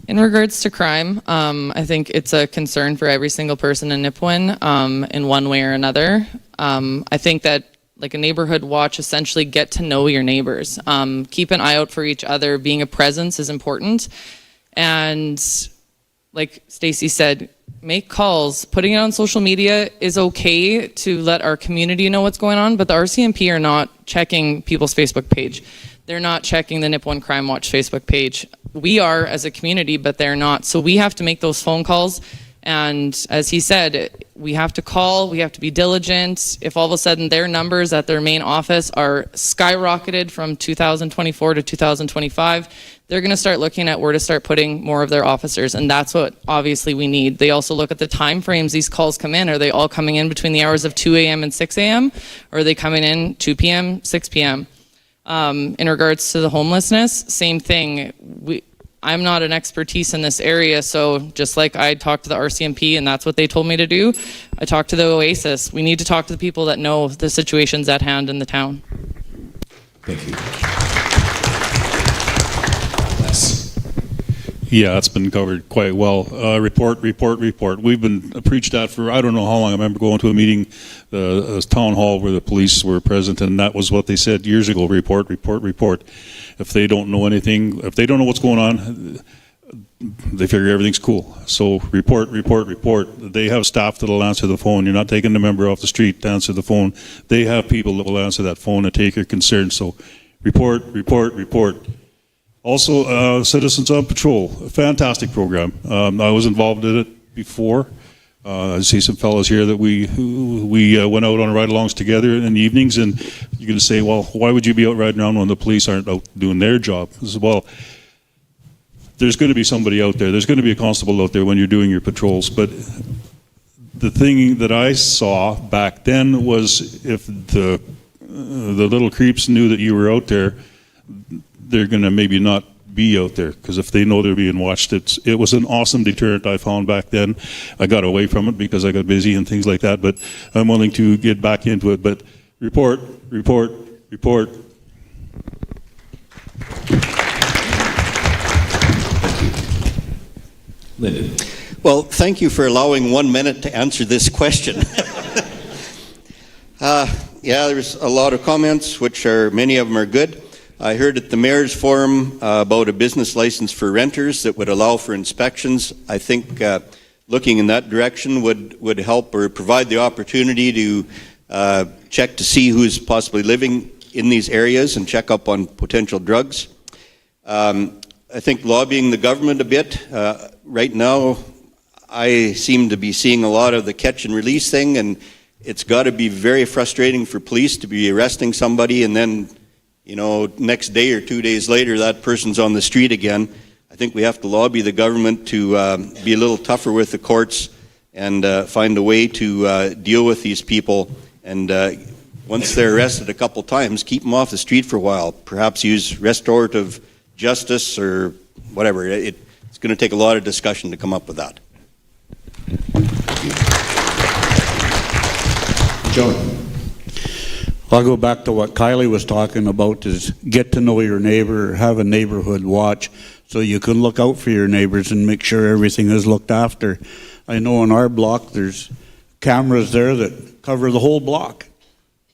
In regards to crime, I think it's a concern for every single person in Nipawin in one way or another. I think that like a neighborhood watch, essentially get to know your neighbors. Keep an eye out for each other. Being a presence is important. And like Stacy said, make calls. Putting it on social media is okay to let our community know what's going on, but the RCMP are not checking people's Facebook page. They're not checking the Nipawin Crime Watch Facebook page. We are as a community, but they're not. So we have to make those phone calls. And as he said, we have to call, we have to be diligent. If all of a sudden their numbers at their main office are skyrocketed from 2024 to 2025, they're going to start looking at where to start putting more of their officers. And that's what obviously we need. They also look at the time frames these calls come in. Are they all coming in between the hours of 2 a.m. and 6 a.m.? Or are they coming in 2 p.m., 6 p.m.? In regards to the homelessness, same thing. I'm not an expertise in this area, so just like I talked to the RCMP and that's what they told me to do, I talked to the Oasis. We need to talk to the people that know the situations at hand in the town. Thank you. Les. Yeah, it's been covered quite well. Report. We've been preached that for I don't know how long. I remember going to a meeting, a town hall where the police were present, and that was what they said years ago, report. If they don't know anything, if they don't know what's going on, they figure everything's cool. So report. They have staff that'll answer the phone. You're not taking the member off the street to answer the phone. They have people that will answer that phone and take your concerns. So report. Also, Citizens on Patrol, a fantastic program. I was involved in it before. I see some fellows here that we went out on ride-alongs together in the evenings, and you're going to say, well, why would you be out riding around when the police aren't out doing their job? I said, well, there's going to be somebody out there. There's going to be a constable out there when you're doing your patrols. But the thing that I saw back then was if the little creeps knew that you were out there, they're going to maybe not be out there, because if they know they're being watched, it was an awesome deterrent I found back then. I got away from it because I got busy and things like that, but I'm willing to get back into it. But report. Lyndon. Well, thank you for allowing 1 minute to answer this question. Yeah, there's a lot of comments, many of them are good. I heard at the Mayor's Forum about a business license for renters that would allow for inspections. I think looking in that direction would help or provide the opportunity to check to see who's possibly living in these areas and check up on potential drugs. I think lobbying the government a bit. Right now, I seem to be seeing a lot of the catch and release thing, and it's got to be very frustrating for police to be arresting somebody and then next day or 2 days later, that person's on the street again. I think we have to lobby the government to be a little tougher with the courts and find a way to deal with these people. And once they're arrested a couple times, keep them off the street for a while. Perhaps use restorative justice or whatever. It's going to take a lot of discussion to come up with that. John. I'll go back to what Kylie was talking about, is get to know your neighbor, have a neighborhood watch so you can look out for your neighbors and make sure everything is looked after. I know in our block there's cameras there that cover the whole block.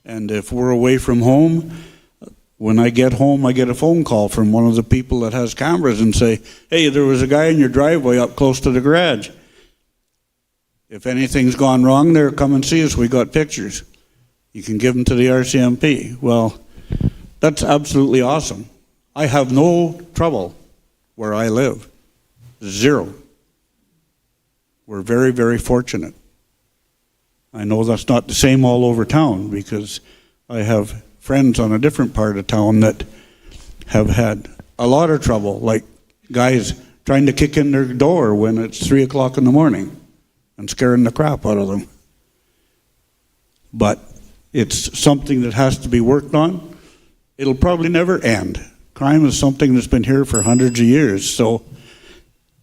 And if we're away from home, when I get home, I get a phone call from one of the people that has cameras and say, hey, there was a guy in your driveway up close to the garage. If anything's gone wrong there, come and see us. We got pictures. You can give them to the RCMP. Well, that's absolutely awesome. I have no trouble where I live. Zero. We're very, very fortunate. I know that's not the same all over town, because I have friends on a different part of town that have had a lot of trouble, like guys trying to kick in their door when it's 3 o'clock in the morning and scaring the crap out of them. But it's something that has to be worked on. it'll probably never end. Crime is something that's been here for hundreds of years, so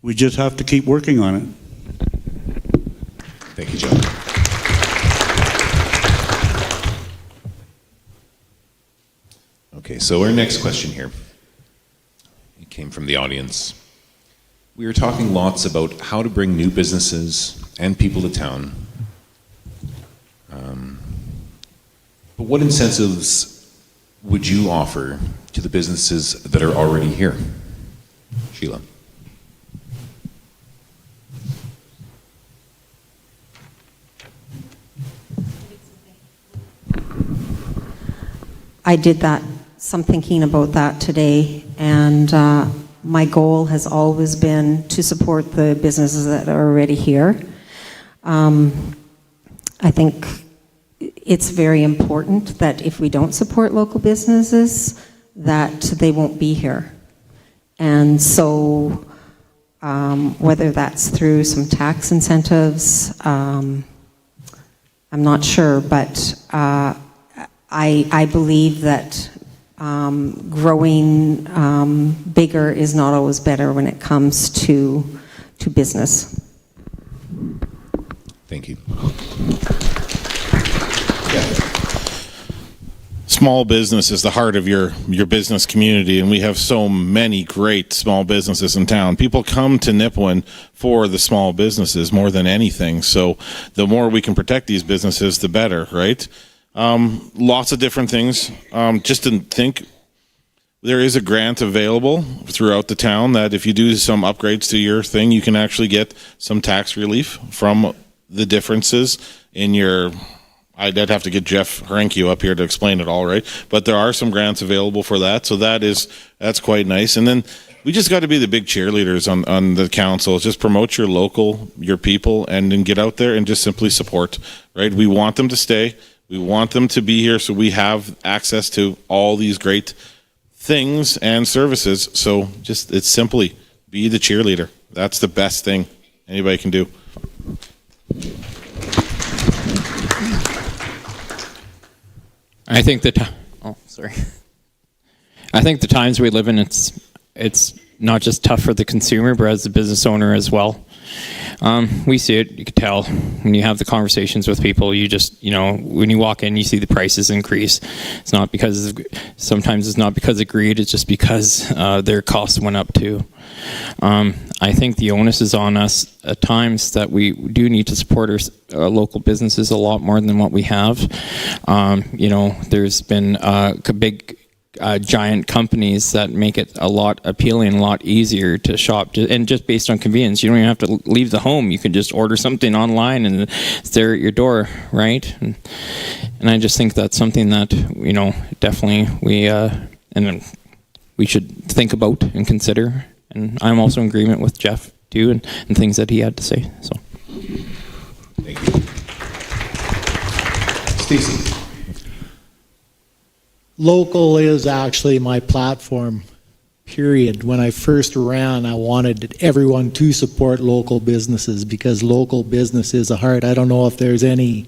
we just have to keep working on it. Thank you, Joe. Okay, so our next question here, it came from the audience. We were talking lots about how to bring new businesses and people to town. But what incentives would you offer to the businesses that are already here? Sheila. I did some thinking about that today, and my goal has always been to support the businesses that are already here. I think it's very important that if we don't support local businesses, that they won't be here. And so whether that's through some tax incentives, I'm not sure, but I believe that growing bigger is not always better when it comes to business. Thank you. Small business is the heart of your business community, and we have so many great small businesses in town. People come to Nipawin for the small businesses more than anything, so the more we can protect these businesses, the better, right? Lots of different things. Just to think, there is a grant available throughout the town that if you do some upgrades to your thing, you can actually get some tax relief from the differences in your... I'd have to get Jeff Herenque up here to explain it all, right? But there are some grants available for that, so that's quite nice. And then we just got to be the big cheerleaders on the council. Just promote your people, and then get out there and just simply support, right? We want them to stay. We want them to be here so we have access to all these great things and services. So just, it's simply be the cheerleader. That's the best thing anybody can do. I think I think the times we live in, it's not just tough for the consumer, but as the business owner as well. We see it. You can tell when you have the conversations with people. You just, when you walk in, you see the prices increase. It's not because sometimes it's not because of greed. It's just because their costs went up too. I think the onus is on us at times that we do need to support our local businesses a lot more than what we have. There's been big giant companies that make it a lot appealing, a lot easier to shop, and just based on convenience. You don't even have to leave the home. You can just order something online and it's there at your door, right? And I just think that's something that, definitely we should think about and consider. And I'm also in agreement with Jeff too, and things that he had to say. So, thank you, Stacey. Local is actually my platform, period. When I first ran, I wanted everyone to support local businesses because local business is a heart. I don't know if there's any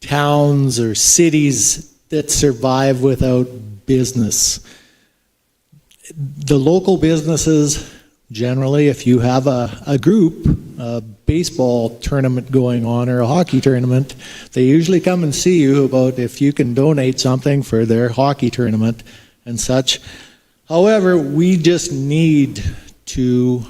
towns or cities that survive without business. The local businesses, generally, if you have a group, a baseball tournament going on or a hockey tournament, they usually come and see you about if you can donate something for their hockey tournament and such. However, we just need to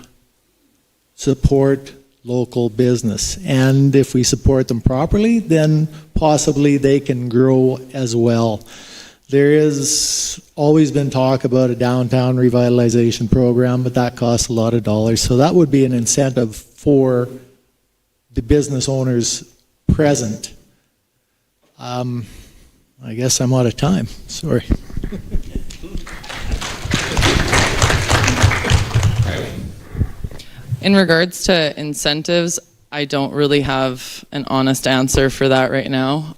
support local business. And if we support them properly, then possibly they can grow as well. There is always been talk about a downtown revitalization program, but that costs a lot of dollars. So that would be an incentive for the business owners present. I guess I'm out of time. Sorry. In regards to incentives, I don't really have an honest answer for that right now.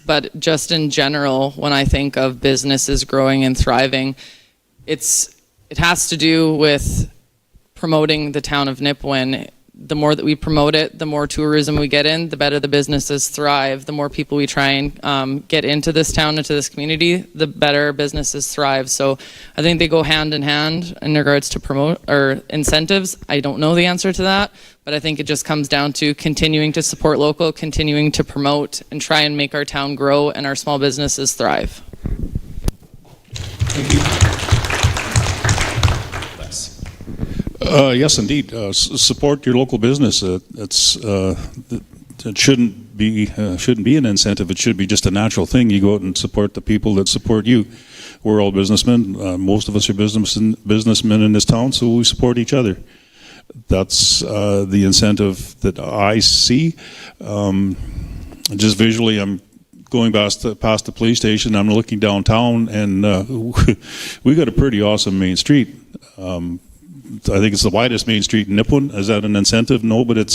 But just in general, when I think of businesses growing and thriving, it has to do with promoting the town of Nipawin the more that we promote it, the more tourism we get in, the better the businesses thrive. The more people we try and get into this town, into this community, the better businesses thrive. So I think they go hand in hand in regards to promote or incentives. I don't know the answer to that, but I think it just comes down to continuing to support local, continuing to promote and try and make our town grow and our small businesses thrive. Thank you. Les. Yes, indeed. Support your local business. It shouldn't be an incentive. It should be just a natural thing. You go out and support the people that support you. We're all businessmen. Most of us are businessmen in this town, so we support each other. That's the incentive that I see. Just visually, I'm going past the police station. I'm looking downtown, and we got a pretty awesome main street. I think it's the widest main street in Nipawin. Is that an incentive? No, but it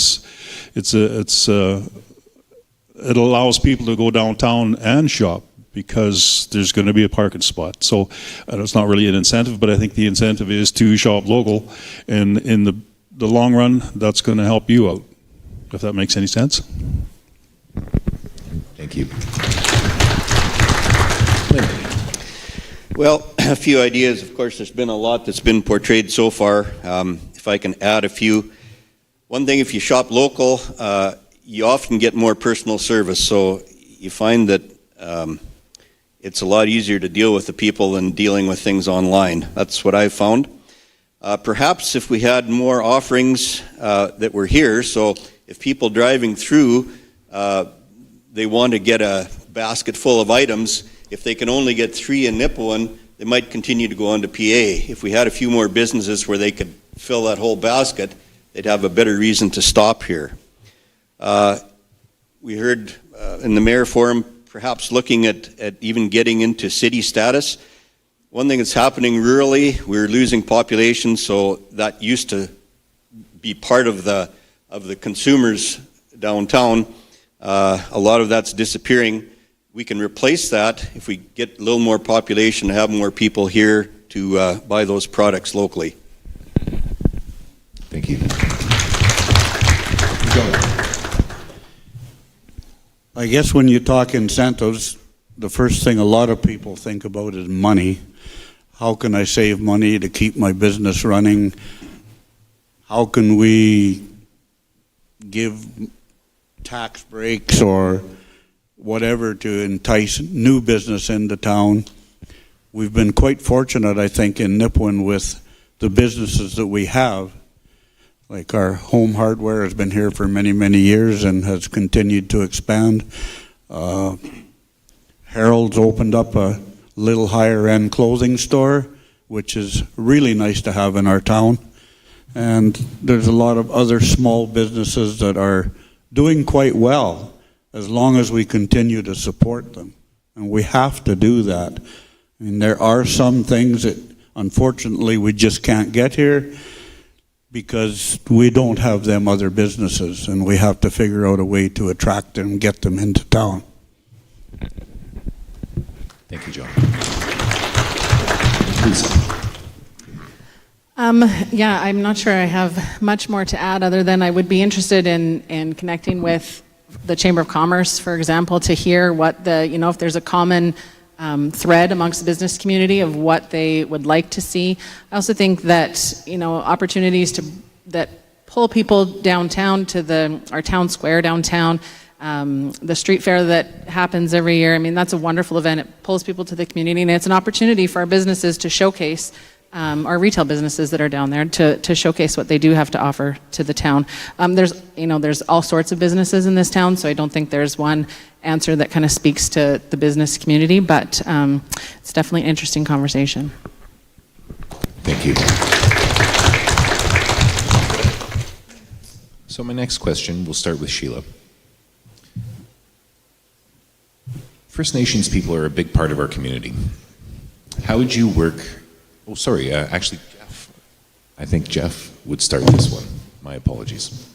allows people to go downtown and shop because there's going to be a parking spot. So it's not really an incentive, but I think the incentive is to shop local, and in the long run, that's going to help you out, if that makes any sense. Thank you. Well, a few ideas. Of course, there's been a lot that's been portrayed so far. If I can add a few. One thing, if you shop local, you often get more personal service. So you find that it's a lot easier to deal with the people than dealing with things online. That's what I've found. Perhaps if we had more offerings that were here, so if people driving through, they want to get a basket full of items, if they can only get 3 in Nipawin, they might continue to go on to PA. If we had a few more businesses where they could fill that whole basket, they'd have a better reason to stop here. We heard in the mayor forum, perhaps looking at even getting into city status. One thing that's happening rurally, we're losing population, so that used to be part of the consumers downtown. A lot of that's disappearing. We can replace that if we get a little more population, have more people here to buy those products locally. Thank you. I guess when you talk incentives, the first thing a lot of people think about is money. How can I save money to keep my business running? How can we give tax breaks or whatever to entice new business into town? We've been quite fortunate, I think, in Nipawin with the businesses that we have. Like our home hardware has been here for many, many years and has continued to expand. Harold's opened up a little higher end clothing store, which is really nice to have in our town. And there's a lot of other small businesses that are doing quite well as long as we continue to support them. And we have to do that. I mean, there are some things that unfortunately we just can't get here because we don't have them other businesses, and we have to figure out a way to attract them and get them into town. Thank you, John. Please. Yeah, I'm not sure I have much more to add other than I would be interested in connecting with the Chamber of Commerce, for example, to hear what if there's a common thread amongst the business community of what they would like to see. I also think that, opportunities that pull people downtown to our town square downtown, the street fair that happens every year. I mean, that's a wonderful event. It pulls people to the community, and it's an opportunity for our businesses to showcase our retail businesses that are down there to showcase what they do have to offer to the town. There's all sorts of businesses in this town, so I don't think there's one answer that kind of speaks to the business community, but it's definitely an interesting conversation. Thank you. So my next question, we'll start with Sheila. First Nations people are a big part of our community. How would you work? Oh, sorry, actually, Jeff. I think Jeff would start this one. My apologies.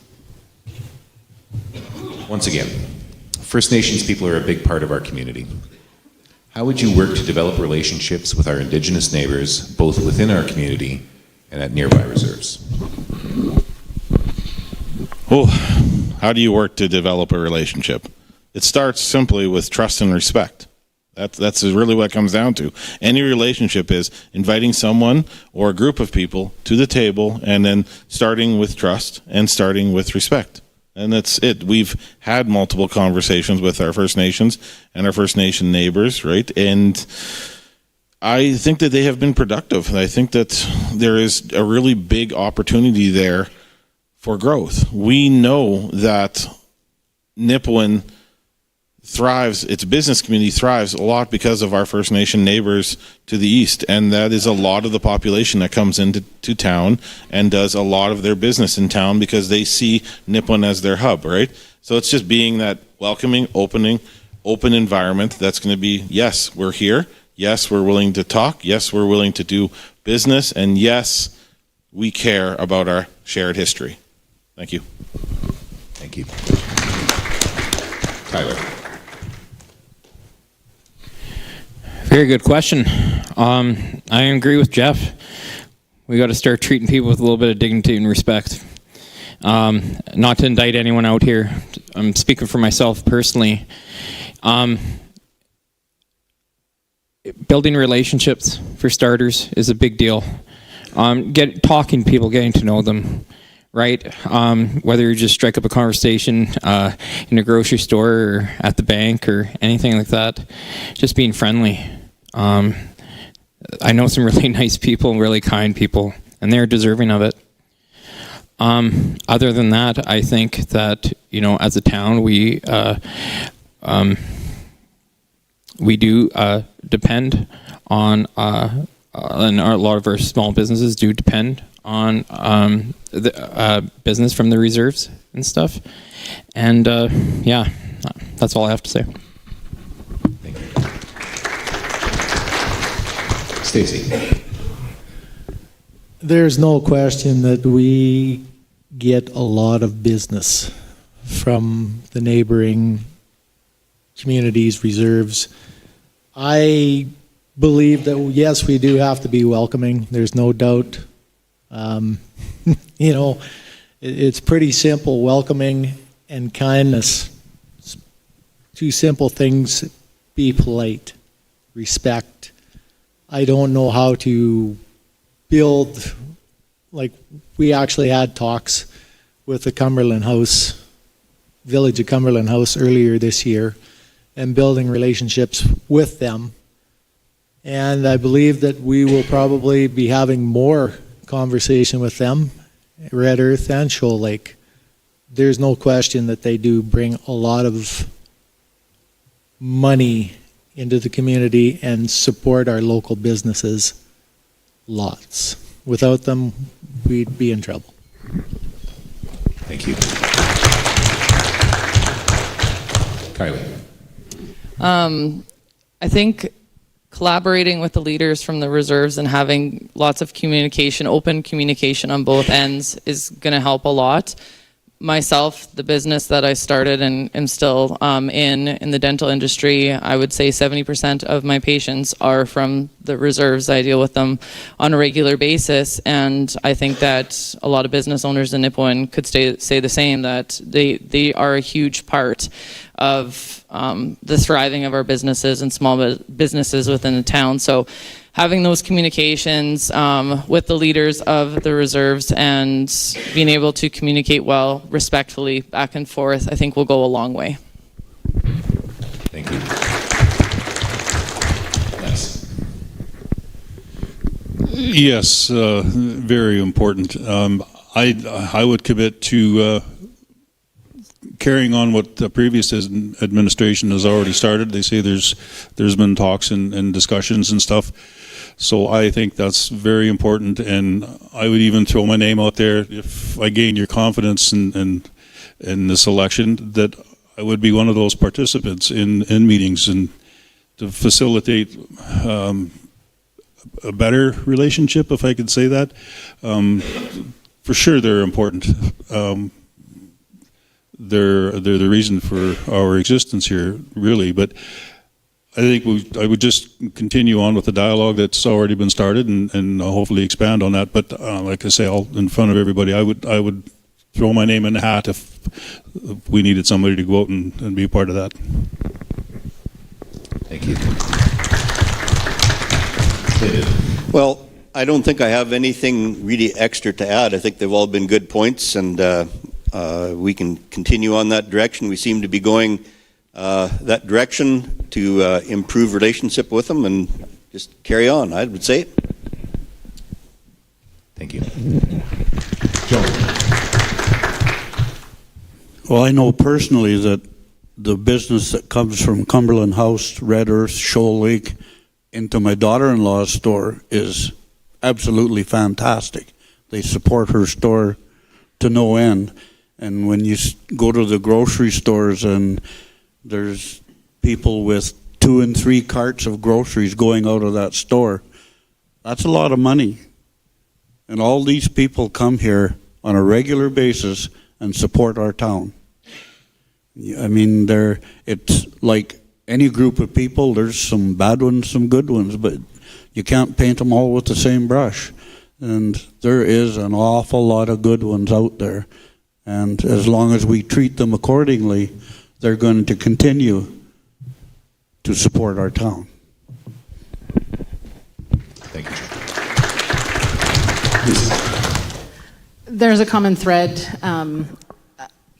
Once again, First Nations people are a big part of our community. How would you work to develop relationships with our Indigenous neighbors, both within our community and at nearby reserves? Oh, how do you work to develop a relationship? It starts simply with trust and respect. That's really what it comes down to. Any relationship is inviting someone or a group of people to the table and then starting with trust and starting with respect. And that's it. We've had multiple conversations with our First Nations and our First Nation neighbors, right? And I think that they have been productive. I think that there is a really big opportunity there for growth. We know that Nipawin thrives, its business community thrives a lot because of our First Nation neighbors to the east, and that is a lot of the population that comes into town and does a lot of their business in town because they see Nipawin as their hub, right? So it's just being that welcoming, open environment that's going to be, yes, we're here, yes, we're willing to talk, yes, we're willing to do business, and yes, we care about our shared history. Thank you. Thank you. Tyler. Very good question. I agree with Jeff. We got to start treating people with a little bit of dignity and respect. Not to indict anyone out here. I'm speaking for myself personally. Building relationships, for starters, is a big deal. Talking to people, getting to know them, right? Whether you just strike up a conversation in a grocery store or at the bank or anything like that, just being friendly. I know some really nice people, really kind people, and they're deserving of it. Other than that, I think that, as a town, we do depend on, and a lot of our small businesses do depend on the business from the reserves and stuff. And yeah, that's all I have to say. Thank you. Stacey. There's no question that we get a lot of business from the neighboring communities, reserves. I believe that, yes, we do have to be welcoming. There's no doubt. It's pretty simple, welcoming and kindness. It's two simple things. Be polite, respect. I don't know how to build, like, we actually had talks with the Cumberland House, Village of Cumberland House earlier this year, and building relationships with them. And I believe that we will probably be having more conversation with them, Red Earth and Shoal Lake. There's no question that they do bring a lot of money into the community and support our local businesses lots. Without them, we'd be in trouble. Thank you. Kylie. I think collaborating with the leaders from the reserves and having lots of communication, open communication on both ends is going to help a lot. Myself, the business that I started and am still in the dental industry, I would say 70% of my patients are from the reserves. I deal with them on a regular basis, and I think that a lot of business owners in Nipawin could say the same, that they are a huge part of the thriving of our businesses and small businesses within the town. So having those communications with the leaders of the reserves and being able to communicate well, respectfully, back and forth, I think will go a long way. Thank you. Yes, very important. I would commit to carrying on what the previous administration has already started. They say there's been talks and discussions and stuff. So I think that's very important, and I would even throw my name out there if I gain your confidence in this election, that I would be one of those participants in meetings and to facilitate a better relationship, if I could say that. For sure, they're important. They're the reason for our existence here, really. But I think I would just continue on with the dialogue that's already been started and hopefully expand on that. But like I say, in front of everybody, I would throw my name in the hat if we needed somebody to go out and be a part of that. Thank you. David. Well, I don't think I have anything really extra to add. I think they've all been good points, and we can continue on that direction. We seem to be going that direction to improve relationship with them and just carry on, I would say. Thank you. Joe. Well, I know personally that the business that comes from Cumberland House, Red Earth, Shoal Lake, into my daughter-in-law's store is absolutely fantastic. They support her store to no end. And when you go to the grocery stores and there's people with 2 and 3 carts of groceries going out of that store, that's a lot of money. And all these people come here on a regular basis and support our town. I mean, it's like any group of people, there's some bad ones, some good ones, but you can't paint them all with the same brush. And there is an awful lot of good ones out there. And as long as we treat them accordingly, they're going to continue to support our town. Thank you, Joe. There's a common thread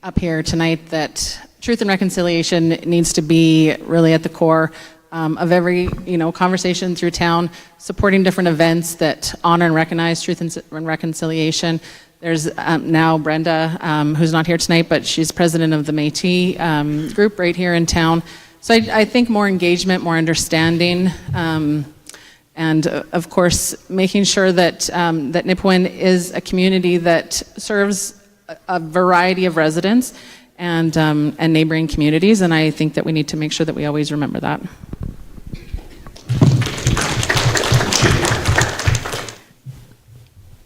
up here tonight that truth and reconciliation needs to be really at the core of every conversation through town, supporting different events that honor and recognize truth and reconciliation. There's now Brenda, who's not here tonight, but she's president of the Métis group right here in town. So I think more engagement, more understanding, and of course, making sure that that Nipawin is a community that serves a variety of residents and neighboring communities, and I think that we need to make sure that we always remember that.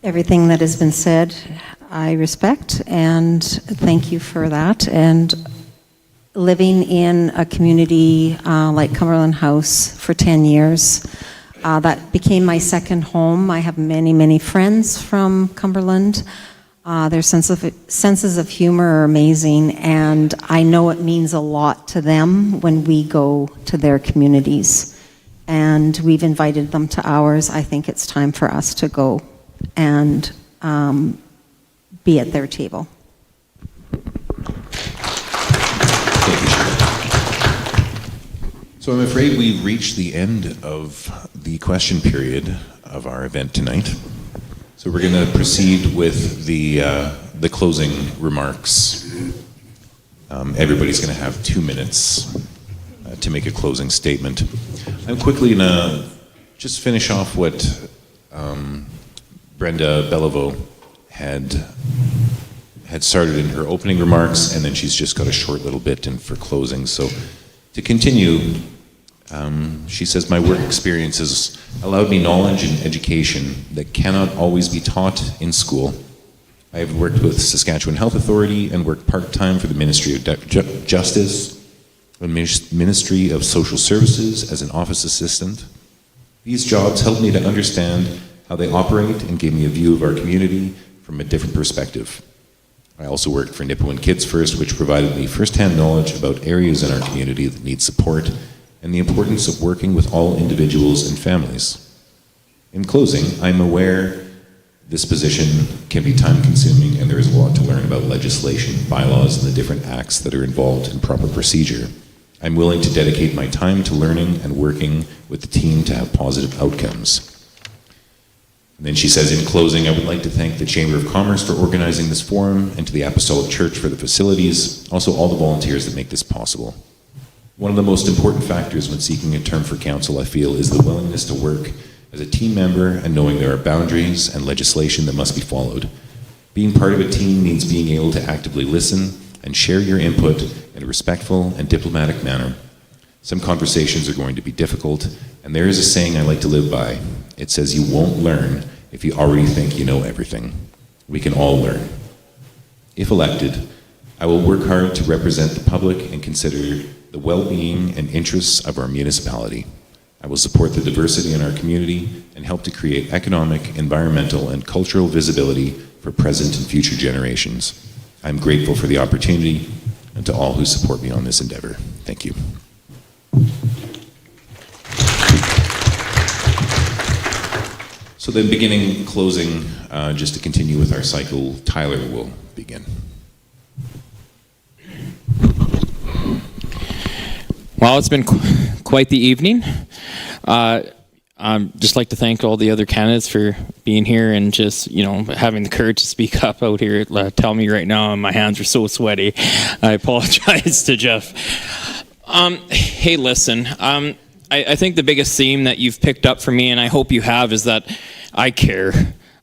Everything that has been said, I respect, and thank you for that. And living in a community like Cumberland House for 10 years, that became my second home. I have many, many friends from Cumberland. Their senses of humor are amazing, and I know it means a lot to them when we go to their communities. And we've invited them to ours. I think it's time for us to go and be at their table. So I'm afraid we've reached the end of the question period of our event tonight. So we're going to proceed with the closing remarks. Everybody's going to have 2 minutes to make a closing statement. I'm quickly going to just finish off what Brenda Beliveau had started in her opening remarks, and then she's just got a short little bit in for closing. So to continue, she says, my work experience has allowed me knowledge and education that cannot always be taught in school. I have worked with Saskatchewan Health Authority and worked part-time for the Ministry of Justice, the Ministry of Social Services as an office assistant. These jobs helped me to understand how they operate and gave me a view of our community from a different perspective. I also worked for Nipawin Kids First, which provided me first-hand knowledge about areas in our community that need support and the importance of working with all individuals and families. In closing, I'm aware this position can be time-consuming and there is a lot to learn about legislation, bylaws, and the different acts that are involved in proper procedure. I'm willing to dedicate my time to learning and working with the team to have positive outcomes. And then she says, in closing, I would like to thank the Chamber of Commerce for organizing this forum and to the Apostolic Church for the facilities, also all the volunteers that make this possible. One of the most important factors when seeking a term for council, I feel, is the willingness to work as a team member and knowing there are boundaries and legislation that must be followed. Being part of a team means being able to actively listen and share your input in a respectful and diplomatic manner. Some conversations are going to be difficult, and there is a saying I like to live by. It says you won't learn if you already think you know everything. We can all learn. If elected, I will work hard to represent the public and consider the well-being and interests of our municipality. I will support the diversity in our community and help to create economic, environmental, and cultural visibility for present and future generations. I'm grateful for the opportunity and to all who support me on this endeavor. Thank you. So then beginning, closing, just to continue with our cycle, Tyler will begin. Well, it's been quite the evening. I'd just like to thank all the other candidates for being here and just, having the courage to speak up out here. Tell me right now, my hands are so sweaty. I apologize to Jeff. Hey, listen, I think the biggest theme that you've picked up for me, and I hope you have, is that I care.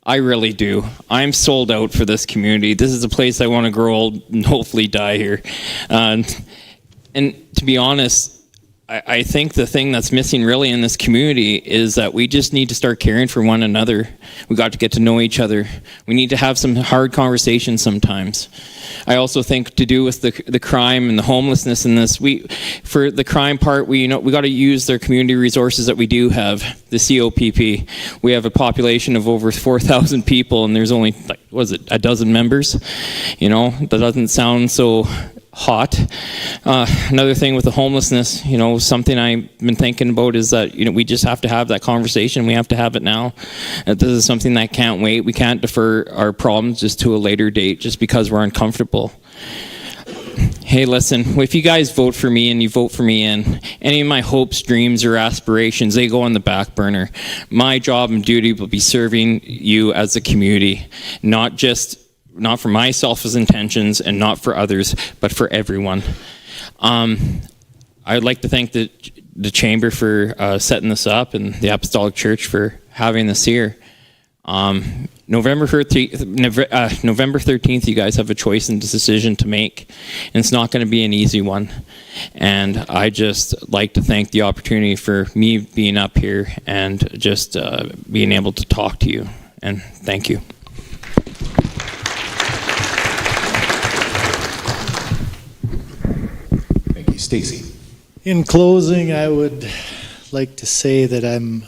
I really do. I'm sold out for this community. This is a place I want to grow old and hopefully die here. And to be honest, I think the thing that's missing really in this community is that we just need to start caring for one another. We got to get to know each other. We need to have some hard conversations sometimes. I also think to do with the crime and the homelessness in this, for the crime part, we got to use their community resources that we do have, the COPP. We have a population of over 4,000 people and there's only, a dozen members? That doesn't sound so hot. Another thing with the homelessness, something I've been thinking about is that, we just have to have that conversation. We have to have it now. This is something that can't wait. We can't defer our problems just to a later date just because we're uncomfortable. Hey, listen, if you guys vote for me and you vote for me in, any of my hopes, dreams, or aspirations, they go on the back burner. My job and duty will be serving you as a community, not for my selfish intentions and not for others, but for everyone. I'd like to thank the Chamber for setting this up and the Apostolic Church for having this here. November 13th, you guys have a choice and decision to make, and it's not going to be an easy one. And I just like to thank the opportunity for me being up here and just being able to talk to you. And thank you. Stacy. In closing, I would like to say that I'm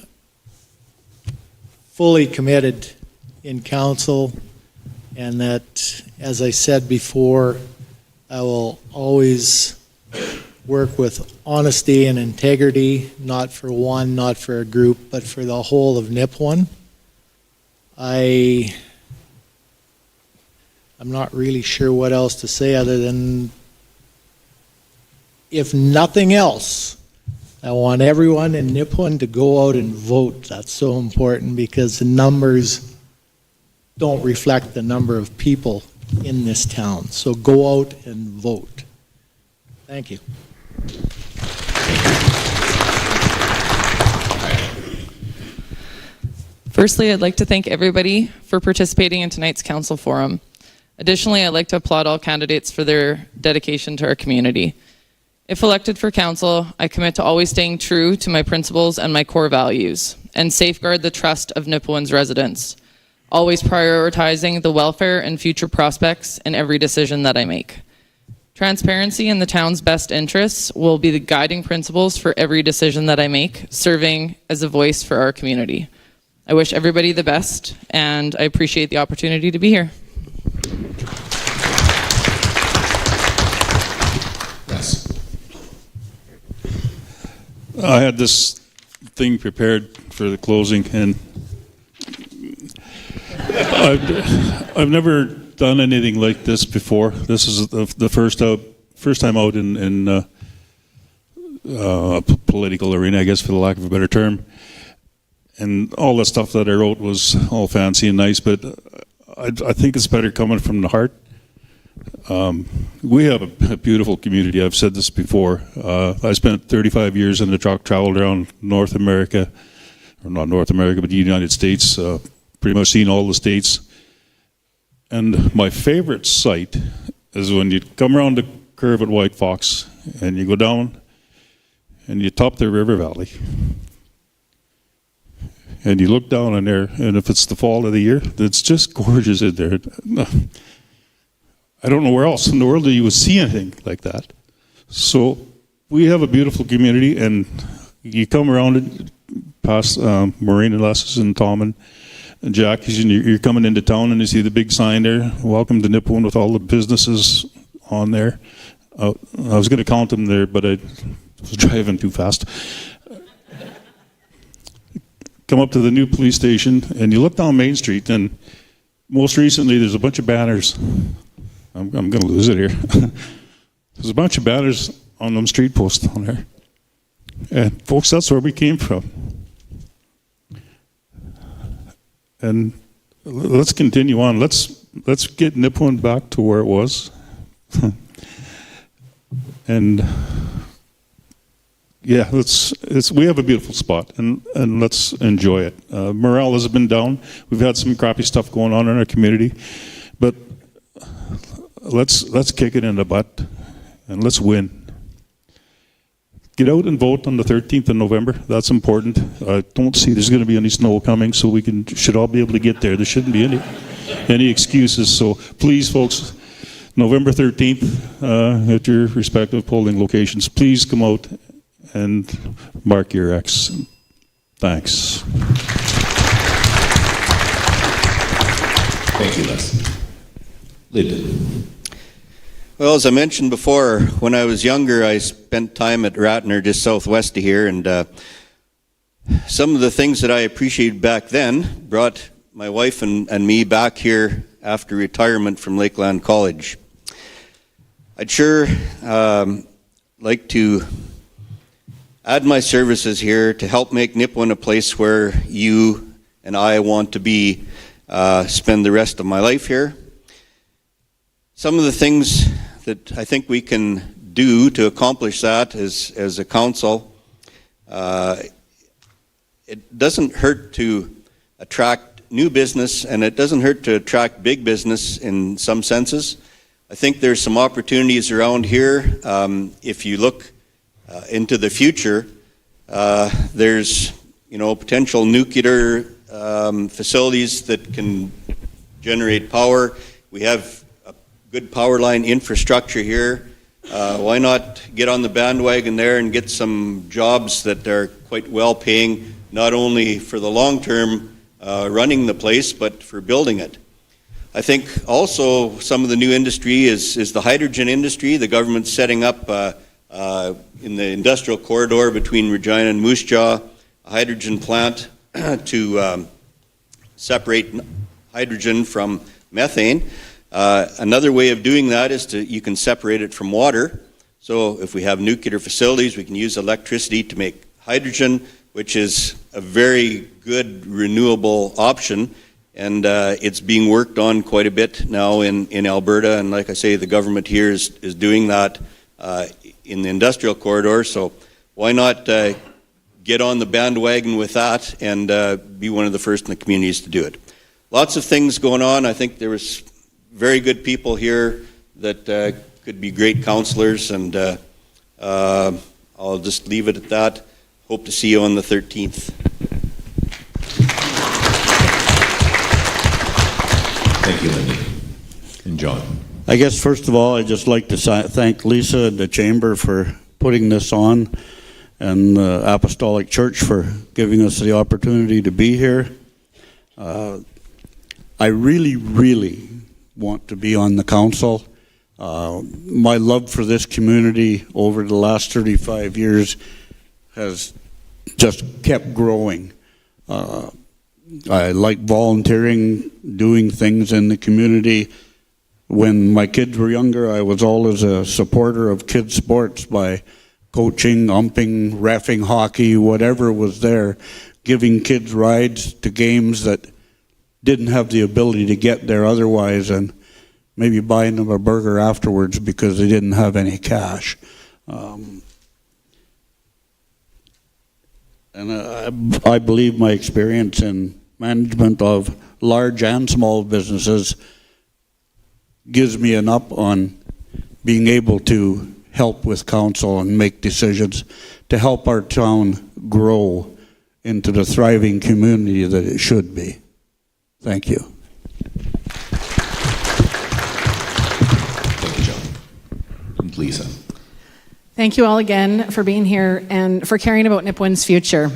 fully committed in council and that, as I said before, I will always work with honesty and integrity, not for one, not for a group, but for the whole of Nipawin. I'm not really sure what else to say other than, if nothing else, I want everyone in Nipawin to go out and vote. That's so important because the numbers don't reflect the number of people in this town. So go out and vote. Thank you. Firstly, I'd like to thank everybody for participating in tonight's council forum. Additionally, I'd like to applaud all candidates for their dedication to our community. If elected for council, I commit to always staying true to my principles and my core values and safeguard the trust of Nipawin's residents, always prioritizing the welfare and future prospects in every decision that I make. Transparency in the town's best interests will be the guiding principles for every decision that I make, serving as a voice for our community. I wish everybody the best, and I appreciate the opportunity to be here. Yes. I had this thing prepared for the closing, and I've never done anything like this before. This is the first time out in political arena, I guess, for the lack of a better term. And all the stuff that I wrote was all fancy and nice, but I think it's better coming from the heart. We have a beautiful community. I've said this before. I spent 35 years in the truck, traveled around North America, or not North America, but the United States, pretty much seen all the states. And my favorite site is when you come around the curve at White Fox and you go down and you top the river valley. And you look down in there, and if it's the fall of the year, it's just gorgeous in there. I don't know where else in the world that you would see anything like that. So we have a beautiful community, and you come around it past Maureen and Les and Tom, Jack, you're coming into town and you see the big sign there, welcome to Nipawin, with all the businesses on there. I was going to count them there, but I was driving too fast. Come up to the new police station and you look down Main Street, and most recently there's a bunch of banners. I'm going to lose it here. There's a bunch of banners on them street posts down there. And folks, that's where we came from. And let's continue on. Let's get Nipawin back to where it was. And yeah, we have a beautiful spot, and let's enjoy it. Morale has been down. We've had some crappy stuff going on in our community, but let's kick it in the butt and let's win. Get out and vote on the 13th of November. That's important. I don't see there's going to be any snow coming, so we should all be able to get there. There shouldn't be any excuses. So please, folks, November 13th at your respective polling locations, please come out and mark your X. Thanks. Thank you, Les. Lyndon. Well, as I mentioned before, when I was younger, I spent time at Ratner, just southwest of here, and some of the things that I appreciated back then brought my wife and me back here after retirement from Lakeland College. I'd sure like to add my services here to help make Nipawin a place where you and I want to be, spend the rest of my life here. Some of the things that I think we can do to accomplish that as a council, it doesn't hurt to attract new business, and it doesn't hurt to attract big business in some senses. I think there's some opportunities around here. If you look into the future, there's potential nuclear facilities that can generate power. We have good power line infrastructure here. Why not get on the bandwagon there and get some jobs that are quite well paying, not only for the long term running the place, but for building it. I think also some of the new industry is the hydrogen industry. The government's setting up in the industrial corridor between Regina and Moose Jaw a hydrogen plant to separate hydrogen from methane. Another way of doing that is you can separate it from water. So if we have nuclear facilities, we can use electricity to make hydrogen, which is a very good renewable option. And it's being worked on quite a bit now in Alberta. And like I say, the government here is doing that in the industrial corridor. So why not get on the bandwagon with that and be one of the first in the communities to do it. Lots of things going on. I think there was very good people here that could be great counselors, and I'll just leave it at that. Hope to see you on the 13th. Thank you, Lindy. And John. I guess first of all, I'd just like to thank Lisa and the Chamber for putting this on, and the Apostolic Church for giving us the opportunity to be here. I really want to be on the council. My love for this community over the last 35 years has just kept growing. I like volunteering, doing things in the community. When my kids were younger, I was always a supporter of kids' sports by coaching, umping, reffing hockey, whatever was there, giving kids rides to games that didn't have the ability to get there otherwise, and maybe buying them a burger afterwards because they didn't have any cash. And I believe my experience in management of large and small businesses gives me an up on being able to help with council and make decisions to help our town grow into the thriving community that it should be. Thank you. Thank you, John. And Lisa. Thank you all again for being here and for caring about Nipawin's future.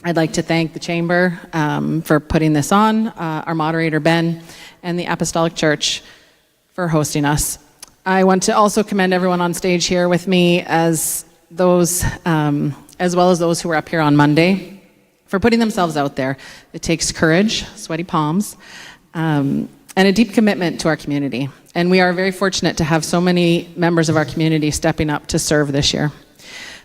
I'd like to thank the Chamber for putting this on, our moderator, Ben, and the Apostolic Church for hosting us. I want to also commend everyone on stage here with me as well as those who were up here on Monday for putting themselves out there. It takes courage, sweaty palms, and a deep commitment to our community. And we are very fortunate to have so many members of our community stepping up to serve this year.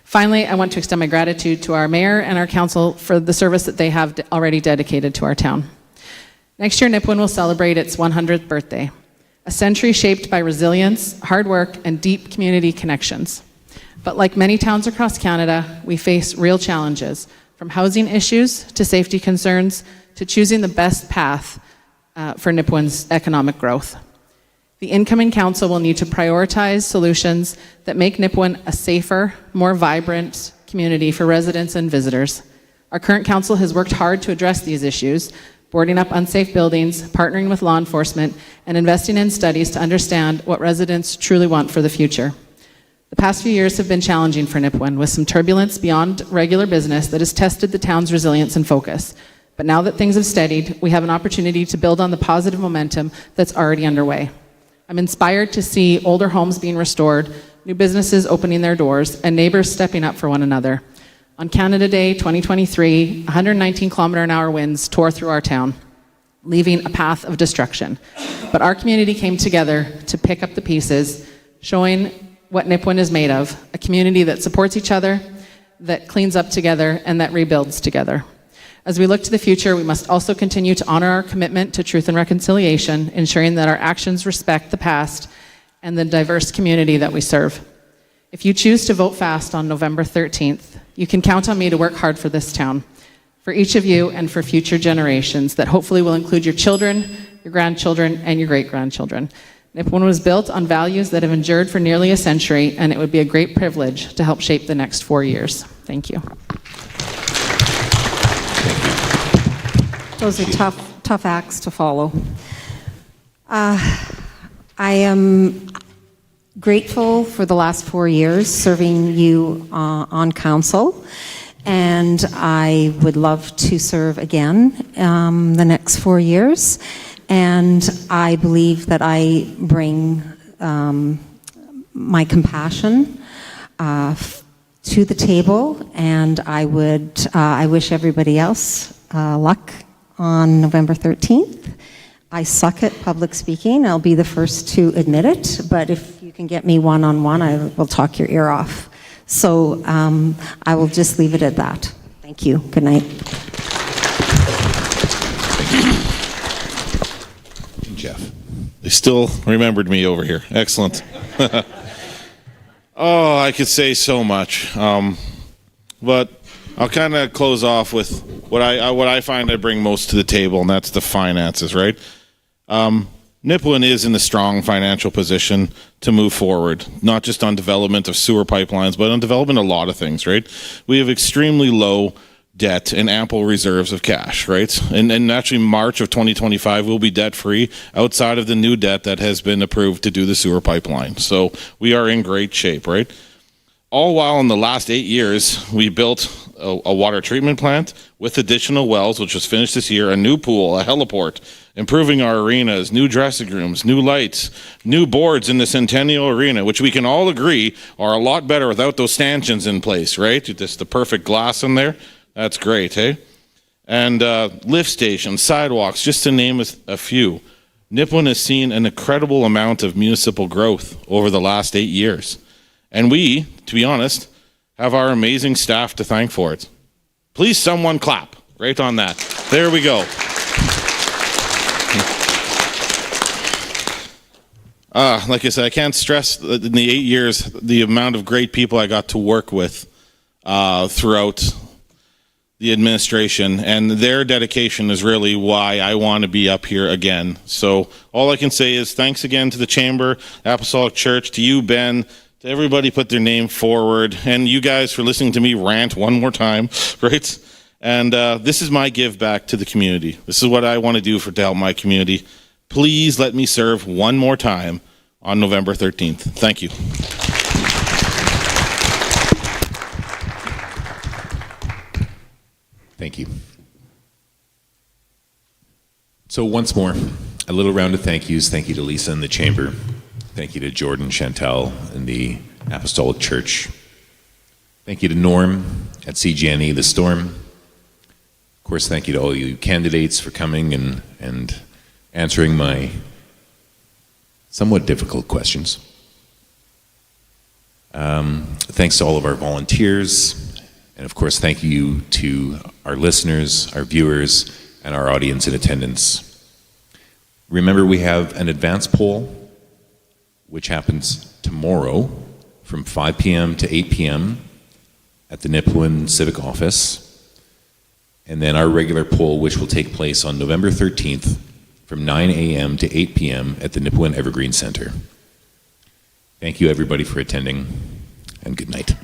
Finally, I want to extend my gratitude to our mayor and our council for the service that they have already dedicated to our town. Next year, Nipawin will celebrate its 100th birthday, a century shaped by resilience, hard work, and deep community connections. But like many towns across Canada, we face real challenges, from housing issues to safety concerns to choosing the best path for Nipawin's economic growth. The incoming council will need to prioritize solutions that make Nipawin a safer, more vibrant community for residents and visitors. Our current council has worked hard to address these issues, boarding up unsafe buildings, partnering with law enforcement, and investing in studies to understand what residents truly want for the future. The past few years have been challenging for Nipawin, with some turbulence beyond regular business that has tested the town's resilience and focus. But now that things have steadied, we have an opportunity to build on the positive momentum that's already underway. I'm inspired to see older homes being restored, new businesses opening their doors, and neighbors stepping up for one another. On Canada Day 2023, 119 km/h winds tore through our town, leaving a path of destruction. But our community came together to pick up the pieces, showing what Nipawin is made of, a community that supports each other, that cleans up together, and that rebuilds together. As we look to the future, we must also continue to honor our commitment to truth and reconciliation, ensuring that our actions respect the past and the diverse community that we serve. If you choose to vote fast on November 13th, you can count on me to work hard for this town, for each of you and for future generations that hopefully will include your children, your grandchildren, and your great-grandchildren. Nipawin was built on values that have endured for nearly a century, and it would be a great privilege to help shape the next 4 years. Thank you. Those are tough acts to follow. I am grateful for the last 4 years serving you on council, and I would love to serve again the next 4 years. And I believe that I bring my compassion to the table, and I wish everybody else luck on November 13th. I suck at public speaking. I'll be the first to admit it, but if you can get me one-on-one, I will talk your ear off. So I will just leave it at that. Thank you. Good night. Jeff. They still remembered me over here. Excellent. Oh, I could say so much. But I'll kind of close off with what I find I bring most to the table, and that's the finances, right? Nipawin is in a strong financial position to move forward, not just on development of sewer pipelines, but on development of a lot of things, right? We have extremely low debt and ample reserves of cash, right? And actually March of 2025 we'll be debt-free outside of the new debt that has been approved to do the sewer pipeline. So we are in great shape, right? All while in the last 8 years, we built a water treatment plant with additional wells, which was finished this year, a new pool, a heliport, improving our arenas, new dressing rooms, new lights, new boards in the Centennial Arena, which we can all agree are a lot better without those stanchions in place, right? Just the perfect glass in there. That's great, hey? And lift stations, sidewalks, just to name a few. Nipawin has seen an incredible amount of municipal growth over the last 8 years. And we, to be honest, have our amazing staff to thank for it. Please someone clap right on that. There we go. Like I said, I can't stress in the 8 years the amount of great people I got to work with throughout the administration, and their dedication is really why I want to be up here again. So all I can say is thanks again to the Chamber, Apostolic Church, to you, Ben, to everybody put their name forward, and you guys for listening to me rant one more time, right? And this is my give back to the community. This is what I want to do to help my community. Please let me serve one more time on November 13th. Thank you. Thank you. So once more, a little round of thank yous. Thank you to Lisa and the Chamber. Thank you to Jordan, Chantal, and the Apostolic Church. Thank you to Norm at CGNE, The Storm. Of course, thank you to all you candidates for coming and answering my somewhat difficult questions. Thanks to all of our volunteers. And of course, thank you to our listeners, our viewers, and our audience in attendance. Remember, we have an advance poll, which happens tomorrow from 5 p.m. to 8 p.m. at the Nipawin Civic Office. And then our regular poll, which will take place on November 13th from 9 a.m. to 8 p.m. at the Nipawin Evergreen Center. Thank you, everybody, for attending, and good night.